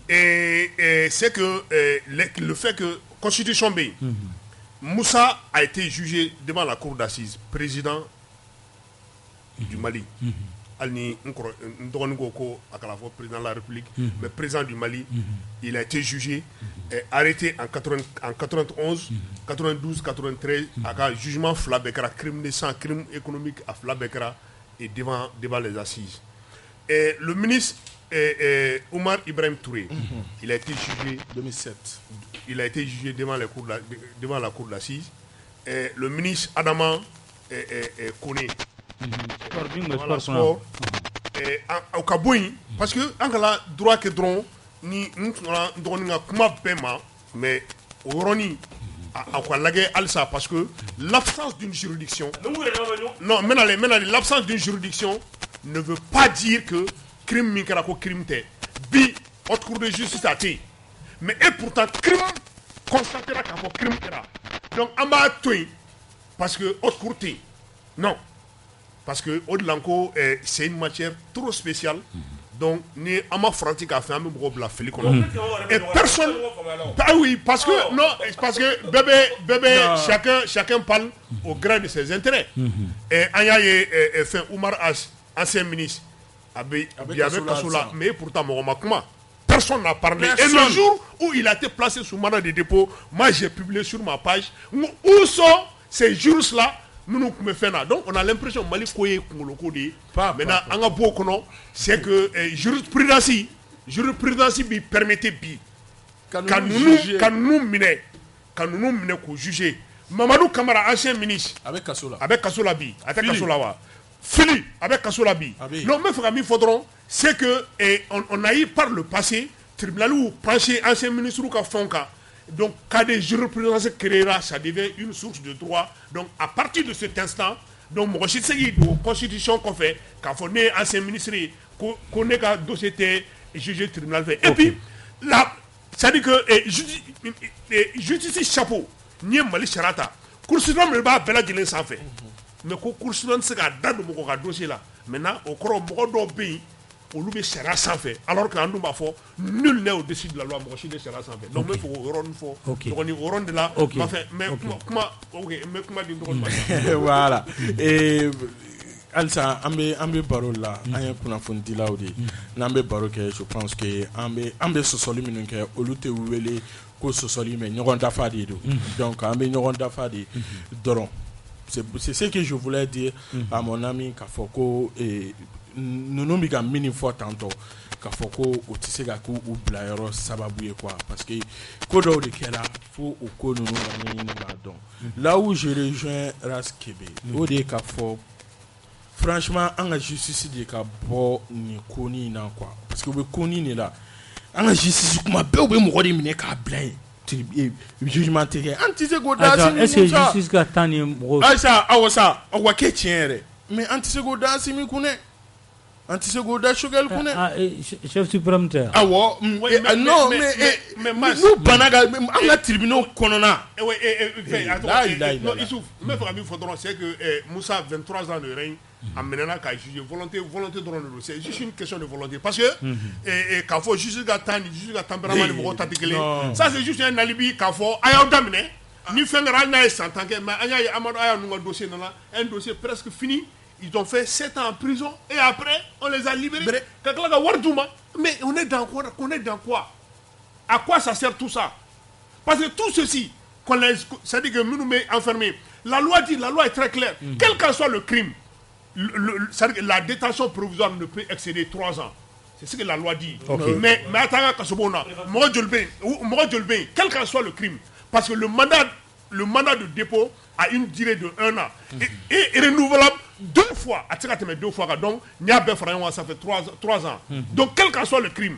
c'est que le fait que Constitution B, Moussa a été jugé devant la cour d'assises, président du Mali. Alni Ndongo président de la République, mais président du Mali, il a été jugé, arrêté en 91, 92, 93, à jugement Flabekra, crime de sang, crime économique à Flabekra. Et devant les assises. Et le ministre Oumar Ibrahim Touré, il a été jugé 2007. Il a été jugé devant la cour d'assises. Et le ministre Adama Kone, au Kaboui, parce que en la droit que drone ni kuma paiement, mais au Roni. Parce que l'absence d'une juridiction l'absence d'une juridiction ne veut pas dire que crime mikara ko crime te bi haute cour de justice a été mais et pourtant crime constatera qu'à crime era donc en bas parce que haute cour te non parce que au-delà c'est une matière trop spéciale. Donc, ni ama franti ka fait un peu la fili kono. Et personne. Ah oui, parce que bébé chacun parle au gré de ses intérêts. Et Anyaye fait Oumar H, ancien ministre, il y avait Kassoula, mais pourtant Mohamed personne n'a parlé. Et le jour où il a été placé sous mandat de dépôt, moi j'ai publié sur ma page où sont ces juristes-là. Donc on a l'impression Mali koye kungoloko de maintenant anga bokono c'est que jurisprudence bi permettait bi kan nous mine ko juger Mamadou Kamara ancien ministre avec Kassola bi avec Kassola wa Fili avec Kassola bi non mais faut mi faudron c'est que on a eu par le passé tribunal ou penché ancien ministre ou ka fonka. Donc, quand des jurisprudences créera, ça devient une source de droit. Donc, à partir de cet instant, donc, moi, je sais que la constitution qu'on fait, quand on est ancien ministre, qu'on est qu'un dossier juger tribunal fait. Et puis là, ça dit que justice chapeau ni Mali charata Cour suprême ne va pas belager sans fait. Mais Cour suprême c'est qu'à date de mon dossier là. Maintenant au corps beaucoup de pays on loue chara sans fait. Alors que nous bafo nul n'est au-dessus de la loi. Moi je suis des chara sans fait. Donc il faut on est au rond de là. Mais comment dire voilà. Et Alsa, ambe baro la, anya kuna fundi la odi. Nambe baro ke, je pense que ambe sosoli minunke, olute uwele ko sosoli mais nyogon dafadi do. Donc ambe nyogon dafadi doron. C'est ce que je voulais dire à mon ami Kafoko et nous bi ka mini fort tantôt Kafoko otisega ko ou blayero sababu quoi parce que ko do de kela faut au ko nous ni donc là où je rejoins Raskebe odi Kafo. Franchement, on a justice de ka bo ni koni na quoi parce que we koni ni là on a justice kuma be o be mo godi mine ka blind jugement terrain anti go da est-ce que justice ka tani mo ça awasa o wa ke tienre mais anti go da si mi kune anti go da shogel kune chef suprême terre awo non mais nous banaga on a tribunal konona non il souffre mais il faudra c'est que Moussa 23 ans de règne amenena ka juger volonté dans le dossier c'est juste une question de volonté parce que quand faut juger ga tempérament de mo tatikele ça c'est juste un alibi quand faut aya damine ni fengara na santanke mais aya amado aya no dossier na un dossier presque fini. Ils ont fait 7 ans en prison et après on les a libérés. Mais on est dans quoi? À quoi ça sert tout ça? Parce que tout ceci, ça dit que nous met enfermés. La loi est très claire. Quel qu'en soit le crime, la détention provisoire ne peut excéder 3 ans. C'est ce que la loi dit. Okay. Mais quel qu'en soit le crime, parce que le mandat de dépôt a une durée de 1 an et renouvelable 2 fois. Donc, ça fait 3 ans. Donc, quel qu'en soit le crime,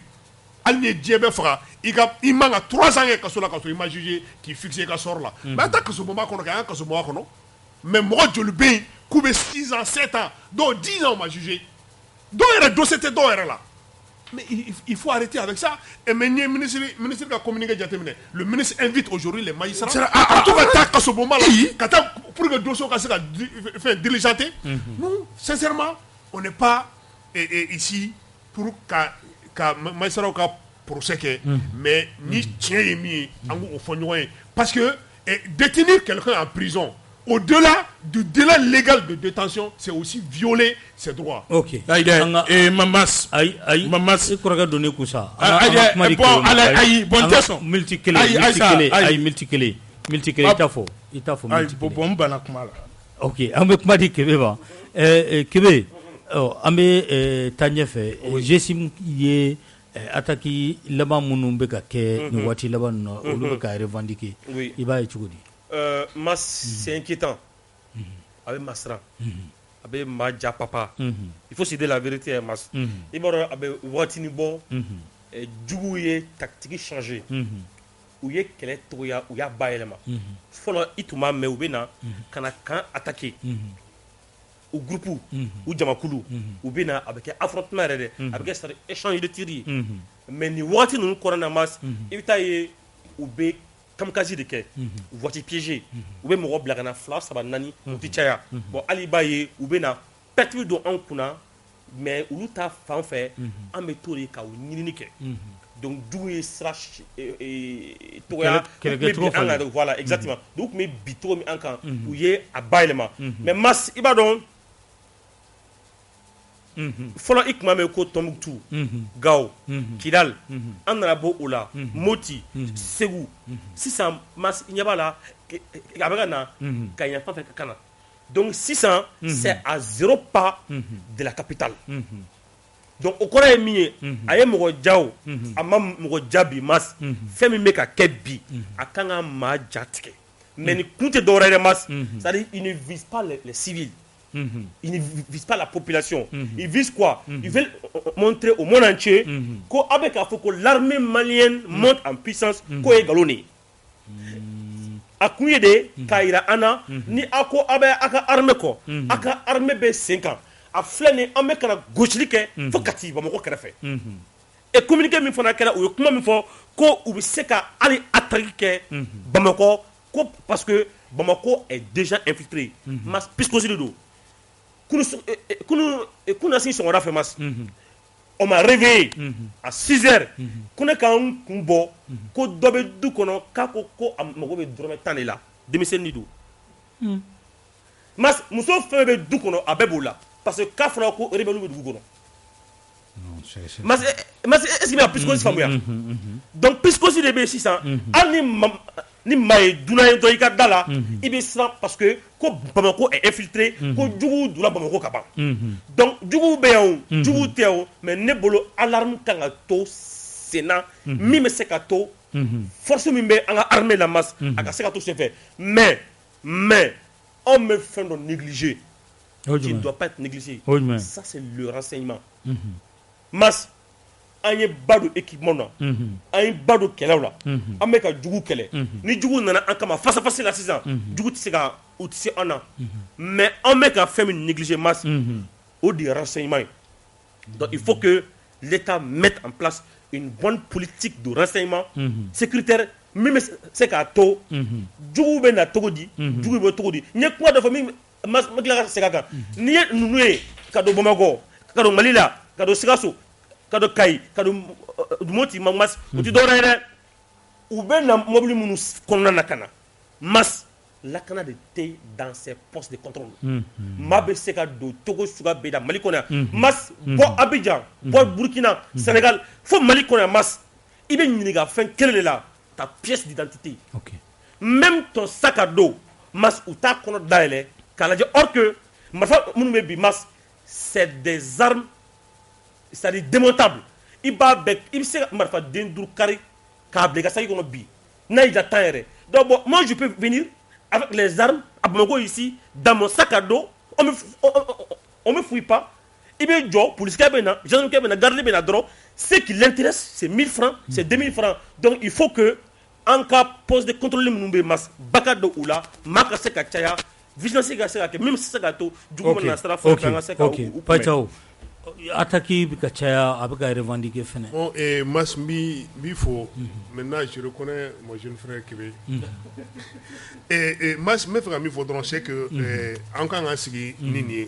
il manque 3 ans il m'a jugé qui fixe le sort là. Mais attends que ce moment, mais moi, je le paye, 6 ans, 7 ans, donc 10 ans, on m'a jugé. Donc, il y a dossier là. Mais il faut arrêter avec ça. Et maintenant, le ministre de la communication, le ministre invite aujourd'hui les magistrats à tout à ce moment-là, pour que le dossier soit diligenté. Nous, sincèrement, on n'est pas ici pour que magistrat procès, mais ni tient mis au fond. Parce que détenir quelqu'un en prison, au-delà du délai légal de détention, c'est aussi violer ses droits. Ok. Et Mamas. Mamas. Il faut donner comme ça. Bon, multiplier. Il t'a fait. Ok. On me dit que Kébé, on me t'a fait. Jessim y est attaqué là-bas mon beka ke ni wati là-bas on le beka revendiquer. Il va être choudi. C'est inquiétant. Avec Masra, avec Madja Papa. Il faut se dire la vérité à Mas. Il m'a avec Watini Bon, Djougouye tactique changé. Où y a quel est Toya, où y a Baelema. Follow Ituma Meubena, quand attaqué. Au groupe, ou Jamakulu, ou Bena, avec un affrontement, avec un échange de tirs. Mais ni Watini nous corona Mas, il taille ou B. Comme quasi de quai, voiture piégée, ou bien mon blagana flas, ça va nani, ou tichaya. Bon, alibaye, ou bien perdu dans un kuna, mais où ta fan fait, un méthode ka ou ninike. Donc, d'où est slash et toya, voilà, exactement. Donc, mais bito mi ankan, où y est à baillement. Mais mas, ibadon, Folo ikma me ko Tombouctou, Gao, Kidal, Anrabo Ola, Moti, Ségou. Si mas il n'y a pas là, Gabagana, quand il n'y a pas fait Kakana. Donc 600, c'est à 0 pas de la capitale. Donc au Korea mié, aye mo Jao, amam mo Jabi mas, femi meka kebi, akanga ma jatike. Mais ni compte d'oreille mas, c'est-à-dire il ne vise pas les civils. Ils ne visent pas la population. Ils visent quoi? Ils veulent montrer au monde entier que l'armée malienne monte en puissance. Ko est galonné. Akuye de Kaira Ana ni ako abe aka armée ko aka armée be 5 ans. A flâner en mekana gauche like faut kati ba moko krefe. et communiqué min fana kɛra u ye kuma min fɔ ko u bɛ se ka hali attaque kɛ Bamako ko parce que Bamako est déjà infiltré mas piscosi de don kunu si sɔgɔmada fɛ mas on m'a réveillé à 6h ko ne k'an kun bɔ ko dɔ bɛ du kɔnɔ k'a ko a mago bɛ dɔrɔmɛ 10 de la denmisɛnnin de don mas muso fɛn bɛ du kɔnɔ a bɛɛ b'o la parce que k'a fɔra ko rebelle bɛ dugu kɔnɔ mas est-ce que bɛ ka piscosi faamuya donc piscosi de bɛ yen sisan hali ni maa ye dunan ye dɔ i ka da la i bɛ siran parce que ko Bamako est infiltré ko juguw donna Bamako ka ban donc juguw bɛ yan o juguw tɛ yan o mais ne bolo alarme kan ka to sen na min bɛ se ka to force min bɛ an ka armée la mas a ka se ka to sen fɛ mais anw bɛ fɛn dɔ négliger qui ne doit pas être négligé ça c'est le renseignement mas an ye ba don équipement na an ye ba don kɛlɛw la an bɛ ka jugu kɛlɛ ni jugu nana an kama face à face la sisan jugu tɛ se ka u tɛ se an na mais an bɛ ka fɛn min négliger mas o de ye renseignement ye donc il faut que l'État mette en place une bonne politique de renseignement sécuritaire min bɛ se k'a to jugu bɛ na cogo di jugu bɛ cogo di n ye kuma dɔ fɔ min ma tila ka segin a kan n'i ye ninnu ye ka don Bamakɔ ka don Mali la ka don Sikaso ka don Kayi ka don Moti mas o tɛ dɔwɛrɛ ye dɛ u bɛ na mobili minnu kɔnɔna na ka na mas lakana de tɛ dans ces postes de contrôle maa bɛ se ka don Togo suguya bɛɛ la Mali kɔnɔ yan mas bɔ Abidjan bɔ Burkina Sénégal fo Mali kɔnɔ yan mas i bɛ ɲininka fɛn kelen de la ta pièce d'identité même ton sac à dos mas u t'a kɔnɔ dayɛlɛ k'a lajɛ or que marifa minnu bɛ bi mas c'est des armes c'est-à-dire démontable i bɛ se ka marifa den 5 kari k'a bila i ka saki kɔnɔ bi n'a y'i ja 10 yɛrɛ donc bon moi je peux venir avec les armes à Bamako ici dans mon sac à dos on me fouille pas i bɛ jɔ polisikɛ bɛ na gendarmerie bɛ na garde bɛ na dɔrɔn ce qui l'intéresse c'est 1000 francs c'est 2000 francs donc il faut que en cas poste de contrôle minnu bɛ mas baka don u la maa ka se ka caya vigilance ka se ka kɛ min bɛ se ka to jugu mana sira fɛ an ka se ka u kunbɛn attaque bɛ ka caya a bɛ ka revendiquer fɛnɛ bon mas n b'i fo maintenant je reconnais mon jeune frère Kébé mas n bɛ fɛ ka min fɔ dɔrɔn c'est que an kan k'an sigi ni nin ye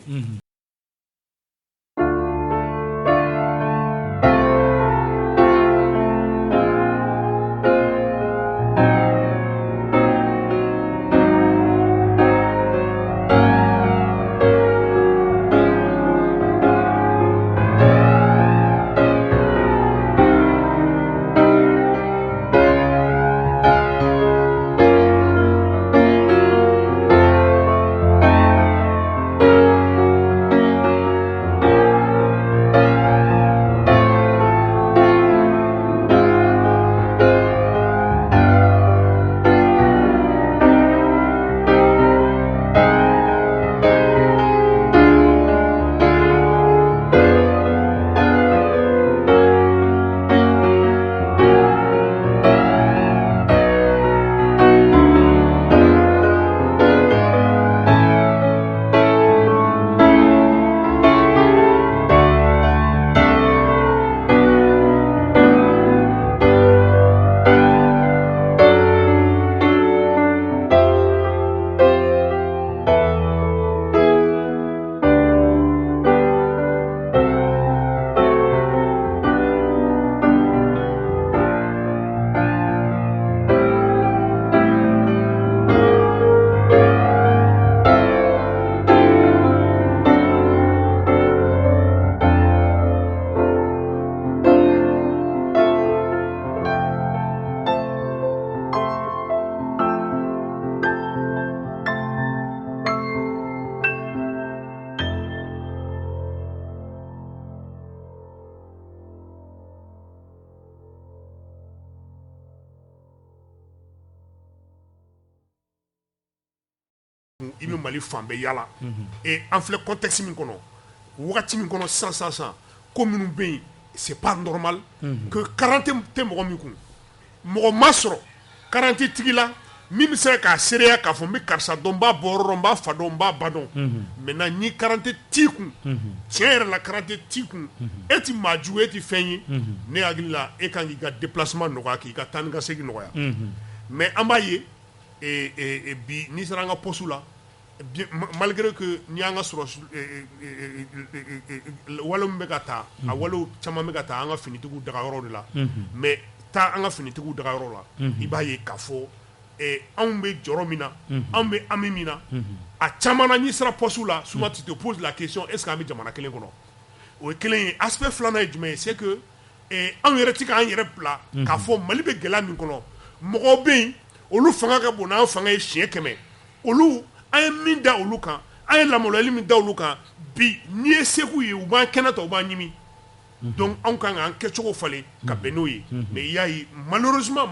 i bɛ Mali fan bɛɛ yala et an filɛ contexte min kɔnɔ wagati min kɔnɔ sisan ko minnu bɛ yen c'est pas normal que 40 tɛ mɔgɔ min kun mɔgɔ ma sɔrɔ 40 tigi la min bɛ se k'a seereya k'a fɔ n bɛ karisa dɔn n b'a bɔ yɔrɔ dɔn n b'a fa dɔn n b'a ba dɔn maintenant ni karante t'i kun tiɲɛ yɛrɛ la karante t'i kun e ti maa jugu e ti fɛn ye ne hakili la e kan k'i ka déplacement nɔgɔya k'i ka taa ni ka segin nɔgɔya mais an b'a ye bi n'i sera an ka poste la malgré que ni y'an ka sɔrɔ wale min bɛ ka taa a walew caman bɛ ka taa an ka finitigiw dagayɔrɔ de la mais taa an ka finitigiw dagayɔrɔ la i b'a ye k'a fɔ anw bɛ jɔrɔ min na anw bɛ ami min na a caman na n'i sera poste la souvent tu te poses la question est-ce que an bɛ jamana kelen kɔnɔ o ye kelen ye aspect filanan ye jumɛn ye c'est que anw yɛrɛ ti k'an yɛrɛ bila k'a fɔ Mali bɛ gɛlɛya min kɔnɔ mɔgɔw bɛ yen olu fanga ka bon n'an fanga ye siɲɛ 100 olu an ye min da olu kan an ye lamaloyali min da olu kan bi n'i ye seko ye u b'an kɛnɛ ta u b'an ɲimi donc anw kan k'an kɛcogo falen ka bɛn n'o ye mais i y'a ye malheureusement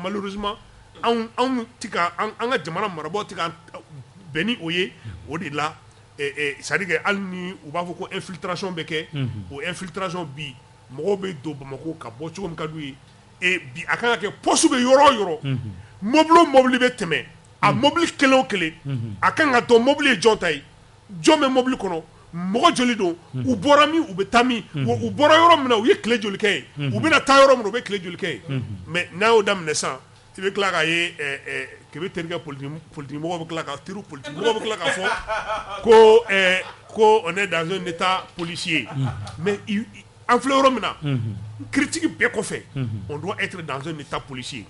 anw ti ka an ka jamana marabaaw ti ka bɛn ni o ye o de la c'est-à-dire que hali ni u b'a fɔ ko infiltration bɛ kɛ o infiltration bi mɔgɔw bɛ don Bamako ka bɔ cogo min ka d'u ye bi a kan ka kɛ poste bɛ yɔrɔ o yɔrɔ mobile o mobile bɛ tɛmɛ a mobile kelen o kelen a kan ka dɔn mobile ye jɔn ta ye jɔn bɛ mobile kɔnɔ mɔgɔ joli don u bɔra min u bɛ taa min u bɔra yɔrɔ min na u ye tile joli kɛ ye u bɛna taa yɔrɔ min na u bɛ tile joli kɛ ye mais n'a y'o daminɛ sisan i bɛ tila k'a ye kɛmɛ terikɛ politique mɔgɔw bɛ tila ka teriw politique mɔgɔw bɛ tila k'a fɔ ko on est dans un état policier mais an filɛ yɔrɔ min na critique bɛɛ kɔfɛ on doit être dans un état policier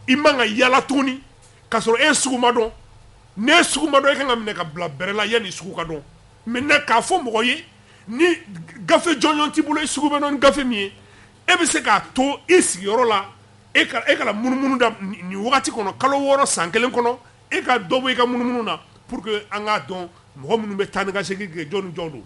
i man ka yala tuguni k'a sɔrɔ e ye sugu ma dɔn n'e ye sugu ma dɔn e kan ka minɛ ka bila bɛrɛ la yanni sugu ka dɔn maintenant k'a fɔ mɔgɔ ye ni gafe jɔnjɔn t'i bolo i sugu bɛ dɔn ni gafe min ye e bɛ se k'a to i sigiyɔrɔ la e ka munumunu da nin wagati kɔnɔ kalo 6 san 1 kɔnɔ e ka dɔ bɔ i ka munumunu na pour que an k'a dɔn mɔgɔ minnu bɛ taa ni ka segin kɛ jɔn ni jɔn don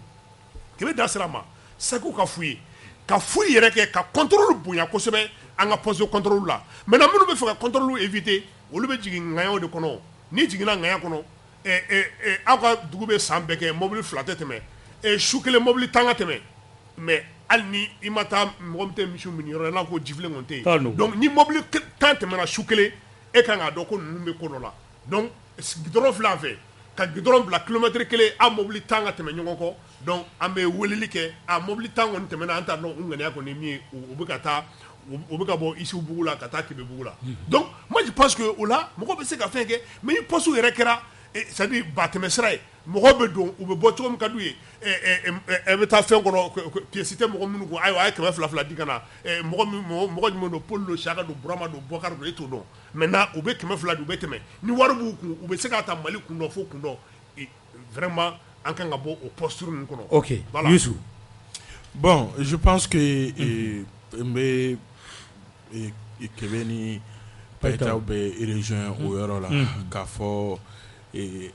k'i bɛ da sira ma seko ka f'u ye ka f'u yɛrɛ kɛ ka contrôle bonya kosɛbɛ an ka poste de contrôle la maintenant minnu bɛ fɛ ka contrôle éviter olu bɛ jigin ŋayaw de kɔnɔ ni jiginna ŋaya kɔnɔ aw ka dugu bɛ san bɛɛ kɛ mobile 2 tɛ tɛmɛ su kelen mobile 10 ka tɛmɛ mais hali ni i ma taa mɔgɔ min tɛ misiw minɛ yɔrɔ la ko jifilen kɔni tɛ yen donc ni mobile 10 tɛmɛna su kelen e kan k'a dɔn ko ninnu bɛ ko dɔ la donc gidɔrɔn filɛ an fɛ ka gidɔrɔn bila kilomètre 1 a mobile 10 ka tɛmɛ ɲɔgɔn kɔ donc an bɛ weleli kɛ a mobile 10 kɔni tɛmɛna an t'a dɔn u ŋaniya kɔni ye min ye u bɛ ka taa u bɛ ka bɔ Isubugu la ka taa Kɛbɛbugu la donc moi je pense que o la mɔgɔ bɛ se ka fɛn kɛ mais ni poste yɛrɛ kɛra c'est-à-dire batɛmɛ sira ye mɔgɔ bɛ don u bɛ bɔ cogo min ka d'u ye e bɛ taa fɛn kɔnɔ pièce tɛ mɔgɔ minnu kun ayiwa a ye 200 di ka na mɔgɔ jumɛn don Paul don Saka don Burama don Bokar don e t'o dɔn maintenant u bɛ 200 di u bɛ tɛmɛ ni wari b'u kun u bɛ se ka ta Mali kun dɔn fo kun dɔn vraiment an kan ka bɔ o posture ninnu kɔnɔ. Ok Youssou. Bon je pense que n bɛ Kɛbɛ ni Payitaw bɛ région o yɔrɔ la k'a fɔ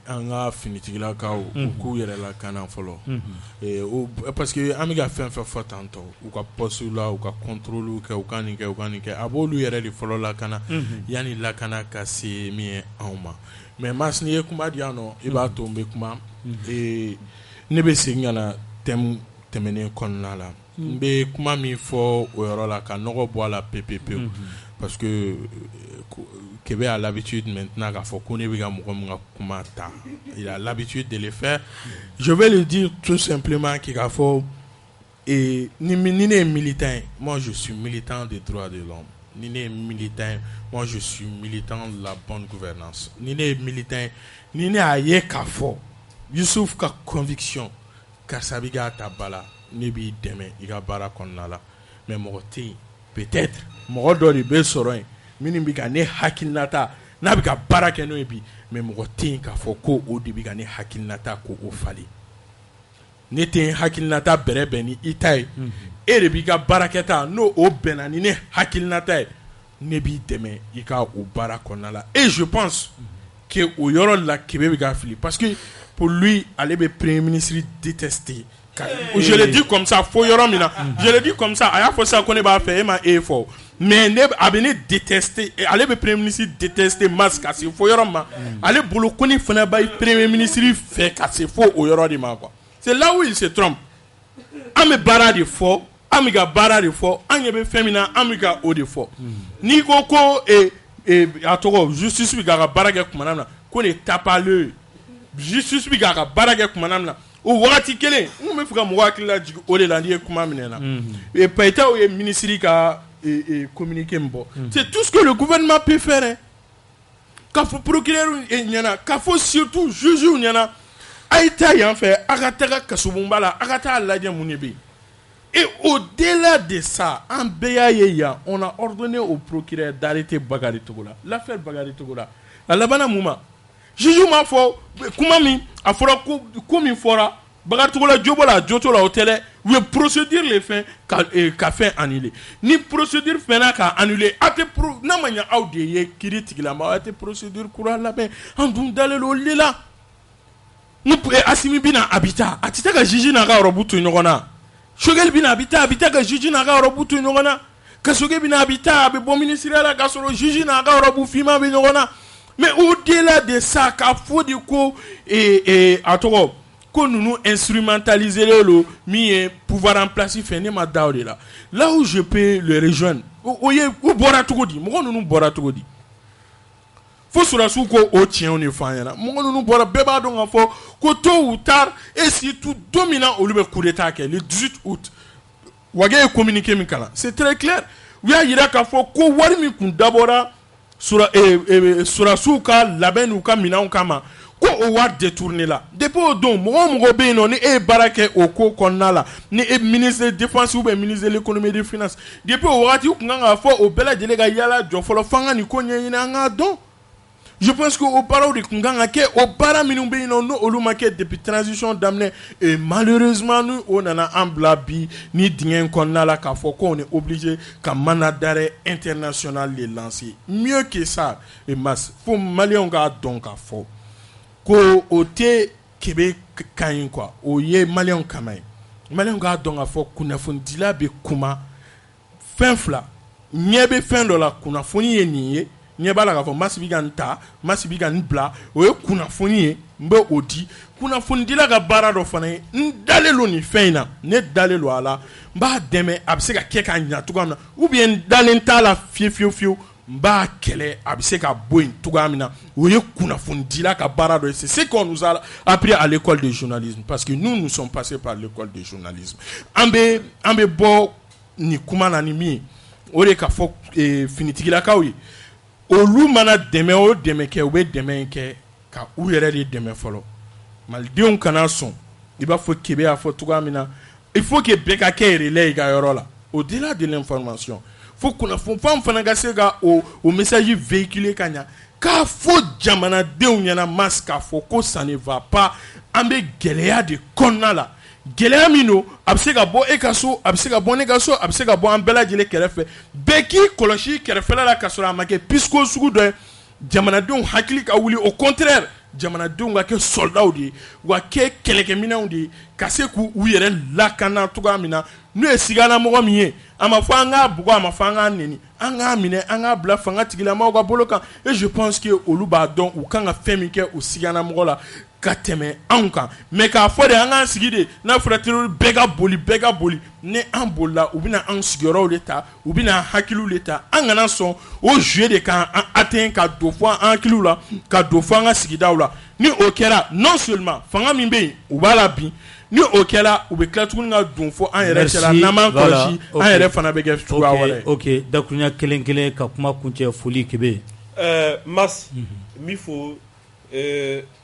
an ka finitigilakaw u k'u yɛrɛ lakana fɔlɔ parce que an bɛ ka fɛn fɛn fɔ tantɔ u ka poste la u ka contrôle kɛ u ka nin kɛ a b'olu yɛrɛ de fɔlɔ lakana yanni lakana ka se min ye anw ma mais Mas n'i ye kuma di yan nɔ i b'a to n bɛ kuma ne bɛ segin ka na thème tɛmɛnen kɔnɔna la n bɛ kuma min fɔ o yɔrɔ la ka nɔgɔ bɔ a la pewu parce que Kɛbɛ a l'habitude maintenant k'a fɔ ko ne bɛ ka mɔgɔ min ka kuma ta il a l'habitude de le faire je vais le dire tout simplement k'a fɔ ni ne ye militant ye moi je suis militant des droits de l'homme ni ne ye militant ye moi je suis militant de la bonne gouvernance ni ne ye militant ye ni ne y'a ye k'a fɔ Youssouf ka conviction karisa bɛ k'a ta ba la ne b'i dɛmɛ i ka baara kɔnɔna la mais mɔgɔ tɛ yen peut-être mɔgɔ dɔ de bɛ sɔrɔ yen minnu bɛ ka ne hakilinata n'a bɛ ka baara kɛ n'o ye bi mais mɔgɔ tɛ yen k'a fɔ ko o de bɛ ka ne hakilinata ko o falen ne tɛ yen hakilinata bɛrɛ bɛn ni i ta ye e de b'i ka baarakɛta n'o o bɛnna ni ne hakilinata ye ne b'i dɛmɛ i ka o baara kɔnɔna la et je pense que o yɔrɔ la Kɛbɛ bɛ ka fili parce que pour lui ale bɛ premier ministre détester je le dis comme ça fo yɔrɔ min na je le dis comme ça a y'a fɔ sisan ko ne b'a fɛ e ma e fɔ mais a bɛ ne détester ale bɛ premier ministre détester Mas ka se fo yɔrɔ ma ale bolo ko ne fana b'a premier ministre fɛ ka se fo o yɔrɔ de ma quoi c'est là où il se trompe an bɛ baara de fɔ an bɛ ka baara de fɔ an ɲɛ bɛ fɛn min na an bɛ ka o de fɔ n'i ko ko a tɔgɔ justice bɛ k'a ka baara kɛ kumana min na ko nin tape à l'œil justice bɛ k'a ka baara kɛ kumana min na o wagati kelen n kun bɛ fɛ ka mɔgɔ hakili lajigin o de la n'i ye kuma minɛ na Payitaw ye ministre ka communiqué min bɔ c'est tout ce que le gouvernement peut faire k'a fɔ procureur ɲɛna k'a fɔ surtout juge ɲɛna a ye taa yan fɛ a ka taga kasobonba la a ka taa lajɛ mun de bɛ yen. Et au-delà de ça, en BAYA, on a ordonné au procureur d'arrêter Bakary Togola. L'affaire Bakary Togola. À la bana mouma. Juju m'a fait, Koumami, a fora comme il fera, Bakary Togola, Djobola, Djotola, hôtel, oui, procédure les fins qu'a fait annuler. Ni procédure fait qu'a annulé. A te n'amanya audie, critique la ma, a te procédure courant là-bas, en doundale le là. Nous pouvons assimiler bien habitat. A ti ka Jiji n'a pas rebuté une rona. Shogel bina habita ka juji na ga robutu nyongona ka soge bina habita be bon ministère la ka soro juji na ga robu fima be nyongona mais au-delà de ça ka fodi ko atoro ko nous instrumentaliser le mi pouvoir en place fait ne ma daoudé là où je peux le rejoindre oye ou bora tugodi mo nous bora tugodi fo sura su ko o tien on fa yana mo nous bora beba don afo ko tôt ou tard et surtout dominant au lieu coup d'état le 18 août wage communiquer mi kala c'est très clair oui a yira ka fo ko wari mi kun dabora sura su ka laben ou ka mina kama ko o wa détourner là depuis donc mo be no ni barake o ko konna la ni ministre de défense ou ministre de l'économie et des finances depuis o wati ku nga fo o bela jele ga yala jofolo fanga ni ko nyina nga don. Je pense qu'au parole de Kunganga, au paraminumbe no olumake depuis transition d'amener et malheureusement nous on en a un blabi ni dien qu'on a la kafo qu'on est obligé qu'un mandat d'arrêt international les lancer. Mieux que ça, et masse faut malien ga donc à faux. Ko ote Québec kain quoi. Oye malien kamay. Malien ga donc à faux kuna fundila be kuma fin fla. Nyebe fin de la kuna foni yeniye. Nyebala ka fɔ masibi ka n bila o ye kunnafoni ye n bɛ o di kunnafonidila ka baara dɔ fana ye n dalen lo nin fɛn in na ne dalen lo a la n b'a dɛmɛ a bɛ se ka kɛ ka ɲa cogoya min na ou bien n dalen t'a la fiyewu n b'a kɛlɛ a bɛ se ka bɔ yen cogoya min na o ye kunnafonidila ka baara dɔ ye c'est ce qu'on nous a appris à l'école de journalisme parce que nous sommes passés par l'école de journalisme an bɛ bɔ nin kuma na ni min ye o de ka fɔ finitigilakaw ye. Olu mana dɛmɛ o dɛmɛ kɛ u bɛ dɛmɛ kɛ ka u yɛrɛ de dɛmɛ fɔlɔ malidenw kana sɔn i b'a fɔ Kebe y'a fɔ cogoya min na il faut que bɛɛ ka kɛ relais i ka yɔrɔ la au-delà de l'information fo kunnafoni fɛn fana ka se ka o message véhiculer ka ɲa k'a fɔ jamanadenw ɲɛna masse k'a fɔ ko ça ne va pas an bɛ gɛlɛya de kɔnɔna la gɛlɛya min don a bɛ se ka bɔ e ka so a bɛ se ka bɔ ne ka so a bɛ se ka bɔ an bɛɛ lajɛlen kɛrɛfɛ bɛɛ k'i kɔlɔsi kɛrɛfɛla la ka sɔrɔ a ma kɛ pisiko sugu dɔ ye jamanadenw hakili ka wuli au contraire jamanadenw ka kɛ soldaw de ye wa kɛ kɛlɛkɛminɛnw de ye ka se k'u yɛrɛ lakana cogoya min na n'o ye siganamɔgɔ min ye a ma fɔ an k'a bugɔ a ma fɔ an k'a nɛni an k'a minɛ an k'a bila fanga tigilamɔgɔw ka bolo kan et je pense que olu b'a dɔn u kan ka fɛn min kɛ u siganamɔgɔ la ka tɛmɛ anw kan mais k'a fɔ de an k'an sigi de n'a fɔra terroriste bɛɛ ka boli ni an bolila u bɛna an sigiyɔrɔw de ta u bɛna hakiliw de ta an kana sɔn o jouer de k'an atteint ka don fɔ an hakiliw la ka don fɔ an ka sigidaw la ni o kɛra non seulement fanga min bɛ yen u b'a la bin ni o kɛra u bɛ tila tuguni ka don fɔ an yɛrɛ cɛla n'an m'an kɔlɔsi an yɛrɛ fana bɛ kɛ cogoya wɛrɛ ye. Ok dakurunya kelen kelen ka kuma kuncɛ foli Kebe. Mas min fɔ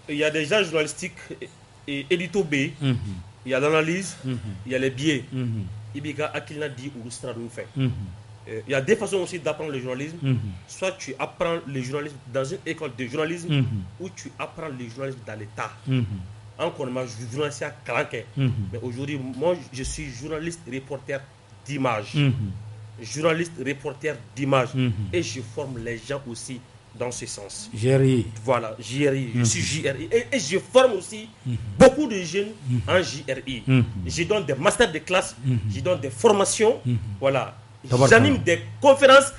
il y a des gens journalistiques et édito B, il y a l'analyse, il y a les biais. Ibiga Akilna dit ou nous fait. Il y a des façons aussi d'apprendre le journalisme. Soit tu apprends le journalisme dans une école de journalisme ou tu apprends le journalisme dans l'État. Encore moi, je suis journaliste à Clanquet. Mais aujourd'hui, moi, je suis journaliste reporter d'image. Journaliste reporter d'image. Et je forme les gens aussi dans ce sens. JRI. Voilà, JRI. Je suis JRI. Et je forme aussi beaucoup de jeunes en JRI. Je donne des masters de classe, je donne des formations. Voilà. J'anime des conférences.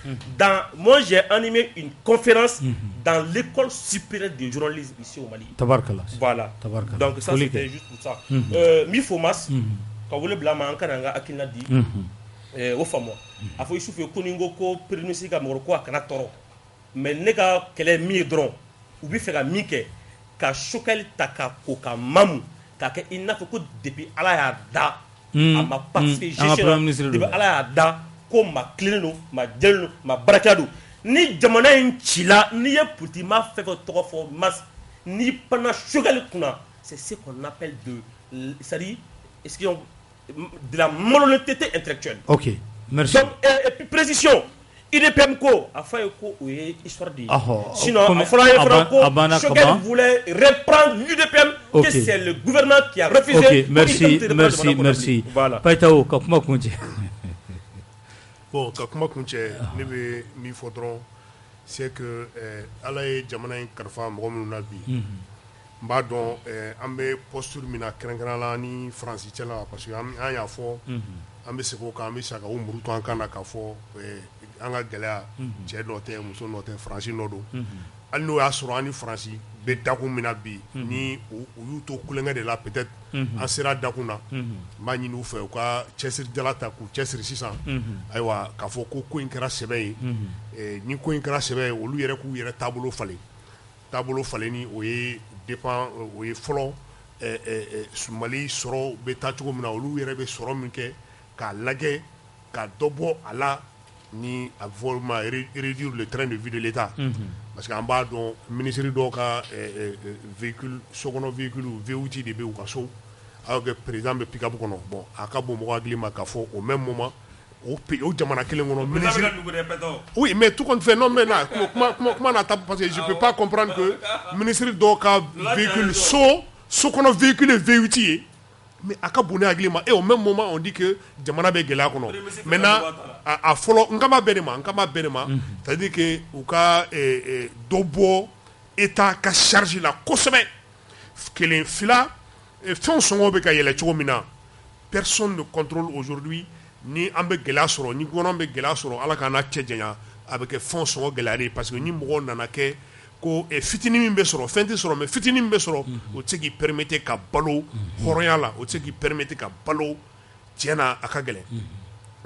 Moi, j'ai animé une conférence dans l'école supérieure de journalisme ici au Mali. Tabarkala. Voilà. Donc ça, c'était juste pour ça. Mifomas, quand vous le blâmez, Kananga Akina dit, au famo. Afo Youssouf Koningo ko Périnusiga Moroko à Kanatoro. mais ne ka kɛlɛ min ye dɔrɔn u bɛ fɛ ka min kɛ ka Choguel ta ka ko ka mamu k'a kɛ i n'a fɔ ko depuis Ala y'a da a ma participer gestion depuis Ala y'a da ko ma tilennen don ma jɛlen don ma barakɛla don ni jamana in cila n'i ye politigima fɛn fɛn tɔgɔ fɔ Mas ni panna Choguel kunna c'est ce qu'on appelle c'est-à-dire de la malhonnêteté intellectuelle. Ok, merci. Donc, et puis précision, IDPM ko a fait ko o ye histoire de sinon Choguel voulait reprendre l'UDPM que c'est le gouvernement qui a refusé. Ok, merci. Voilà. Paitao ka kuma kunje. Bon, ka kuma kunje ne be mi fɔ dɔrɔn c'est que Ala ye jamana in kalifa mɔgɔ minnu na bi. N b'a dɔn an bɛ posture min na kɛrɛnkɛrɛnnen la ni Faransi cɛla parce que an y'a fɔ an bɛ segin o kan an bɛ sa ka o muru to an kan na k'a fɔ an ka gɛlɛya cɛ nɔ tɛ muso nɔ tɛ Faransi nɔ don hali n'o y'a sɔrɔ an ni Faransi bɛ dakun min na bi ni u y'u to kulonkɛ de la peut-être an sera dakun na n b'a ɲini u fɛ u ka cɛsirijala ta k'u cɛsiri sisan ayiwa k'a fɔ ko in kɛra sɛbɛ ye ni ko in kɛra sɛbɛ ye olu yɛrɛ k'u yɛrɛ taabolo falenni o ye dépend o ye fɔlɔ Mali sɔrɔ bɛ taa cogo min na olu yɛrɛ bɛ sɔrɔ min kɛ k'a lajɛ ka dɔ bɔ a la ni a fɔ ma réduire le train de vie de l'État parce que an b'a dɔn ministre dɔw ka véhicule sokɔnɔ véhicule V8 de bɛ u ka so alors que président bɛ pick-up kɔnɔ bon a ka bon mɔgɔ hakili ma k'a fɔ au même moment o jamana kelen kɔnɔ ministre oui mais tout compte fait non mais na kuma na tabu parce que je peux pas comprendre que ministre dɔw ka véhicule sokɔnɔ véhicule V8 ye mais a ka bon ne hakili ma et au même moment on dit que jamana bɛ gɛlɛya kɔnɔ maintenant a fɔlɔ n kama bɛɛ de ma c'est-à-dire que u ka dɔ bɔ État ka charge la kosɛbɛ kelen fila fɛn sɔngɔ bɛ ka yɛlɛ cogo min na personne ne contrôle aujourd'hui ni an bɛ gɛlɛya sɔrɔ ni gouvernement bɛ gɛlɛya sɔrɔ Ala k'an n'a cɛ janya a bɛ kɛ fɛn sɔngɔ gɛlɛyalen parce que ni mɔgɔw nana kɛ ko fitinin min bɛ sɔrɔ fɛn tɛ sɔrɔ mais fitinin min bɛ sɔrɔ o tɛ se k'i permettre ka balo hɔrɔnya la o tɛ se k'i permettre ka balo tiɲɛna a ka gɛlɛn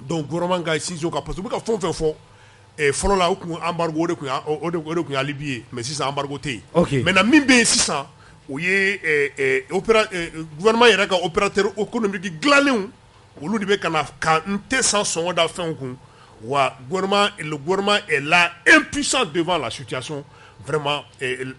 donc gouvernement ka sinsin o kan parce que u bɛ ka fɛn o fɛn fɔ fɔlɔ la o kun embargo o de kun ye alibi ye mais sisan embargo tɛ yen maintenant min bɛ yen sisan o ye gouvernement yɛrɛ ka opérateur économique dilanenw olu de bɛ ka na ka n tɛ san sɔngɔ da fɛnw kun wa le gouvernement est là impuissant devant la situation vraiment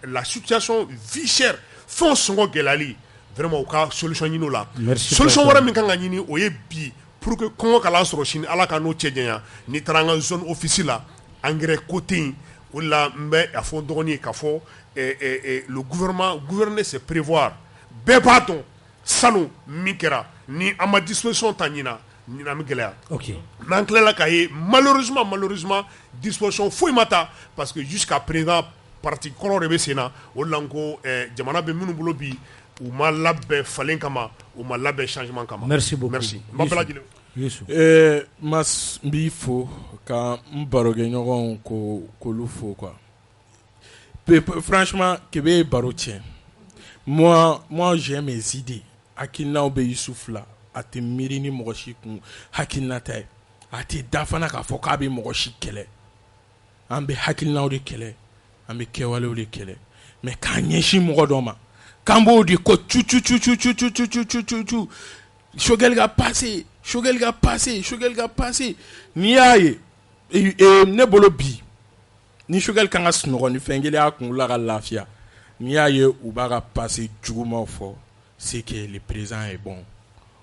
la situation vie chère fɛn sɔngɔ gɛlɛyali vraiment u ka solution ɲini o la solution wɛrɛ min kan ka ɲini o ye bi pour que kɔngɔ kana sɔrɔ sini Ala ka n'o cɛ janya n'i taara an ka zone office la engrais ko tɛ yen o de la n bɛ a fɔ n dɔgɔnin ye k'a fɔ le gouverner c'est prévoir bɛɛ b'a dɔn sanu min kɛra ni an ma disposition ta ɲina bɛ gɛlɛya n'an tilala k'a ye malheureusement disposition foyi ma ta parce que jusqu'à présent parti kɔrɔ de bɛ sen na o de la n ko jamana bɛ minnu bolo bi u ma labɛn falen kama u ma labɛn changement kama merci beaucoup merci n b'a bɛɛ lajɛlen Mas n b'i fo ka n barokɛɲɔgɔnw k'olu fo quoi franchement Kebe ye baro tiɲɛ moi j'ai mes idées hakilinaw bɛ Yusufu la a tɛ miiri ni mɔgɔ si kun hakilina tɛ a tɛ da fana k'a fɔ k'a bɛ mɔgɔ si kɛlɛ an bɛ hakilinaw de kɛlɛ an bɛ kɛwalew de kɛlɛ mais k'a ɲɛsin mɔgɔ dɔ ma k'an b'o de ko cu Choguel ka passé n'i y'a ye ne bolo bi ni Choguel kan ka sunɔgɔ ni fɛn kelen y'a kun la ka lafiya n'i y'a ye u b'a ka passé jugumanw fɔ c'est que le président est bon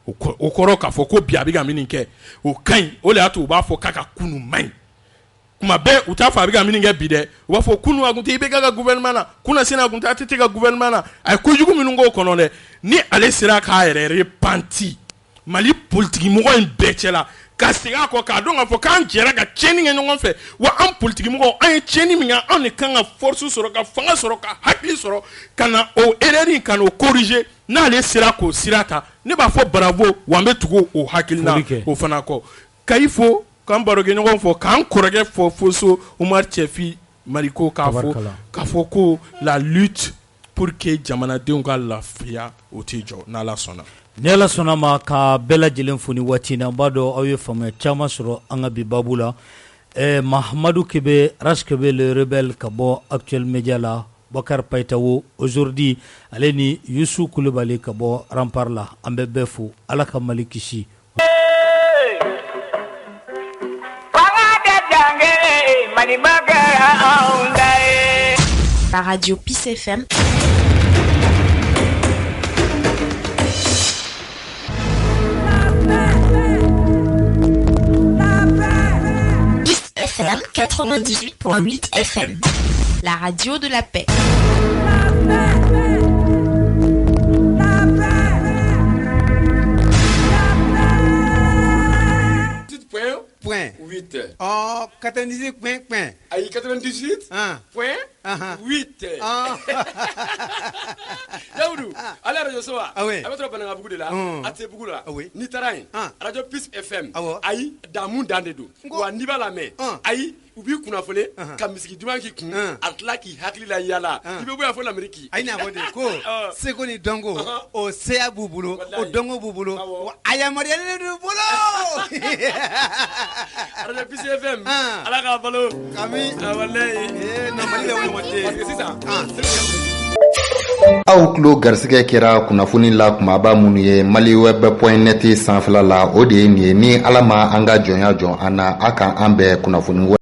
o kɔrɔ k'a fɔ ko bi a bɛ ka min kɛ o ka ɲi o de y'a to u b'a fɔ k'a ka kunu man ɲi kuma bɛɛ u t'a fɔ a bɛ ka min kɛ bi dɛ u b'a fɔ kunu a kun tɛ IBK ka gouvernement na kunna sini a kun tɛ ATT ka gouvernement na a ye kojugu minnu k'o kɔnɔ dɛ ni ale sera k'a yɛrɛ repenti Mali politikimɔgɔ in bɛɛ cɛ la ka segin a kɔ k'a dɔn k'a fɔ k'an jɛra ka tiɲɛni kɛ ɲɔgɔn fɛ wa an politikimɔgɔw an ye tiɲɛni min kɛ an de kan ka force sɔrɔ ka fanga sɔrɔ ka hakili sɔrɔ ka na o erreur in ka n'o corriger n'ale sera k'o sira ta ne b'a fɔ bravo wa an bɛ tugu o hakilina o fana kɔ Kayi fo k'an barokɛɲɔgɔn fɔ k'an kɔrɔkɛ fɔ Foso Umar Cɛfi Mariko k'a fɔ ko la lutte pour que jamanadenw ka lafiya o tɛ jɔ n'Ala sɔnna. Ni Ala sɔnna ma ka bɛɛ lajɛlen fo ni waati in na n b'a dɔn aw ye faamuya caman sɔrɔ an ka bi babu la Mahamadou Kebe, Rash Kebe, le rebelle Kabo, actuel média là, Bakar Paitawo, aujourd'hui, Aleni Youssou Koulibaly Kabo, Ramparla, Ambebefou, Alaka Malikishi. La radio Peace FM. Peace FM 98.8 FM. La radio de la paix. Point 8. Oh, 98 point. Aïe, 98 point 8. Yaoudou, allez radio soa. Ah oui. Avec trop banana beaucoup de là. Ate beaucoup là. Ah oui. Ni tarain. Radio Peace FM. Aïe, damu dandedo. Wa niba la me. Aïe, ubi kuna fole ka misiki duman ki kun atla ki hakli la yala. Ibe boya fole Ameriki. Aïe na bode ko. Seko ni dongo o sea bubulo o dongo bubulo. Aya mariale du bulo. Radio Peace FM. Ala ka balo. Kami. Wallahi. No mali le wote. Parce que c'est ça. aw tulo garisɛgɛ kɛra kunnafoni la kumaba minnu ye maliweb.net sanfɛla la o de ye nin ye ni ala ma an ka jɔnya jɔn an na a kan an bɛɛ kunnafoni